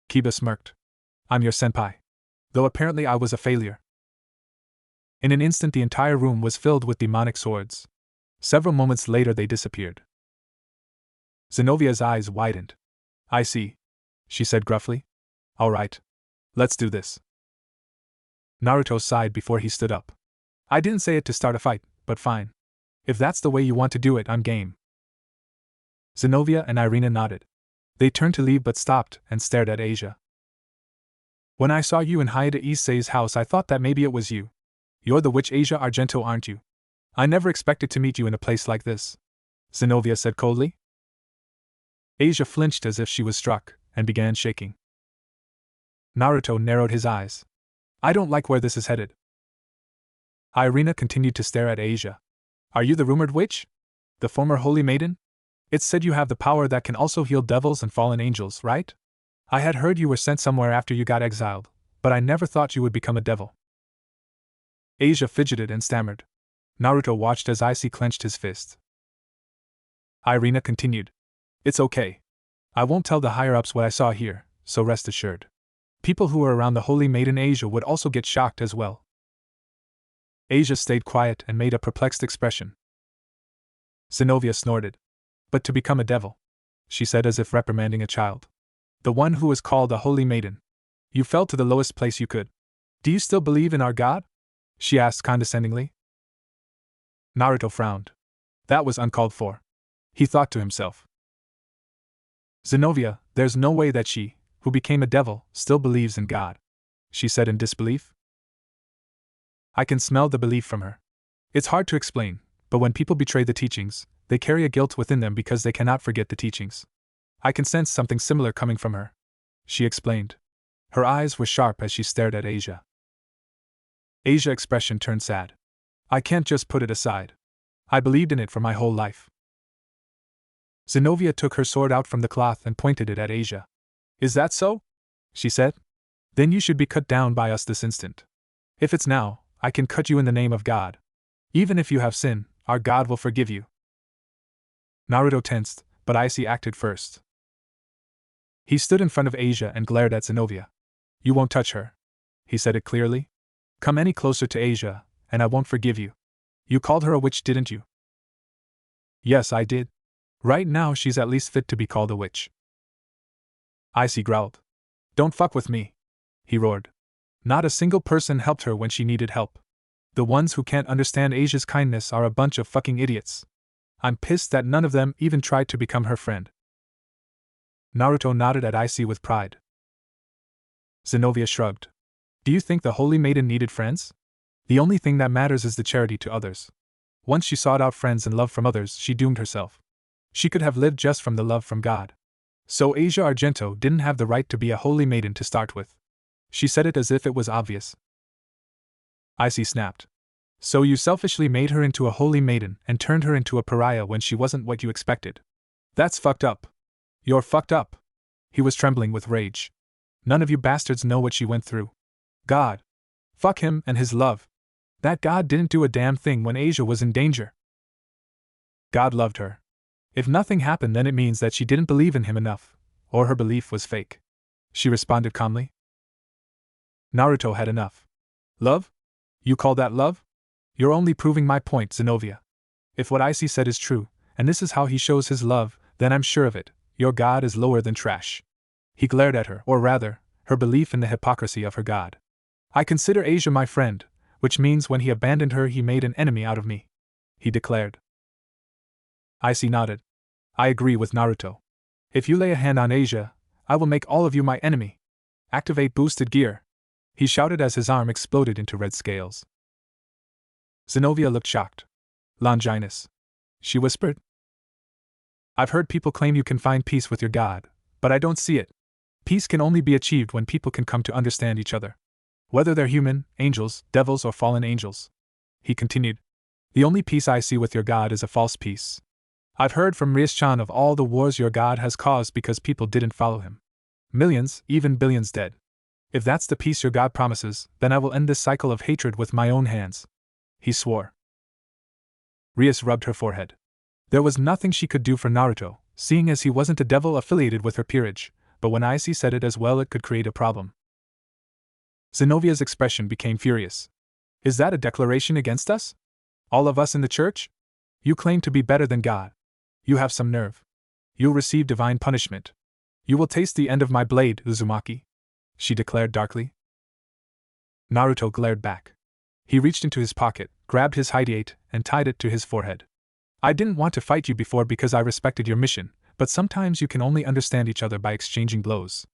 Kiba smirked. I'm your senpai. Though apparently I was a failure. In an instant the entire room was filled with demonic swords. Several moments later they disappeared. Zenovia's eyes widened. I see, she said gruffly. All right. Let's do this. Naruto sighed before he stood up. I didn't say it to start a fight, but fine. If that's the way you want to do it, I'm game. Zenovia and Irina nodded. They turned to leave but stopped and stared at Asia. When I saw you in Hayate Issei's house I thought that maybe it was you. You're the witch Asia Argento, aren't you? I never expected to meet you in a place like this, Zenovia said coldly. Asia flinched as if she was struck, and began shaking. Naruto narrowed his eyes. I don't like where this is headed. Irina continued to stare at Asia. Are you the rumored witch? The former holy maiden? It's said you have the power that can also heal devils and fallen angels, right? I had heard you were sent somewhere after you got exiled, but I never thought you would become a devil. Asia fidgeted and stammered. Naruto watched as Icy clenched his fist. Irina continued. It's okay. I won't tell the higher-ups what I saw here, so rest assured. People who were around the holy maiden Asia would also get shocked as well. Asia stayed quiet and made a perplexed expression. Zenovia snorted. But to become a devil, she said as if reprimanding a child. The one who was called a holy maiden. You fell to the lowest place you could. Do you still believe in our god? She asked condescendingly. Naruto frowned. That was uncalled for. He thought to himself. Zenovia, there's no way that she, who became a devil, still believes in God, she said in disbelief. I can smell the belief from her. It's hard to explain, but when people betray the teachings, they carry a guilt within them because they cannot forget the teachings. I can sense something similar coming from her, she explained. Her eyes were sharp as she stared at Asia. Asia's expression turned sad. I can't just put it aside. I believed in it for my whole life. Zenovia took her sword out from the cloth and pointed it at Asia. Is that so? She said. Then you should be cut down by us this instant. If it's now, I can cut you in the name of God. Even if you have sin, our God will forgive you. Naruto tensed, but Icy acted first. He stood in front of Asia and glared at Zenovia. You won't touch her. He said it clearly. Come any closer to Asia, and I won't forgive you. You called her a witch, didn't you? Yes, I did. Right now she's at least fit to be called a witch. Icy growled. Don't fuck with me, he roared. Not a single person helped her when she needed help. The ones who can't understand Asia's kindness are a bunch of fucking idiots. I'm pissed that none of them even tried to become her friend. Naruto nodded at Icy with pride. Zenovia shrugged. Do you think the holy maiden needed friends? The only thing that matters is the charity to others. Once she sought out friends and love from others, she doomed herself. She could have lived just from the love from God. So Asia Argento didn't have the right to be a holy maiden to start with. She said it as if it was obvious. Icy snapped. So you selfishly made her into a holy maiden and turned her into a pariah when she wasn't what you expected. That's fucked up. You're fucked up. He was trembling with rage. None of you bastards know what she went through. God. Fuck him and his love. That God didn't do a damn thing when Asia was in danger. God loved her. If nothing happened, then it means that she didn't believe in him enough, or her belief was fake. She responded calmly. Naruto had enough. Love? You call that love? You're only proving my point, Zenovia. If what Icy said is true, and this is how he shows his love, then I'm sure of it, your God is lower than trash. He glared at her, or rather, her belief in the hypocrisy of her God. I consider Asia my friend, which means when he abandoned her he made an enemy out of me, he declared. Icy nodded. I agree with Naruto. If you lay a hand on Asia, I will make all of you my enemy. Activate boosted gear, he shouted as his arm exploded into red scales. Zenovia looked shocked. Longinus, she whispered. I've heard people claim you can find peace with your God, but I don't see it. Peace can only be achieved when people can come to understand each other. Whether they're human, angels, devils, or fallen angels. He continued. The only peace I see with your God is a false peace. I've heard from Rias-chan of all the wars your God has caused because people didn't follow him. Millions, even billions dead. If that's the peace your God promises, then I will end this cycle of hatred with my own hands. He swore. Rias rubbed her forehead. There was nothing she could do for Naruto, seeing as he wasn't a devil affiliated with her peerage, but when Icy said it as well it could create a problem. Zenovia's expression became furious. Is that a declaration against us? All of us in the church? You claim to be better than God. You have some nerve. You'll receive divine punishment. You will taste the end of my blade, Uzumaki, she declared darkly. Naruto glared back. He reached into his pocket, grabbed his hideate, and tied it to his forehead. I didn't want to fight you before because I respected your mission, but sometimes you can only understand each other by exchanging blows.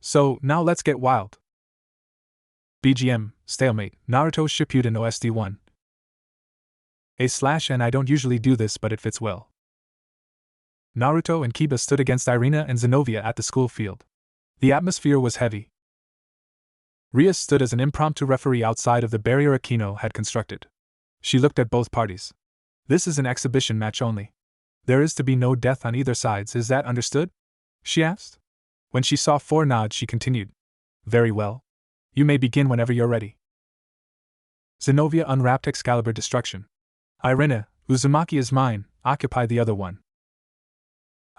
So, now let's get wild. BGM, Stalemate, Naruto Shippuden OST 1. And I don't usually do this but it fits well. Naruto and Kiba stood against Irina and Zenovia at the school field. The atmosphere was heavy. Rias stood as an impromptu referee outside of the barrier Akino had constructed. She looked at both parties. This is an exhibition match only. There is to be no death on either sides, is that understood? She asked. When she saw 4 nods, she continued. Very well. You may begin whenever you're ready. Zenovia unwrapped Excalibur Destruction. Irina, Uzumaki is mine, occupy the other one.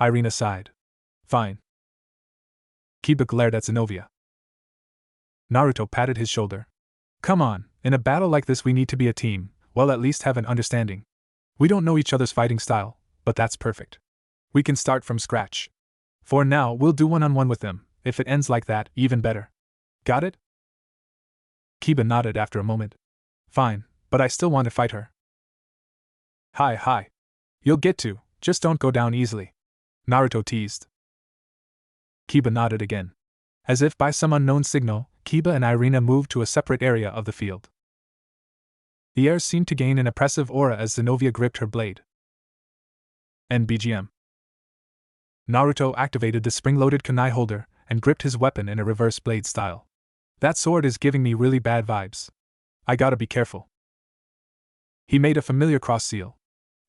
Irina sighed. Fine. Kiba glared at Zenovia. Naruto patted his shoulder. Come on, in a battle like this we need to be a team, well at least have an understanding. We don't know each other's fighting style, but that's perfect. We can start from scratch. For now, we'll do one-on-one with them, if it ends like that, even better. Got it? Kiba nodded after a moment. Fine, but I still want to fight her. Hi. You'll get to, just don't go down easily. Naruto teased. Kiba nodded again. As if by some unknown signal, Kiba and Irina moved to a separate area of the field. The air seemed to gain an oppressive aura as Zenovia gripped her blade. BGM. Naruto activated the spring-loaded kunai holder and gripped his weapon in a reverse blade style. That sword is giving me really bad vibes. I gotta be careful. He made a familiar cross seal.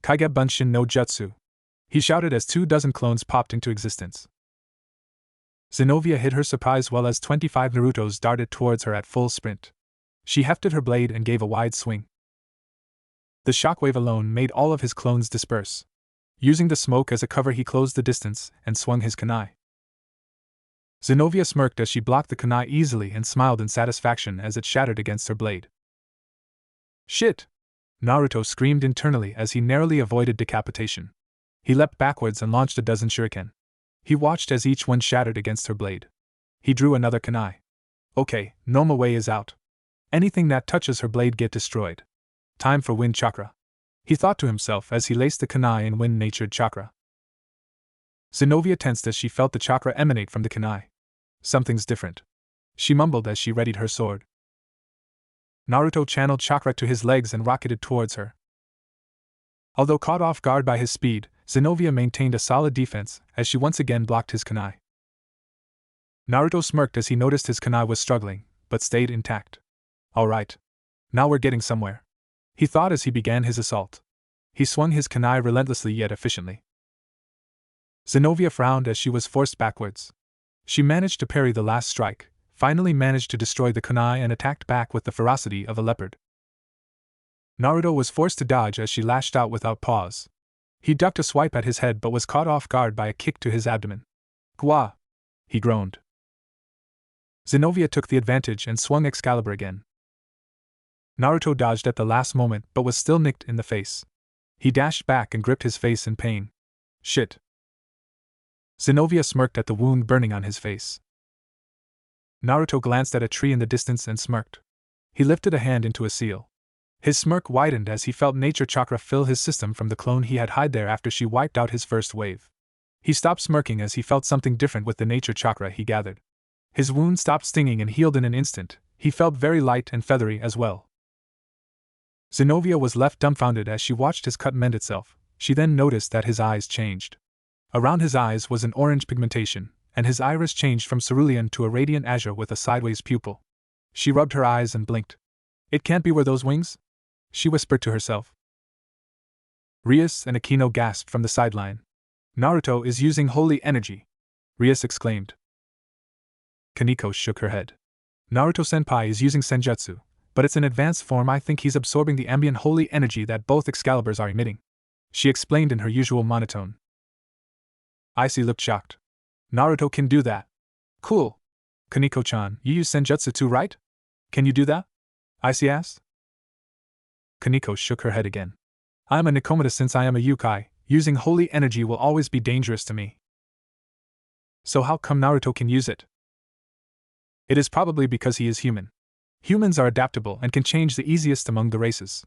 Kaige Bunshin no Jutsu. He shouted as 24 clones popped into existence. Zenovia hid her surprise well as 25 Narutos darted towards her at full sprint. She hefted her blade and gave a wide swing. The shockwave alone made all of his clones disperse. Using the smoke as a cover, he closed the distance and swung his kunai. Zenovia smirked as she blocked the kunai easily and smiled in satisfaction as it shattered against her blade. Shit! Naruto screamed internally as he narrowly avoided decapitation. He leapt backwards and launched a dozen shuriken. He watched as each one shattered against her blade. He drew another kunai. Okay, Noma Way is out. Anything that touches her blade get destroyed. Time for wind chakra. He thought to himself as he laced the kunai in wind-natured chakra. Zenovia tensed as she felt the chakra emanate from the kunai. Something's different. She mumbled as she readied her sword. Naruto channeled chakra to his legs and rocketed towards her. Although caught off guard by his speed, Zenovia maintained a solid defense as she once again blocked his kunai. Naruto smirked as he noticed his kunai was struggling, but stayed intact. Alright. Now we're getting somewhere, he thought as he began his assault. He swung his kunai relentlessly yet efficiently. Zenovia frowned as she was forced backwards. She managed to parry the last strike, finally managed to destroy the kunai and attacked back with the ferocity of a leopard. Naruto was forced to dodge as she lashed out without pause. He ducked a swipe at his head but was caught off guard by a kick to his abdomen. Gwa! He groaned. Zenovia took the advantage and swung Excalibur again. Naruto dodged at the last moment but was still nicked in the face. He dashed back and gripped his face in pain. Shit. Zenovia smirked at the wound burning on his face. Naruto glanced at a tree in the distance and smirked. He lifted a hand into a seal. His smirk widened as he felt nature chakra fill his system from the clone he had hid there after she wiped out his first wave. He stopped smirking as he felt something different with the nature chakra he gathered. His wound stopped stinging and healed in an instant. He felt very light and feathery as well. Zenovia was left dumbfounded as she watched his cut mend itself. She then noticed that his eyes changed. Around his eyes was an orange pigmentation, and his iris changed from cerulean to a radiant azure with a sideways pupil. She rubbed her eyes and blinked. It can't be were those wings? She whispered to herself. Rias and Akino gasped from the sideline. Naruto is using holy energy, Rias exclaimed. Kaneko shook her head. Naruto-senpai is using senjutsu, but it's an advanced form. I think he's absorbing the ambient holy energy that both Excaliburs are emitting, she explained in her usual monotone. Icy looked shocked. Naruto can do that. Cool. Kaneko-chan, you use senjutsu too, right? Can you do that? Icy asked. Kaneko shook her head again. I'm a Nikomata since I am a Yukai. Using holy energy will always be dangerous to me. So how come Naruto can use it? It is probably because he is human. Humans are adaptable and can change the easiest among the races.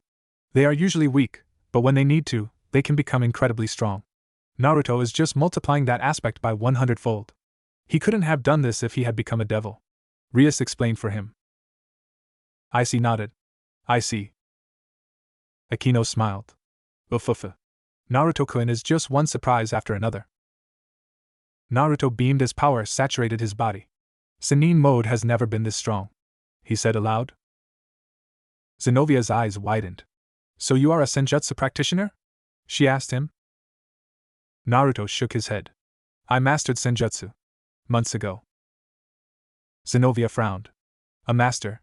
They are usually weak, but when they need to, they can become incredibly strong. Naruto is just multiplying that aspect by 100-fold. He couldn't have done this if he had become a devil. Rias explained for him. Icy nodded. I see. Akino smiled. Ufufa. Naruto-kun is just one surprise after another. Naruto beamed as power saturated his body. Sannin mode has never been this strong, he said aloud. Zenovia's eyes widened. So you are a senjutsu practitioner? She asked him. Naruto shook his head. I mastered senjutsu months ago. Zenovia frowned. A master?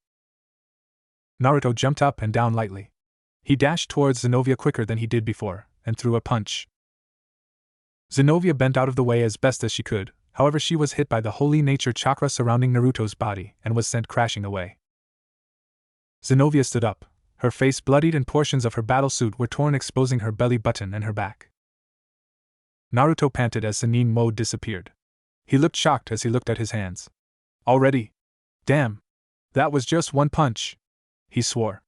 Naruto jumped up and down lightly. He dashed towards Zenovia quicker than he did before, and threw a punch. Zenovia bent out of the way as best as she could, however she was hit by the holy nature chakra surrounding Naruto's body and was sent crashing away. Zenovia stood up, her face bloodied and portions of her battle suit were torn, exposing her belly button and her back. Naruto panted as Sannin mode disappeared. He looked shocked as he looked at his hands. Already? Damn! That was just one punch! He swore.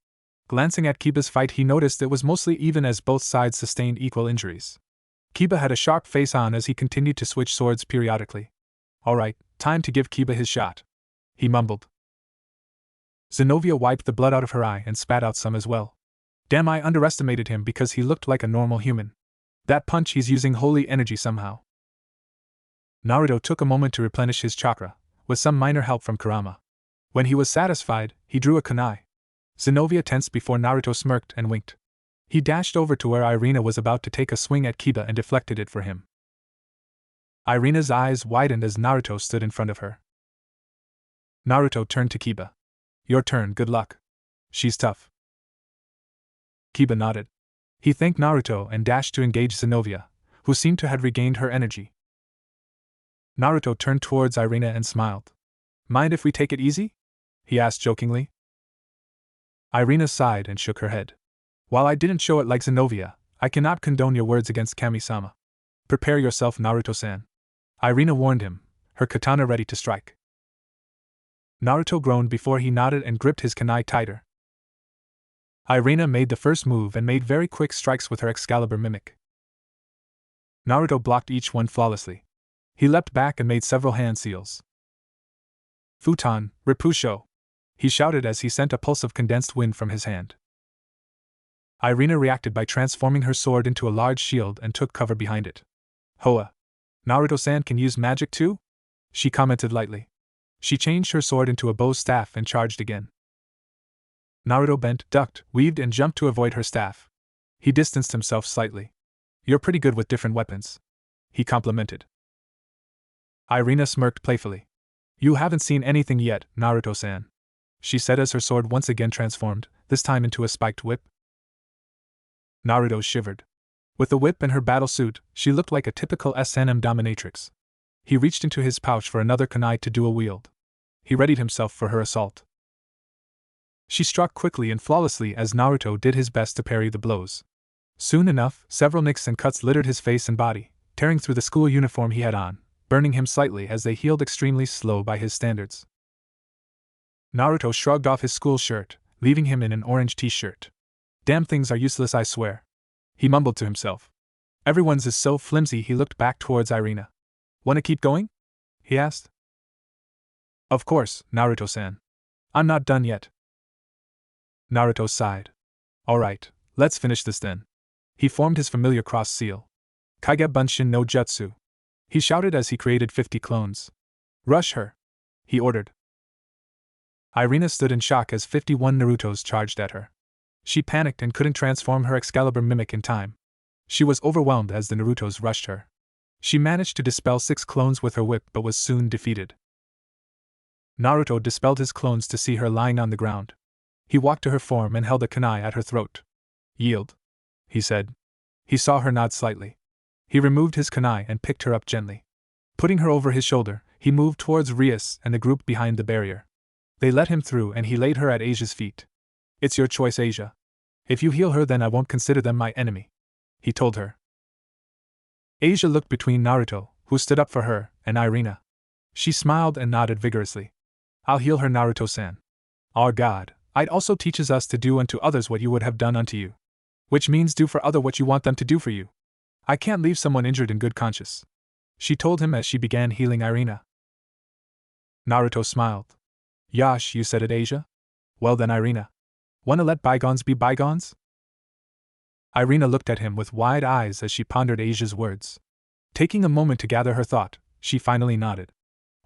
Glancing at Kiba's fight, he noticed it was mostly even as both sides sustained equal injuries. Kiba had a sharp face on as he continued to switch swords periodically. Alright, time to give Kiba his shot, he mumbled. Zenovia wiped the blood out of her eye and spat out some as well. Damn, I underestimated him because he looked like a normal human. That punch, he's using holy energy somehow. Naruto took a moment to replenish his chakra, with some minor help from Kurama. When he was satisfied, he drew a kunai. Zenovia tensed before Naruto smirked and winked. He dashed over to where Irina was about to take a swing at Kiba and deflected it for him. Irina's eyes widened as Naruto stood in front of her. Naruto turned to Kiba. Your turn, good luck. She's tough. Kiba nodded. He thanked Naruto and dashed to engage Zenovia, who seemed to have regained her energy. Naruto turned towards Irina and smiled. Mind if we take it easy? He asked jokingly. Irina sighed and shook her head. While I didn't show it like Zenovia, I cannot condone your words against Kami-sama. Prepare yourself, Naruto-san. Irina warned him, her katana ready to strike. Naruto groaned before he nodded and gripped his kunai tighter. Irina made the first move and made very quick strikes with her Excalibur mimic. Naruto blocked each one flawlessly. He leapt back and made several hand seals. Futon, Repusho! He shouted as he sent a pulse of condensed wind from his hand. Irina reacted by transforming her sword into a large shield and took cover behind it. Hoa! Naruto-san can use magic too? She commented lightly. She changed her sword into a bow staff and charged again. Naruto bent, ducked, weaved and jumped to avoid her staff. He distanced himself slightly. You're pretty good with different weapons, he complimented. Irina smirked playfully. You haven't seen anything yet, Naruto-san, she said as her sword once again transformed, this time into a spiked whip. Naruto shivered. With the whip and her battle suit, she looked like a typical S&M dominatrix. He reached into his pouch for another kunai to dual wield. He readied himself for her assault. She struck quickly and flawlessly as Naruto did his best to parry the blows. Soon enough, several nicks and cuts littered his face and body, tearing through the school uniform he had on, burning him slightly as they healed extremely slow by his standards. Naruto shrugged off his school shirt, leaving him in an orange t-shirt. Damn things are useless, I swear, he mumbled to himself. Everyone's is so flimsy. He looked back towards Irina. Wanna keep going? He asked. Of course, Naruto-san. I'm not done yet. Naruto sighed. Alright, let's finish this then. He formed his familiar cross seal. Kage Bunshin no Jutsu. He shouted as he created 50 clones. Rush her, he ordered. Irina stood in shock as 51 Narutos charged at her. She panicked and couldn't transform her Excalibur mimic in time. She was overwhelmed as the Narutos rushed her. She managed to dispel 6 clones with her whip but was soon defeated. Naruto dispelled his clones to see her lying on the ground. He walked to her form and held a kunai at her throat. Yield, he said. He saw her nod slightly. He removed his kunai and picked her up gently. Putting her over his shoulder, he moved towards Rias and the group behind the barrier. They let him through and he laid her at Asia's feet. It's your choice, Asia. If you heal her, then I won't consider them my enemy, he told her. Asia looked between Naruto, who stood up for her, and Irina. She smiled and nodded vigorously. I'll heal her, Naruto-san. Our God, it also teaches us to do unto others what you would have done unto you. Which means do for other what you want them to do for you. I can't leave someone injured in good conscience, she told him as she began healing Irina. Naruto smiled. Yash, you said it, Asia? Well then, Irina. Wanna let bygones be bygones? Irina looked at him with wide eyes as she pondered Asia's words. Taking a moment to gather her thought, she finally nodded.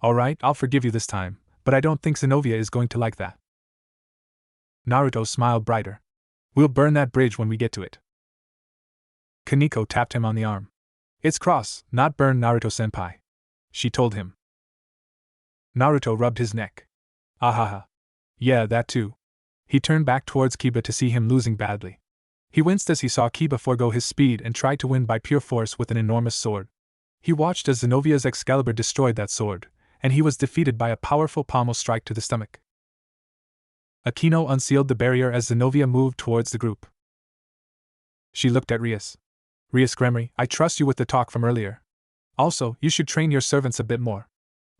Alright, I'll forgive you this time, but I don't think Zenovia is going to like that. Naruto smiled brighter. We'll burn that bridge when we get to it. Kaneko tapped him on the arm. It's cross, not burn, Naruto-senpai, she told him. Naruto rubbed his neck. Ahaha. Yeah, that too. He turned back towards Kiba to see him losing badly. He winced as he saw Kiba forego his speed and tried to win by pure force with an enormous sword. He watched as Zenovia's Excalibur destroyed that sword, and he was defeated by a powerful pommel strike to the stomach. Akino unsealed the barrier as Zenovia moved towards the group. She looked at Rias. Rias Gremory, I trust you with the talk from earlier. Also, you should train your servants a bit more.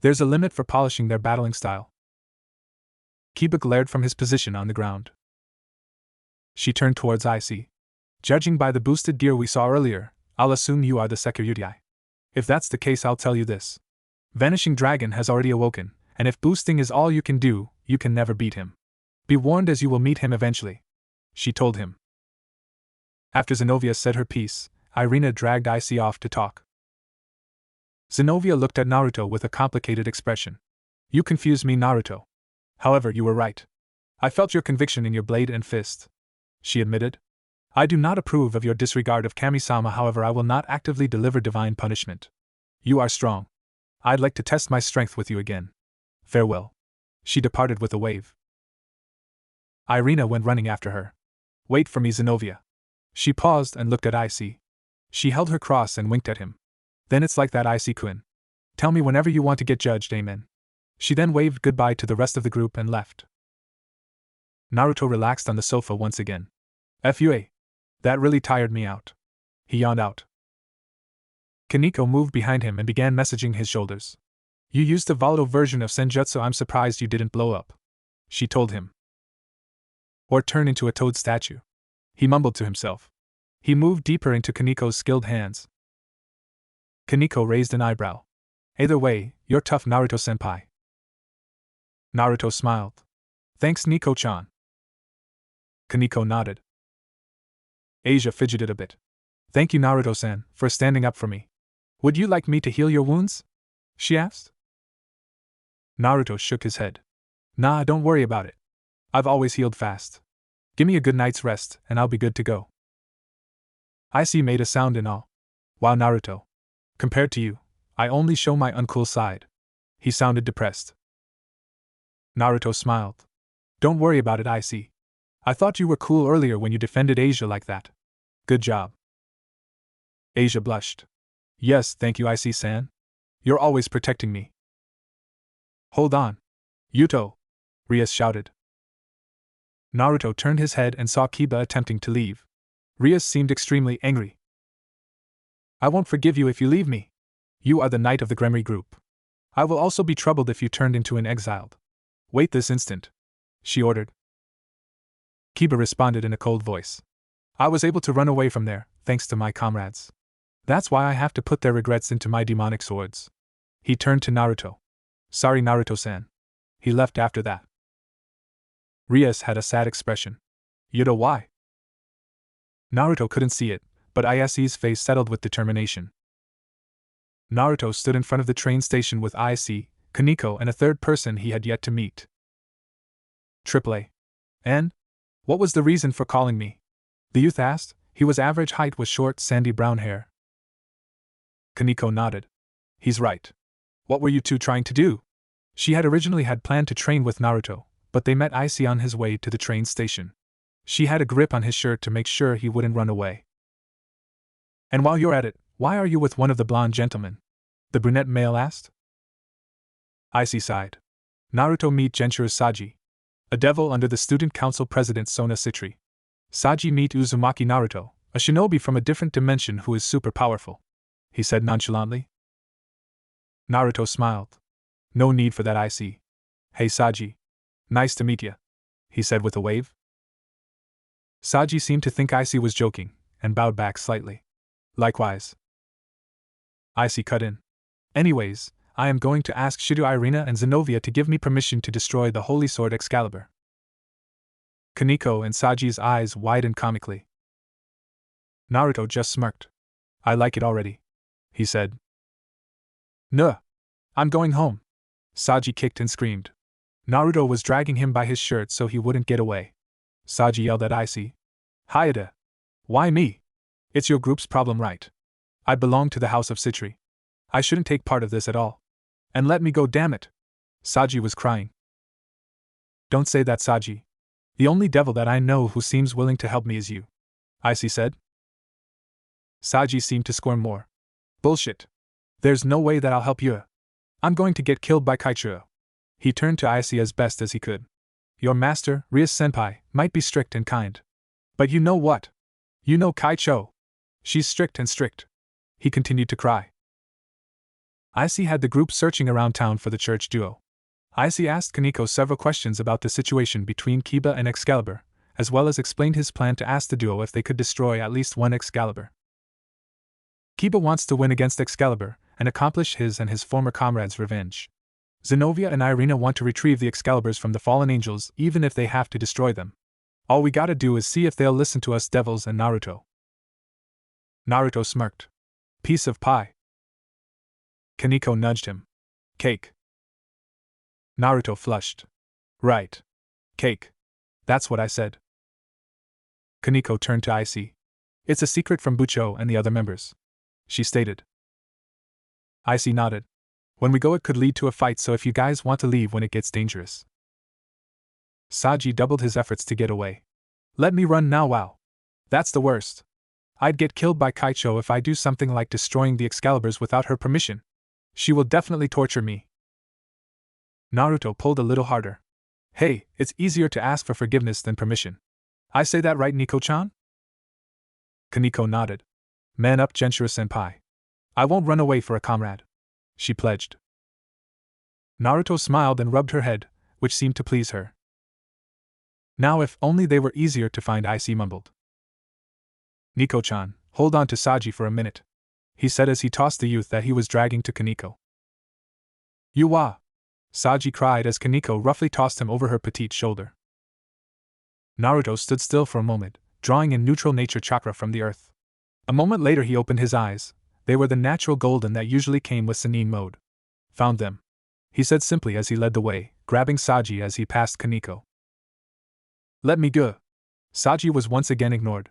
There's a limit for polishing their battling style. Kiba glared from his position on the ground. She turned towards Icy. Judging by the boosted gear we saw earlier, I'll assume you are the Sekyutai. If that's the case, I'll tell you this. Vanishing Dragon has already awoken, and if boosting is all you can do, you can never beat him. Be warned, as you will meet him eventually, she told him. After Zenovia said her piece, Irina dragged Icy off to talk. Zenovia looked at Naruto with a complicated expression. You confused me, Naruto. However, you were right. I felt your conviction in your blade and fist, she admitted. I do not approve of your disregard of Kami-sama, however I will not actively deliver divine punishment. You are strong. I'd like to test my strength with you again. Farewell. She departed with a wave. Irina went running after her. Wait for me, Zenovia. She paused and looked at Icy. She held her cross and winked at him. Then it's like that, Icy-kun. Tell me whenever you want to get judged, amen. She then waved goodbye to the rest of the group and left. Naruto relaxed on the sofa once again. Fua. That really tired me out. He yawned out. Kaneko moved behind him and began messaging his shoulders. You used a volatile version of Senjutsu, I'm surprised you didn't blow up, she told him. Or turn into a toad statue, he mumbled to himself. He moved deeper into Kaneko's skilled hands. Kaneko raised an eyebrow. Either way, you're tough, Naruto-senpai. Naruto smiled. Thanks, Nico-chan. Kaneko nodded. Asia fidgeted a bit. Thank you, Naruto-san, for standing up for me. Would you like me to heal your wounds? She asked. Naruto shook his head. Nah, don't worry about it. I've always healed fast. Give me a good night's rest, and I'll be good to go. Icy made a sound in awe. Wow, Naruto. Compared to you, I only show my uncool side. He sounded depressed. Naruto smiled. Don't worry about it, Icy. I thought you were cool earlier when you defended Asia like that. Good job. Asia blushed. Yes, thank you, Icy-san. You're always protecting me. Hold on. Yuto! Rias shouted. Naruto turned his head and saw Kiba attempting to leave. Rias seemed extremely angry. I won't forgive you if you leave me. You are the knight of the Gremory group. I will also be troubled if you turned into an exiled. Wait this instant, she ordered. Kiba responded in a cold voice. I was able to run away from there, thanks to my comrades. That's why I have to put their regrets into my demonic swords. He turned to Naruto. Sorry, Naruto-san. He left after that. Rias had a sad expression. Yuto, why? Naruto couldn't see it, but Icy's face settled with determination. Naruto stood in front of the train station with Icy, Kaneko, and a third person he had yet to meet. AAA. And? What was the reason for calling me? The youth asked. He was average height with short, sandy brown hair. Kaneko nodded. He's right. What were you two trying to do? She had originally had planned to train with Naruto, but they met Icy on his way to the train station. She had a grip on his shirt to make sure he wouldn't run away. And while you're at it, why are you with one of the blonde gentlemen? The brunette male asked. Icy sighed. Naruto meet Genshiro Saji. A devil under the student council president Sona Citri. Saji meet Uzumaki Naruto, a shinobi from a different dimension who is super powerful. He said nonchalantly. Naruto smiled. No need for that, Icy. Hey Saji. Nice to meet ya, he said with a wave. Saji seemed to think Icy was joking, and bowed back slightly. Likewise. Icy cut in. Anyways, I am going to ask Shido Irina and Zenovia to give me permission to destroy the holy sword Excalibur. Kaneko and Saji's eyes widened comically. Naruto just smirked. I like it already, he said. Nuh! I'm going home. Saji kicked and screamed. Naruto was dragging him by his shirt so he wouldn't get away. Saji yelled at Icy. Hayate! Why me? It's your group's problem, right? I belong to the House of Citri. I shouldn't take part of this at all. And let me go, damn it! Saji was crying. Don't say that, Saji. The only devil that I know who seems willing to help me is you, Icy said. Saji seemed to squirm more. Bullshit. There's no way that I'll help you. I'm going to get killed by Kaichiro. He turned to Icy as best as he could. Your master, Rias-senpai, might be strict and kind. But you know what? You know Kaicho. She's strict and strict. He continued to cry. Icy had the group searching around town for the church duo. Icy asked Kaneko several questions about the situation between Kiba and Excalibur, as well as explained his plan to ask the duo if they could destroy at least one Excalibur. Kiba wants to win against Excalibur and accomplish his and his former comrades' revenge. Zenovia and Irina want to retrieve the Excaliburs from the fallen angels even if they have to destroy them. All we gotta do is see if they'll listen to us devils and Naruto. Naruto smirked. Piece of pie. Kaneko nudged him. Cake. Naruto flushed. Right. Cake. That's what I said. Kaneko turned to Icy. It's a secret from Bucho and the other members, she stated. Icy nodded. When we go it could lead to a fight, so if you guys want to leave when it gets dangerous. Saji doubled his efforts to get away. Let me run now, wow. That's the worst. I'd get killed by Kaicho if I do something like destroying the Excaliburs without her permission. She will definitely torture me. Naruto pulled a little harder. Hey, it's easier to ask for forgiveness than permission. I say that right, Nico-chan? Kaneko nodded. Man up, Genshiro-senpai. I won't run away for a comrade, she pledged. Naruto smiled and rubbed her head, which seemed to please her. Now if only they were easier to find, Icy mumbled. Nico-chan, hold on to Saji for a minute, he said as he tossed the youth that he was dragging to Kaneko. Yuwa! Saji cried as Kaneko roughly tossed him over her petite shoulder. Naruto stood still for a moment, drawing in neutral nature chakra from the earth. A moment later he opened his eyes. They were the natural golden that usually came with Sannin mode. Found them, he said simply as he led the way, grabbing Saji as he passed Kaneko. Let me go. Saji was once again ignored.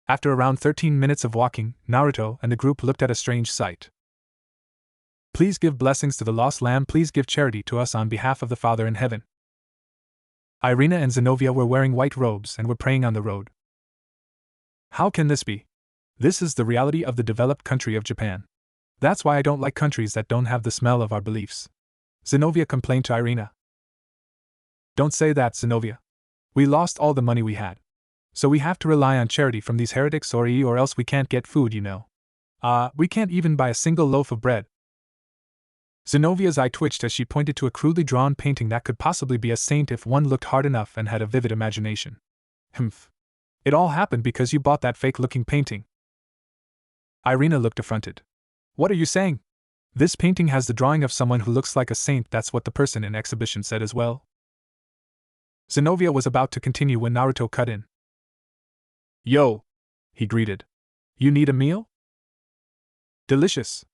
After around 13 minutes of walking, Naruto and the group looked at a strange sight. Please give blessings to the lost lamb, please give charity to us on behalf of the Father in heaven. Irina and Zenovia were wearing white robes and were praying on the road. How can this be? This is the reality of the developed country of Japan. That's why I don't like countries that don't have the smell of our beliefs. Zenovia complained to Irina. Don't say that, Zenovia. We lost all the money we had. So we have to rely on charity from these heretics or else we can't get food, you know. We can't even buy a single loaf of bread. Zenovia's eye twitched as she pointed to a crudely drawn painting that could possibly be a saint if one looked hard enough and had a vivid imagination. Humph. It all happened because you bought that fake-looking painting. Irina looked affronted. What are you saying? This painting has the drawing of someone who looks like a saint, that's what the person in exhibition said as well. Zenovia was about to continue when Naruto cut in. Yo! He greeted. You need a meal? Delicious.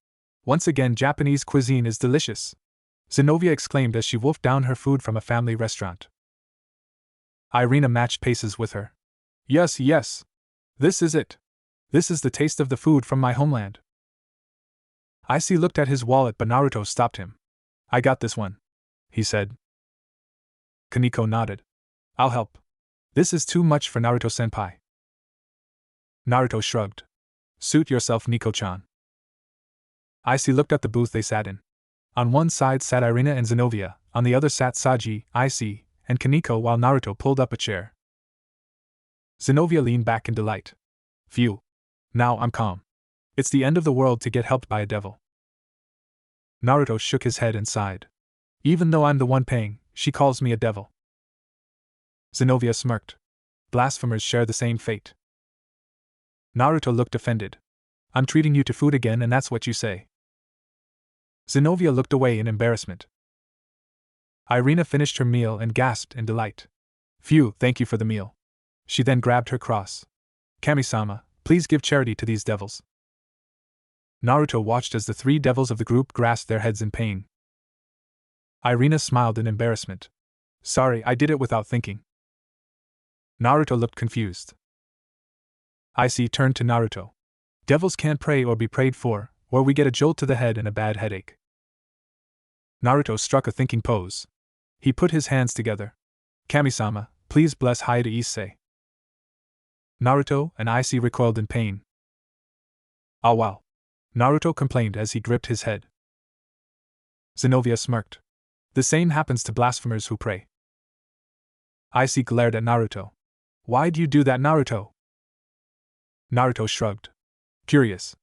Once again, Japanese cuisine is delicious, Zenovia exclaimed as she wolfed down her food from a family restaurant. Irina matched paces with her. Yes, yes. This is it. This is the taste of the food from my homeland. Icy looked at his wallet but Naruto stopped him. I got this one, he said. Kaneko nodded. I'll help. This is too much for Naruto-senpai. Naruto shrugged. Suit yourself, Nico-chan. Icy looked at the booth they sat in. On one side sat Irina and Zenovia, on the other sat Saji, Icy, and Kaneko while Naruto pulled up a chair. Zenovia leaned back in delight. Phew. Now I'm calm. It's the end of the world to get helped by a devil. Naruto shook his head and sighed. Even though I'm the one paying, she calls me a devil. Zenovia smirked. Blasphemers share the same fate. Naruto looked offended. I'm treating you to food again and that's what you say. Zenovia looked away in embarrassment. Irina finished her meal and gasped in delight. Phew, thank you for the meal. She then grabbed her cross. Kami-sama, please give charity to these devils. Naruto watched as the three devils of the group grasped their heads in pain. Irina smiled in embarrassment. Sorry, I did it without thinking. Naruto looked confused. Icy turned to Naruto. Devils can't pray or be prayed for, or we get a jolt to the head and a bad headache. Naruto struck a thinking pose. He put his hands together. Kami-sama, please bless Haida Issei. Naruto and Icy recoiled in pain. Ah wow. Naruto complained as he gripped his head. Zenovia smirked. The same happens to blasphemers who pray. Icy glared at Naruto. Why do you do that, Naruto? Naruto shrugged. Curious,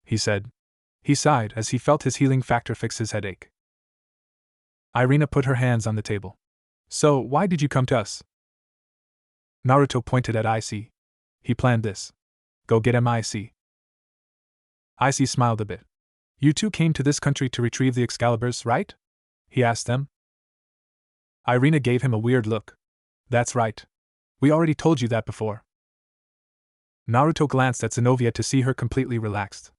he said. He sighed as he felt his healing factor fix his headache. Irina put her hands on the table. So, why did you come to us? Naruto pointed at Icy. He planned this. Go get him, Icy. Icy smiled a bit. You two came to this country to retrieve the Excaliburs, right? He asked them. Irina gave him a weird look. That's right. We already told you that before. Naruto glanced at Zenovia to see her completely relaxed.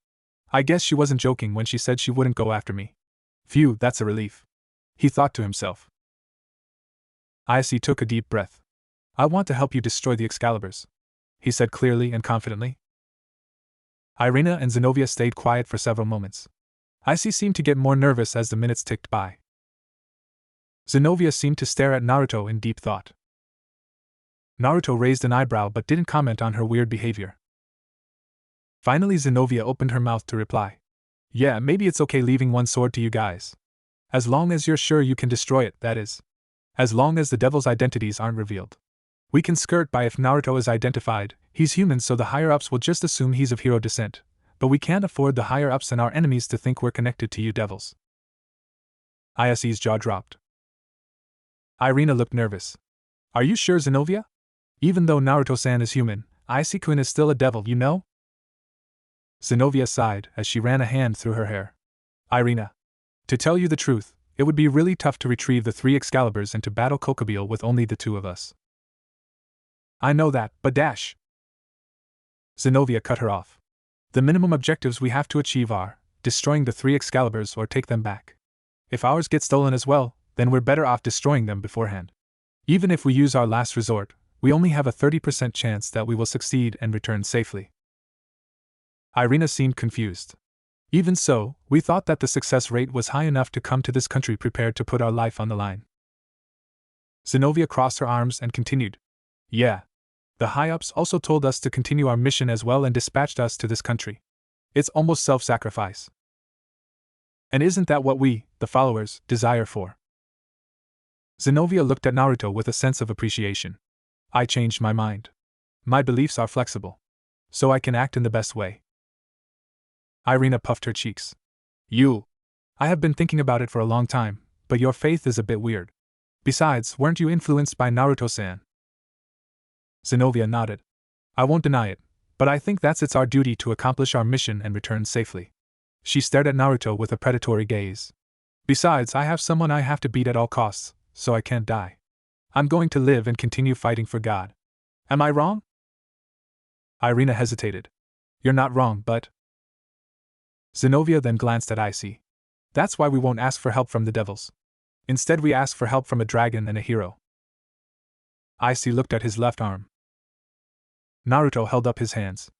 I guess she wasn't joking when she said she wouldn't go after me. Phew, that's a relief. He thought to himself. Icy took a deep breath. I want to help you destroy the Excaliburs, he said clearly and confidently. Irina and Zenovia stayed quiet for several moments. Icy seemed to get more nervous as the minutes ticked by. Zenovia seemed to stare at Naruto in deep thought. Naruto raised an eyebrow but didn't comment on her weird behavior. Finally Zenovia opened her mouth to reply. Yeah, maybe it's okay leaving one sword to you guys. As long as you're sure you can destroy it, that is. As long as the devil's identities aren't revealed. We can skirt by if Naruto is identified, he's human so the higher-ups will just assume he's of hero descent, but we can't afford the higher-ups and our enemies to think we're connected to you devils. Icy's jaw dropped. Irina looked nervous. Are you sure, Zenovia? Even though Naruto-san is human, Icy-kun is still a devil, you know? Zenovia sighed as she ran a hand through her hair. Irina. To tell you the truth, it would be really tough to retrieve the 3 Excaliburs and to battle Kokobile with only the 2 of us. I know that, but dash. Zenovia cut her off. The minimum objectives we have to achieve are destroying the 3 Excaliburs or take them back. If ours get stolen as well, then we're better off destroying them beforehand. Even if we use our last resort, we only have a 30% chance that we will succeed and return safely. Irina seemed confused. Even so, we thought that the success rate was high enough to come to this country prepared to put our life on the line. Zenovia crossed her arms and continued. Yeah. The high-ups also told us to continue our mission as well and dispatched us to this country. It's almost self-sacrifice. And isn't that what we, the followers, desire for? Zenovia looked at Naruto with a sense of appreciation. I changed my mind. My beliefs are flexible. So I can act in the best way. Irina puffed her cheeks. I have been thinking about it for a long time, but your faith is a bit weird. Besides, weren't you influenced by Naruto-san? Zenovia nodded. I won't deny it, but I think it's our duty to accomplish our mission and return safely. She stared at Naruto with a predatory gaze. Besides, I have someone I have to beat at all costs, so I can't die. I'm going to live and continue fighting for God. Am I wrong? Irina hesitated. You're not wrong, but... Zenovia then glanced at Icy. That's why we won't ask for help from the devils. Instead we ask for help from a dragon and a hero. Icy looked at his left arm. Naruto held up his hands.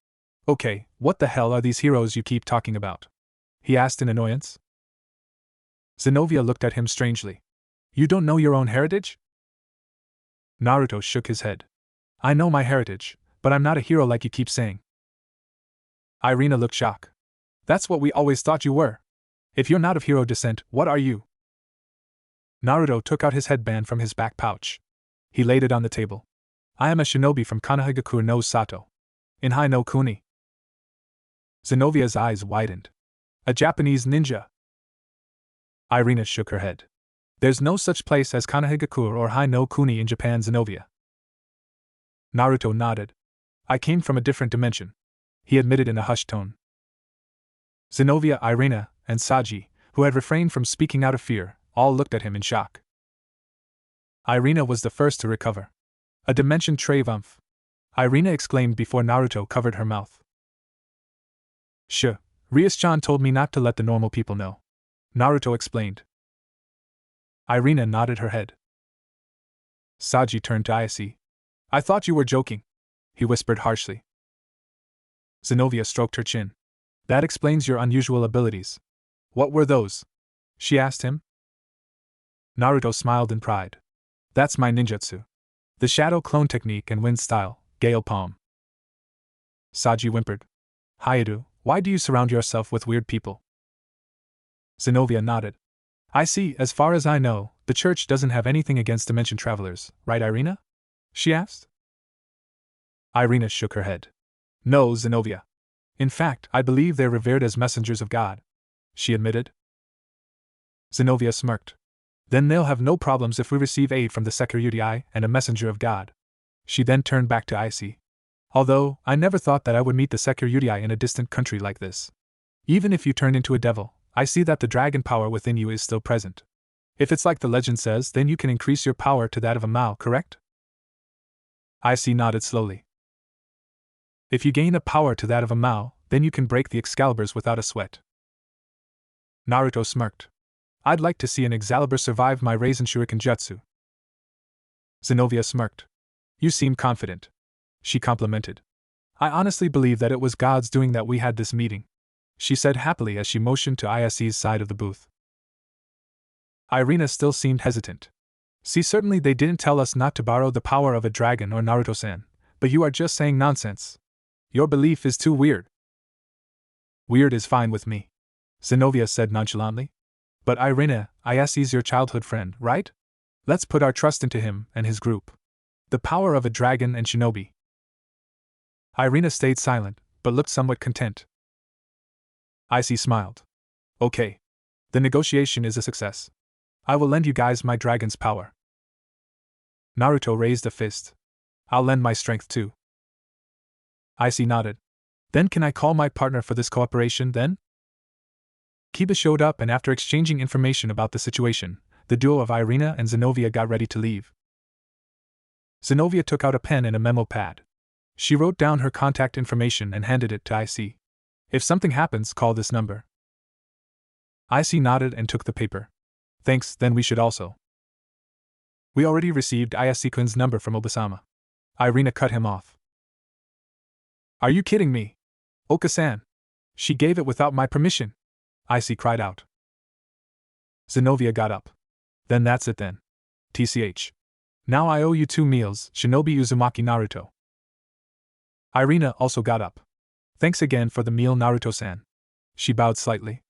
Okay, what the hell are these heroes you keep talking about? He asked in annoyance. Zenovia looked at him strangely. You don't know your own heritage? Naruto shook his head. I know my heritage, but I'm not a hero like you keep saying. Irina looked shocked. That's what we always thought you were. If you're not of hero descent, what are you? Naruto took out his headband from his back pouch. He laid it on the table. I am a shinobi from Konoha no Sato. In Hai no Kuni. Zenovia's eyes widened. A Japanese ninja. Irina shook her head. There's no such place as Konoha or Hai no Kuni in Japan, Zenovia. Naruto nodded. I came from a different dimension. He admitted in a hushed tone. Zenovia, Irina, and Saji, who had refrained from speaking out of fear, all looked at him in shock. Irina was the first to recover. A dimension triumph! Irina exclaimed before Naruto covered her mouth. Rias-chan told me not to let the normal people know. Naruto explained. Irina nodded her head. Saji turned to Ayase. I thought you were joking, he whispered harshly. Zenovia stroked her chin. That explains your unusual abilities. What were those? She asked him. Naruto smiled in pride. That's my ninjutsu. The shadow clone technique and wind style, Gale Palm. Saji whimpered. Hayadu, why do you surround yourself with weird people? Zenovia nodded. I see, as far as I know, the church doesn't have anything against dimension travelers, right Irina? She asked. Irina shook her head. No, Zenovia. In fact, I believe they're revered as messengers of God, she admitted. Zenovia smirked. Then they'll have no problems if we receive aid from the Security and a messenger of God. She then turned back to Icy. Although, I never thought that I would meet the Security in a distant country like this. Even if you turn into a devil, I see that the dragon power within you is still present. If it's like the legend says, then you can increase your power to that of a Mao, correct? Icy nodded slowly. If you gain a power to that of a Mao, then you can break the Excaliburs without a sweat. Naruto smirked. I'd like to see an Excalibur survive my Raisen Shuriken Jutsu. Zenovia smirked. You seem confident. She complimented. I honestly believe that it was God's doing that we had this meeting, she said happily as she motioned to Ayase's side of the booth. Irina still seemed hesitant. See, certainly they didn't tell us not to borrow the power of a dragon or Naruto-san, but you are just saying nonsense. Your belief is too weird. Weird is fine with me, Zenovia said nonchalantly. But Irina, Ayase's your childhood friend, right? Let's put our trust into him and his group. The power of a dragon and shinobi. Irina stayed silent, but looked somewhat content. Icy smiled. Okay. The negotiation is a success. I will lend you guys my dragon's power. Naruto raised a fist. I'll lend my strength too. Icy nodded. Then can I call my partner for this cooperation then? Kiba showed up and after exchanging information about the situation, the duo of Irina and Zenovia got ready to leave. Zenovia took out a pen and a memo pad. She wrote down her contact information and handed it to IC. If something happens, call this number. IC nodded and took the paper. Thanks, then we should also. We already received IC-kun's number from Obasama. Irina cut him off. Are you kidding me? Oka-san. She gave it without my permission. IC cried out. Zenovia got up. Then that's it then. TCH. Now I owe you 2 meals, Shinobi Uzumaki Naruto. Irina also got up. Thanks again for the meal, Naruto-san. She bowed slightly.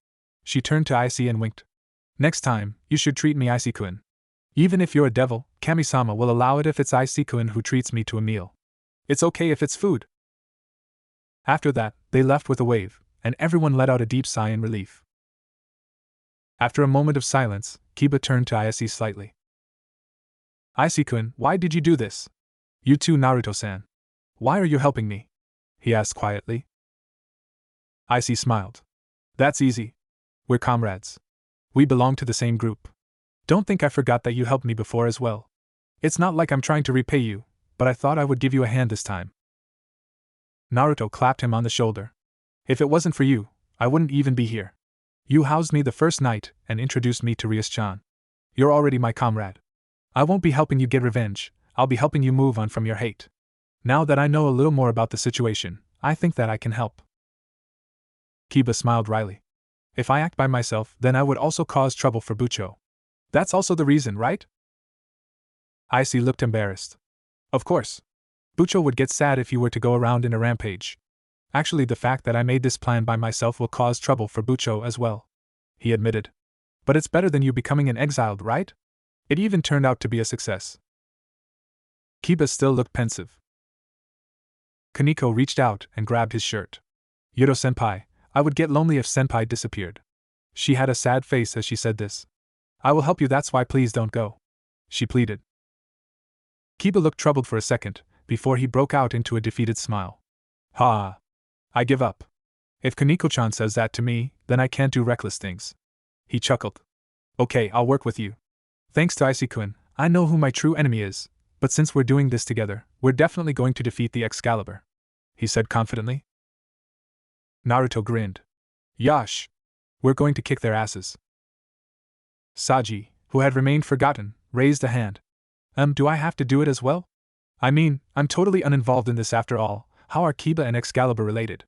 She turned to IC and winked. Next time, you should treat me IC-kun. Even if you're a devil, Kami-sama will allow it if it's IC-kun who treats me to a meal. It's okay if it's food. After that, they left with a wave, and everyone let out a deep sigh in relief. After a moment of silence, Kiba turned to IC slightly. IC-kun, why did you do this? You too, Naruto-san. Why are you helping me? He asked quietly. IC smiled. That's easy. We're comrades. We belong to the same group. Don't think I forgot that you helped me before as well. It's not like I'm trying to repay you, but I thought I would give you a hand this time. Naruto clapped him on the shoulder. If it wasn't for you, I wouldn't even be here. You housed me the first night and introduced me to Rias-chan. You're already my comrade. I won't be helping you get revenge, I'll be helping you move on from your hate. Now that I know a little more about the situation, I think that I can help. Kiba smiled wryly. If I act by myself, then I would also cause trouble for Bucho. That's also the reason, right? IC looked embarrassed. Of course. Bucho would get sad if you were to go around in a rampage. Actually, the fact that I made this plan by myself will cause trouble for Bucho as well, he admitted. But it's better than you becoming an exiled, right? It even turned out to be a success. Kiba still looked pensive. Kaneko reached out and grabbed his shirt. Yoro-senpai, I would get lonely if senpai disappeared. She had a sad face as she said this. I will help you, that's why please don't go. She pleaded. Kiba looked troubled for a second, before he broke out into a defeated smile. Ha! I give up. If Kaneko-chan says that to me, then I can't do reckless things. He chuckled. Okay, I'll work with you. Thanks to IC-kun, I know who my true enemy is, but since we're doing this together, we're definitely going to defeat the Excalibur, he said confidently. Naruto grinned. Yash! We're going to kick their asses. Saji, who had remained forgotten, raised a hand. Do I have to do it as well? I mean, I'm totally uninvolved in this after all. How are Kiba and Excalibur related?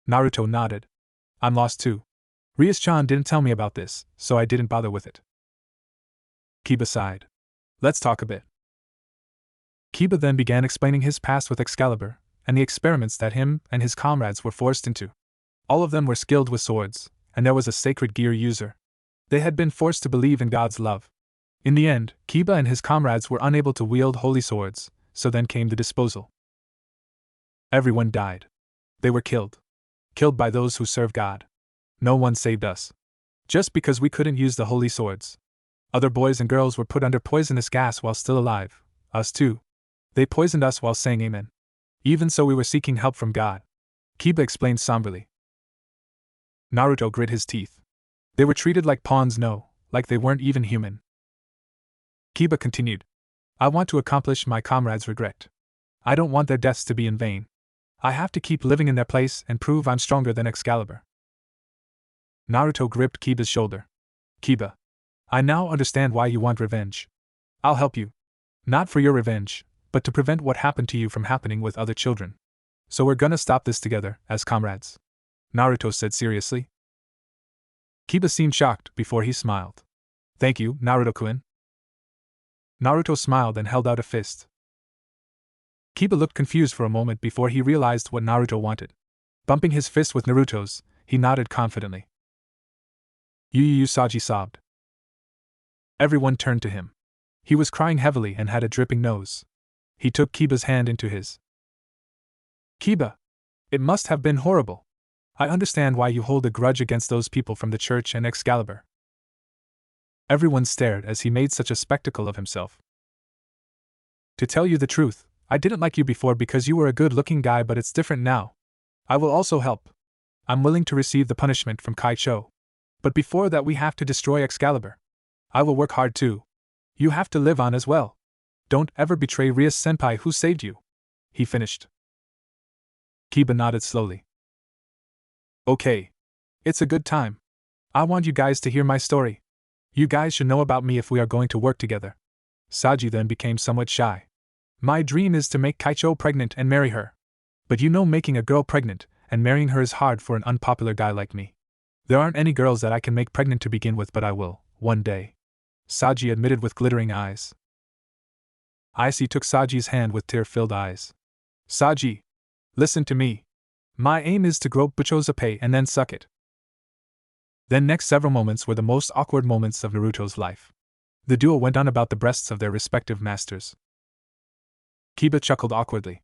Naruto nodded. I'm lost too. Rias-chan didn't tell me about this, so I didn't bother with it. Kiba sighed. Let's talk a bit. Kiba then began explaining his past with Excalibur, and the experiments that him and his comrades were forced into. All of them were skilled with swords, and there was a sacred gear user. They had been forced to believe in God's love. In the end, Kiba and his comrades were unable to wield holy swords, so then came the disposal. Everyone died. They were killed. Killed by those who serve God. No one saved us. Just because we couldn't use the holy swords. Other boys and girls were put under poisonous gas while still alive. Us too. They poisoned us while saying amen. Even so, we were seeking help from God. Kiba explained somberly. Naruto grit his teeth. They were treated like pawns, no, like they weren't even human. Kiba continued. I want to accomplish my comrades' regret. I don't want their deaths to be in vain. I have to keep living in their place and prove I'm stronger than Excalibur. Naruto gripped Kiba's shoulder. Kiba. I now understand why you want revenge. I'll help you. Not for your revenge, but to prevent what happened to you from happening with other children. So we're gonna stop this together, as comrades. Naruto said seriously. Kiba seemed shocked before he smiled. Thank you, Naruto-kun. Naruto smiled and held out a fist. Kiba looked confused for a moment before he realized what Naruto wanted. Bumping his fist with Naruto's, he nodded confidently. Yu Saji sobbed. Everyone turned to him. He was crying heavily and had a dripping nose. He took Kiba's hand into his. Kiba! It must have been horrible. I understand why you hold a grudge against those people from the church and Excalibur. Everyone stared as he made such a spectacle of himself. To tell you the truth, I didn't like you before because you were a good-looking guy, but it's different now. I will also help. I'm willing to receive the punishment from Kaicho. But before that we have to destroy Excalibur. I will work hard too. You have to live on as well. Don't ever betray Rias-senpai who saved you. He finished. Kiba nodded slowly. Okay. It's a good time. I want you guys to hear my story. You guys should know about me if we are going to work together. Saji then became somewhat shy. My dream is to make Kaicho pregnant and marry her. But you know, making a girl pregnant and marrying her is hard for an unpopular guy like me. There aren't any girls that I can make pregnant to begin with, but I will, one day. Saji admitted with glittering eyes. Icy took Saji's hand with tear-filled eyes. Saji, listen to me. My aim is to grow Buchozape and then suck it. Then next several moments were the most awkward moments of Naruto's life. The duo went on about the breasts of their respective masters. Kiba chuckled awkwardly.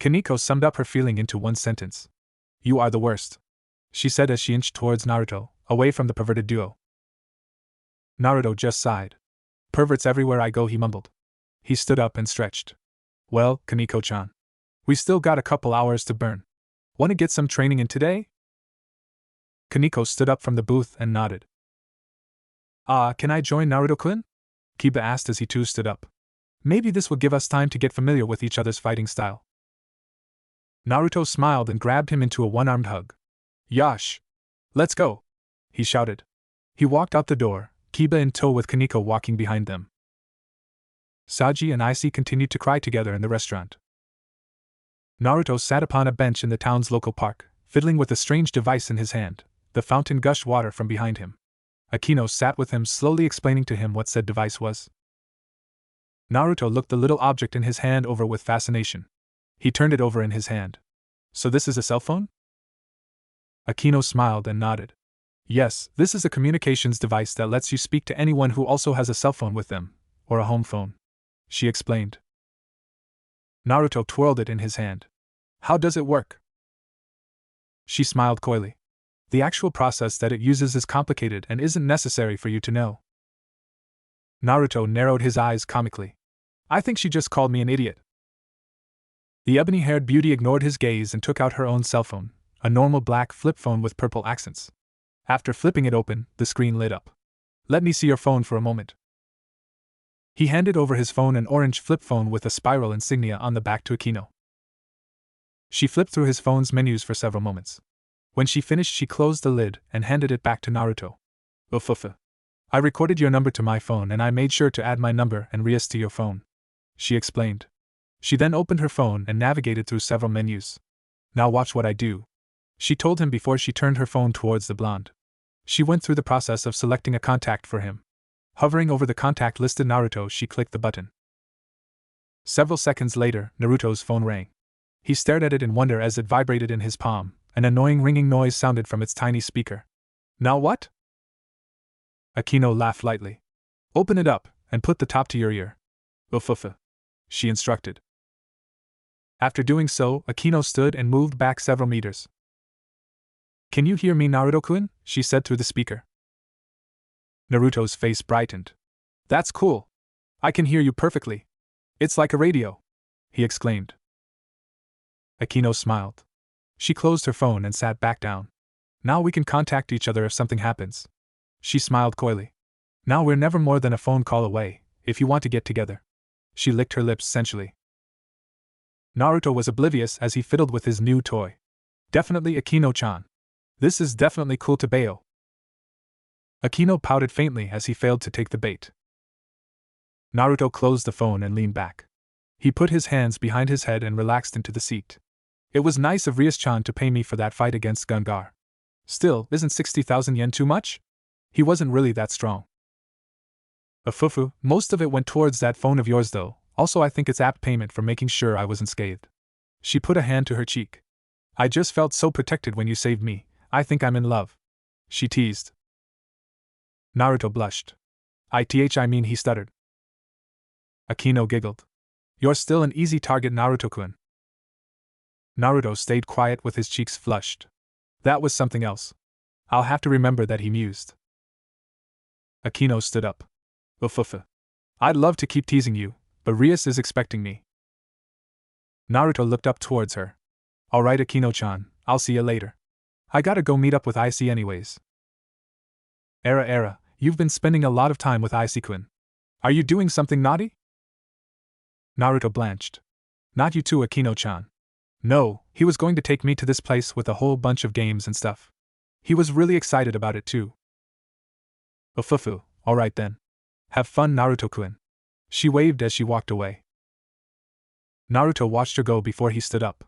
Kaneko summed up her feeling into one sentence. You are the worst, she said as she inched towards Naruto, away from the perverted duo. Naruto just sighed. Perverts everywhere I go, he mumbled. He stood up and stretched. Well, Kaneko-chan. We still got a couple hours to burn. Want to get some training in today? Kaneko stood up from the booth and nodded. Can I join Naruto-kun? Kiba asked as he too stood up. Maybe this will give us time to get familiar with each other's fighting style. Naruto smiled and grabbed him into a one-armed hug. Yash! Let's go! He shouted. He walked out the door, Kiba in tow with Kaneko walking behind them. Saji and Icy continued to cry together in the restaurant. Naruto sat upon a bench in the town's local park, fiddling with a strange device in his hand. The fountain gushed water from behind him. Akino sat with him, slowly explaining to him what said device was. Naruto looked the little object in his hand over with fascination. He turned it over in his hand. So this is a cell phone? Akino smiled and nodded. Yes, this is a communications device that lets you speak to anyone who also has a cell phone with them, or a home phone, she explained. Naruto twirled it in his hand. How does it work? She smiled coyly. The actual process that it uses is complicated and isn't necessary for you to know. Naruto narrowed his eyes comically. I think she just called me an idiot. The ebony-haired beauty ignored his gaze and took out her own cell phone, a normal black flip phone with purple accents. After flipping it open, the screen lit up. Let me see your phone for a moment. He handed over his phone, an orange flip phone with a spiral insignia on the back, to Akino. She flipped through his phone's menus for several moments. When she finished, she closed the lid and handed it back to Naruto. Ufufa. I recorded your number to my phone and I made sure to add my number and Rias to your phone, she explained. She then opened her phone and navigated through several menus. Now watch what I do, she told him before she turned her phone towards the blonde. She went through the process of selecting a contact for him. Hovering over the contact listed Naruto, she clicked the button. Several seconds later, Naruto's phone rang. He stared at it in wonder as it vibrated in his palm. An annoying ringing noise sounded from its tiny speaker. Now what? Akino laughed lightly. Open it up, and put the top to your ear. Ufufa, she instructed. After doing so, Akino stood and moved back several meters. Can you hear me, Naruto-kun? She said through the speaker. Naruto's face brightened. That's cool. I can hear you perfectly. It's like a radio, he exclaimed. Akino smiled. She closed her phone and sat back down. Now we can contact each other if something happens. She smiled coyly. Now we're never more than a phone call away, if you want to get together. She licked her lips sensually. Naruto was oblivious as he fiddled with his new toy. Definitely Akino-chan. This is definitely cool to bayo. Akino pouted faintly as he failed to take the bait. Naruto closed the phone and leaned back. He put his hands behind his head and relaxed into the seat. It was nice of Rias-chan to pay me for that fight against Gungar. Still, isn't 60,000 yen too much? He wasn't really that strong. Afufu, most of it went towards that phone of yours though, also I think it's apt payment for making sure I wasn't scathed. She put a hand to her cheek. I just felt so protected when you saved me, I think I'm in love, she teased. Naruto blushed. I mean, he stuttered. Akino giggled. You're still an easy target, Naruto-kun. Naruto stayed quiet with his cheeks flushed. That was something else. I'll have to remember that, he mused. Akino stood up. Ufufa. I'd love to keep teasing you, but Rias is expecting me. Naruto looked up towards her. Alright, Akino-chan, I'll see you later. I gotta go meet up with Icy anyways. Era, you've been spending a lot of time with Icy-kun. Are you doing something naughty? Naruto blanched. Not you too, Akino-chan. No, he was going to take me to this place with a whole bunch of games and stuff. He was really excited about it too. Ufufu, alright then. Have fun, Naruto-kun. She waved as she walked away. Naruto watched her go before he stood up.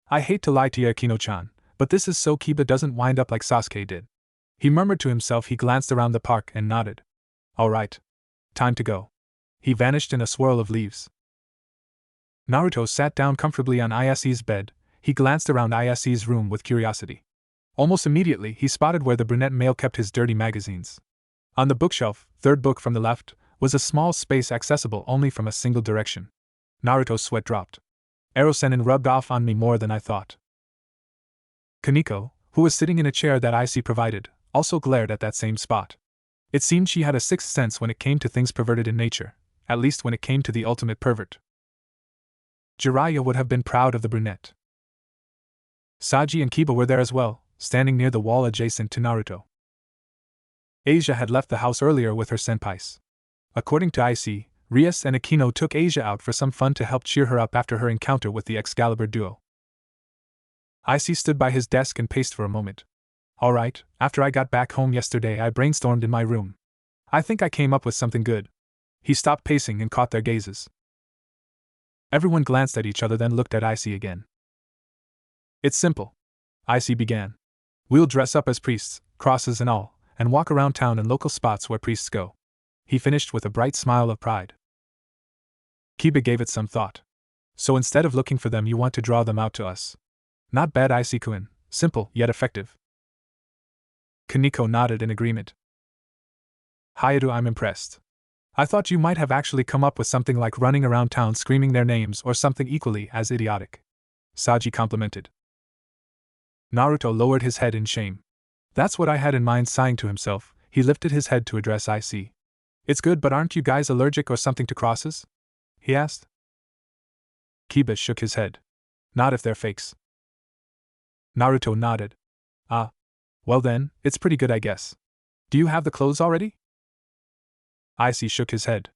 I hate to lie to you, Akino-chan, but this is so Kiba doesn't wind up like Sasuke did. He murmured to himself. He glanced around the park and nodded. Alright. Time to go. He vanished in a swirl of leaves. Naruto sat down comfortably on Ise's bed. He glanced around Ise's room with curiosity. Almost immediately, he spotted where the brunette male kept his dirty magazines. On the bookshelf, third book from the left, was a small space accessible only from a single direction. Naruto's sweat dropped. Ero-sennin rubbed off on me more than I thought. Kaneko, who was sitting in a chair that Ise provided, also glared at that same spot. It seemed she had a sixth sense when it came to things perverted in nature, at least when it came to the ultimate pervert. Jiraiya would have been proud of the brunette. Saji and Kiba were there as well, standing near the wall adjacent to Naruto. Asia had left the house earlier with her senpais. According to Ise, Rias and Akino took Asia out for some fun to help cheer her up after her encounter with the Excalibur duo. Ise stood by his desk and paced for a moment. Alright, after I got back home yesterday I brainstormed in my room. I think I came up with something good. He stopped pacing and caught their gazes. Everyone glanced at each other, then looked at Ise again. It's simple. Ise began. We'll dress up as priests, crosses and all, and walk around town in local spots where priests go. He finished with a bright smile of pride. Kiba gave it some thought. So instead of looking for them, you want to draw them out to us. Not bad, Ise-kun. Simple, yet effective. Kaneko nodded in agreement. Hayato, I'm impressed. I thought you might have actually come up with something like running around town screaming their names or something equally as idiotic. Saji complimented. Naruto lowered his head in shame. That's what I had in mind, sighing to himself. He lifted his head to address Ise. It's good, but aren't you guys allergic or something to crosses? He asked. Kiba shook his head. Not if they're fakes. Naruto nodded. Ah. Well then, it's pretty good, I guess. Do you have the clothes already? Ise shook his head.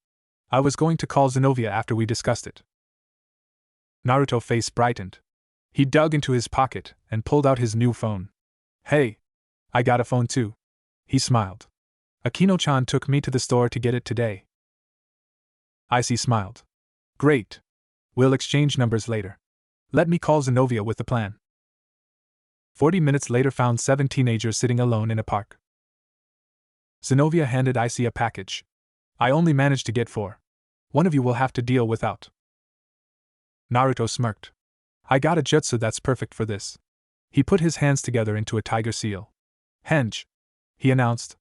I was going to call Zenovia after we discussed it. Naruto's face brightened. He dug into his pocket and pulled out his new phone. Hey! I got a phone too. He smiled. Akino-chan took me to the store to get it today. Ise smiled. Great. We'll exchange numbers later. Let me call Zenovia with the plan. 40 minutes later found 7 teenagers sitting alone in a park. Zenovia handed Ise a package. I only managed to get 4. One of you will have to deal without. Naruto smirked. I got a jutsu that's perfect for this. He put his hands together into a tiger seal. Henge! He announced.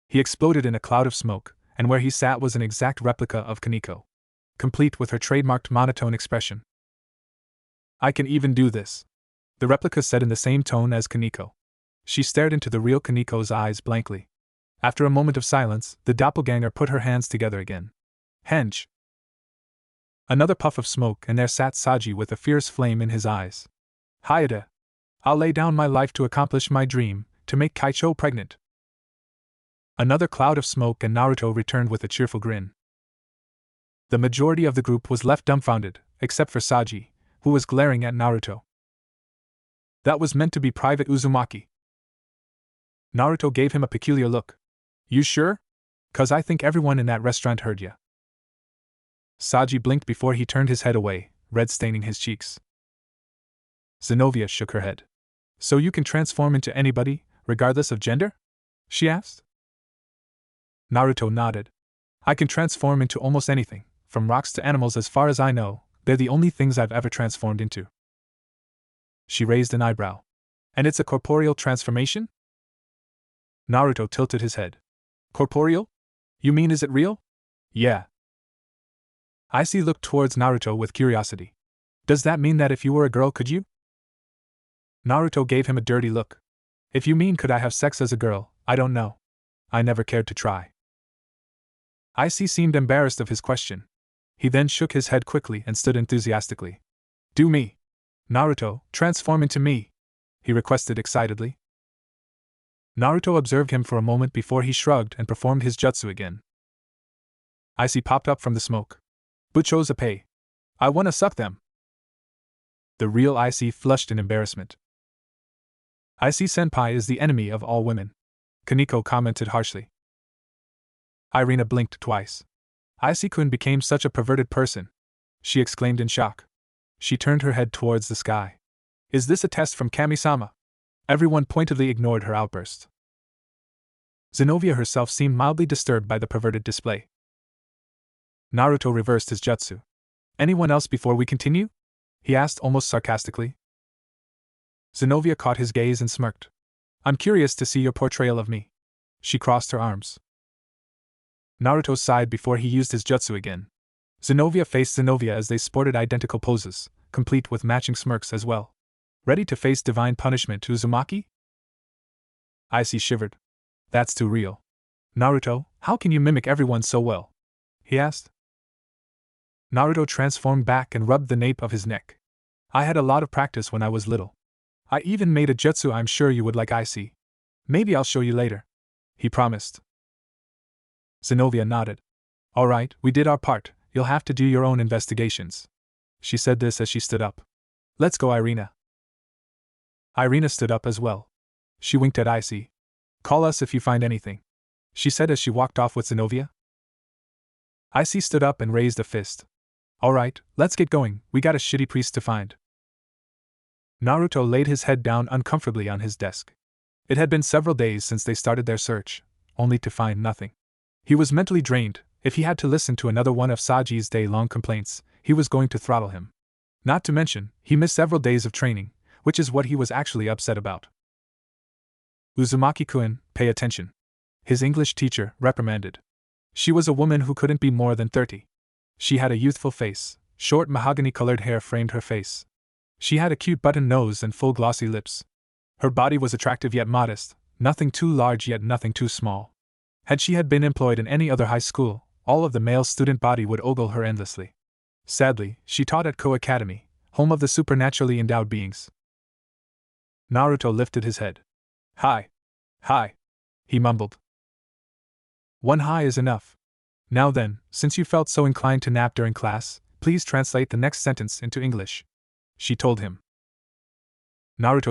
He exploded in a cloud of smoke, and where he sat was an exact replica of Kaneko, complete with her trademarked monotone expression. I can even do this, the replica said in the same tone as Kaneko. She stared into the real Kaneko's eyes blankly. After a moment of silence, the doppelganger put her hands together again. Henge! Another puff of smoke, and there sat Saji with a fierce flame in his eyes. Hayate! I'll lay down my life to accomplish my dream, to make Kaicho pregnant. Another cloud of smoke, and Naruto returned with a cheerful grin. The majority of the group was left dumbfounded, except for Saji, who was glaring at Naruto. That was meant to be Private Uzumaki. Naruto gave him a peculiar look. You sure? 'Cause I think everyone in that restaurant heard ya. Saji blinked before he turned his head away, red staining his cheeks. Zenovia shook her head. So you can transform into anybody, regardless of gender? She asked. Naruto nodded. I can transform into almost anything, from rocks to animals. As far as I know, they're the only things I've ever transformed into. She raised an eyebrow. And it's a corporeal transformation? Naruto tilted his head. Corporeal? You mean is it real? Yeah. Ise looked towards Naruto with curiosity. Does that mean that if you were a girl could you? Naruto gave him a dirty look. If you mean could I have sex as a girl, I don't know. I never cared to try. Ise seemed embarrassed of his question. He then shook his head quickly and stood enthusiastically. Do me! Naruto, transform into me! He requested excitedly. Naruto observed him for a moment before he shrugged and performed his jutsu again. Ise popped up from the smoke. Buchos a pay. I wanna suck them. The real IC flushed in embarrassment. IC-senpai is the enemy of all women, Kaneko commented harshly. Irina blinked twice. IC-kun became such a perverted person, she exclaimed in shock. She turned her head towards the sky. Is this a test from Kami-sama? Everyone pointedly ignored her outburst. Zenovia herself seemed mildly disturbed by the perverted display. Naruto reversed his jutsu. Anyone else before we continue? He asked almost sarcastically. Zenovia caught his gaze and smirked. I'm curious to see your portrayal of me. She crossed her arms. Naruto sighed before he used his jutsu again. Zenovia faced Zenovia as they sported identical poses, complete with matching smirks as well. Ready to face divine punishment to Uzumaki? Icy shivered. That's too real. Naruto, how can you mimic everyone so well? He asked. Naruto transformed back and rubbed the nape of his neck. I had a lot of practice when I was little. I even made a jutsu I'm sure you would like. Icy. Maybe I'll show you later. He promised. Zenovia nodded. Alright, we did our part, you'll have to do your own investigations. She said this as she stood up. Let's go, Irina. Irina stood up as well. She winked at Icy. Call us if you find anything, she said as she walked off with Zenovia. Icy stood up and raised a fist. Alright, let's get going, we got a shitty priest to find. Naruto laid his head down uncomfortably on his desk. It had been several days since they started their search, only to find nothing. He was mentally drained. If he had to listen to another one of Saji's day-long complaints, he was going to throttle him. Not to mention, he missed several days of training, which is what he was actually upset about. Uzumaki-kun, pay attention. His English teacher reprimanded. She was a woman who couldn't be more than 30. She had a youthful face, short mahogany-colored hair framed her face. She had a cute button nose and full glossy lips. Her body was attractive yet modest, nothing too large yet nothing too small. Had she been employed in any other high school, all of the male student body would ogle her endlessly. Sadly, she taught at Ko Academy, home of the supernaturally endowed beings. Naruto lifted his head. Hi. Hi. He mumbled. One hi is enough. Now then, since you felt so inclined to nap during class, please translate the next sentence into English. She told him. Naruto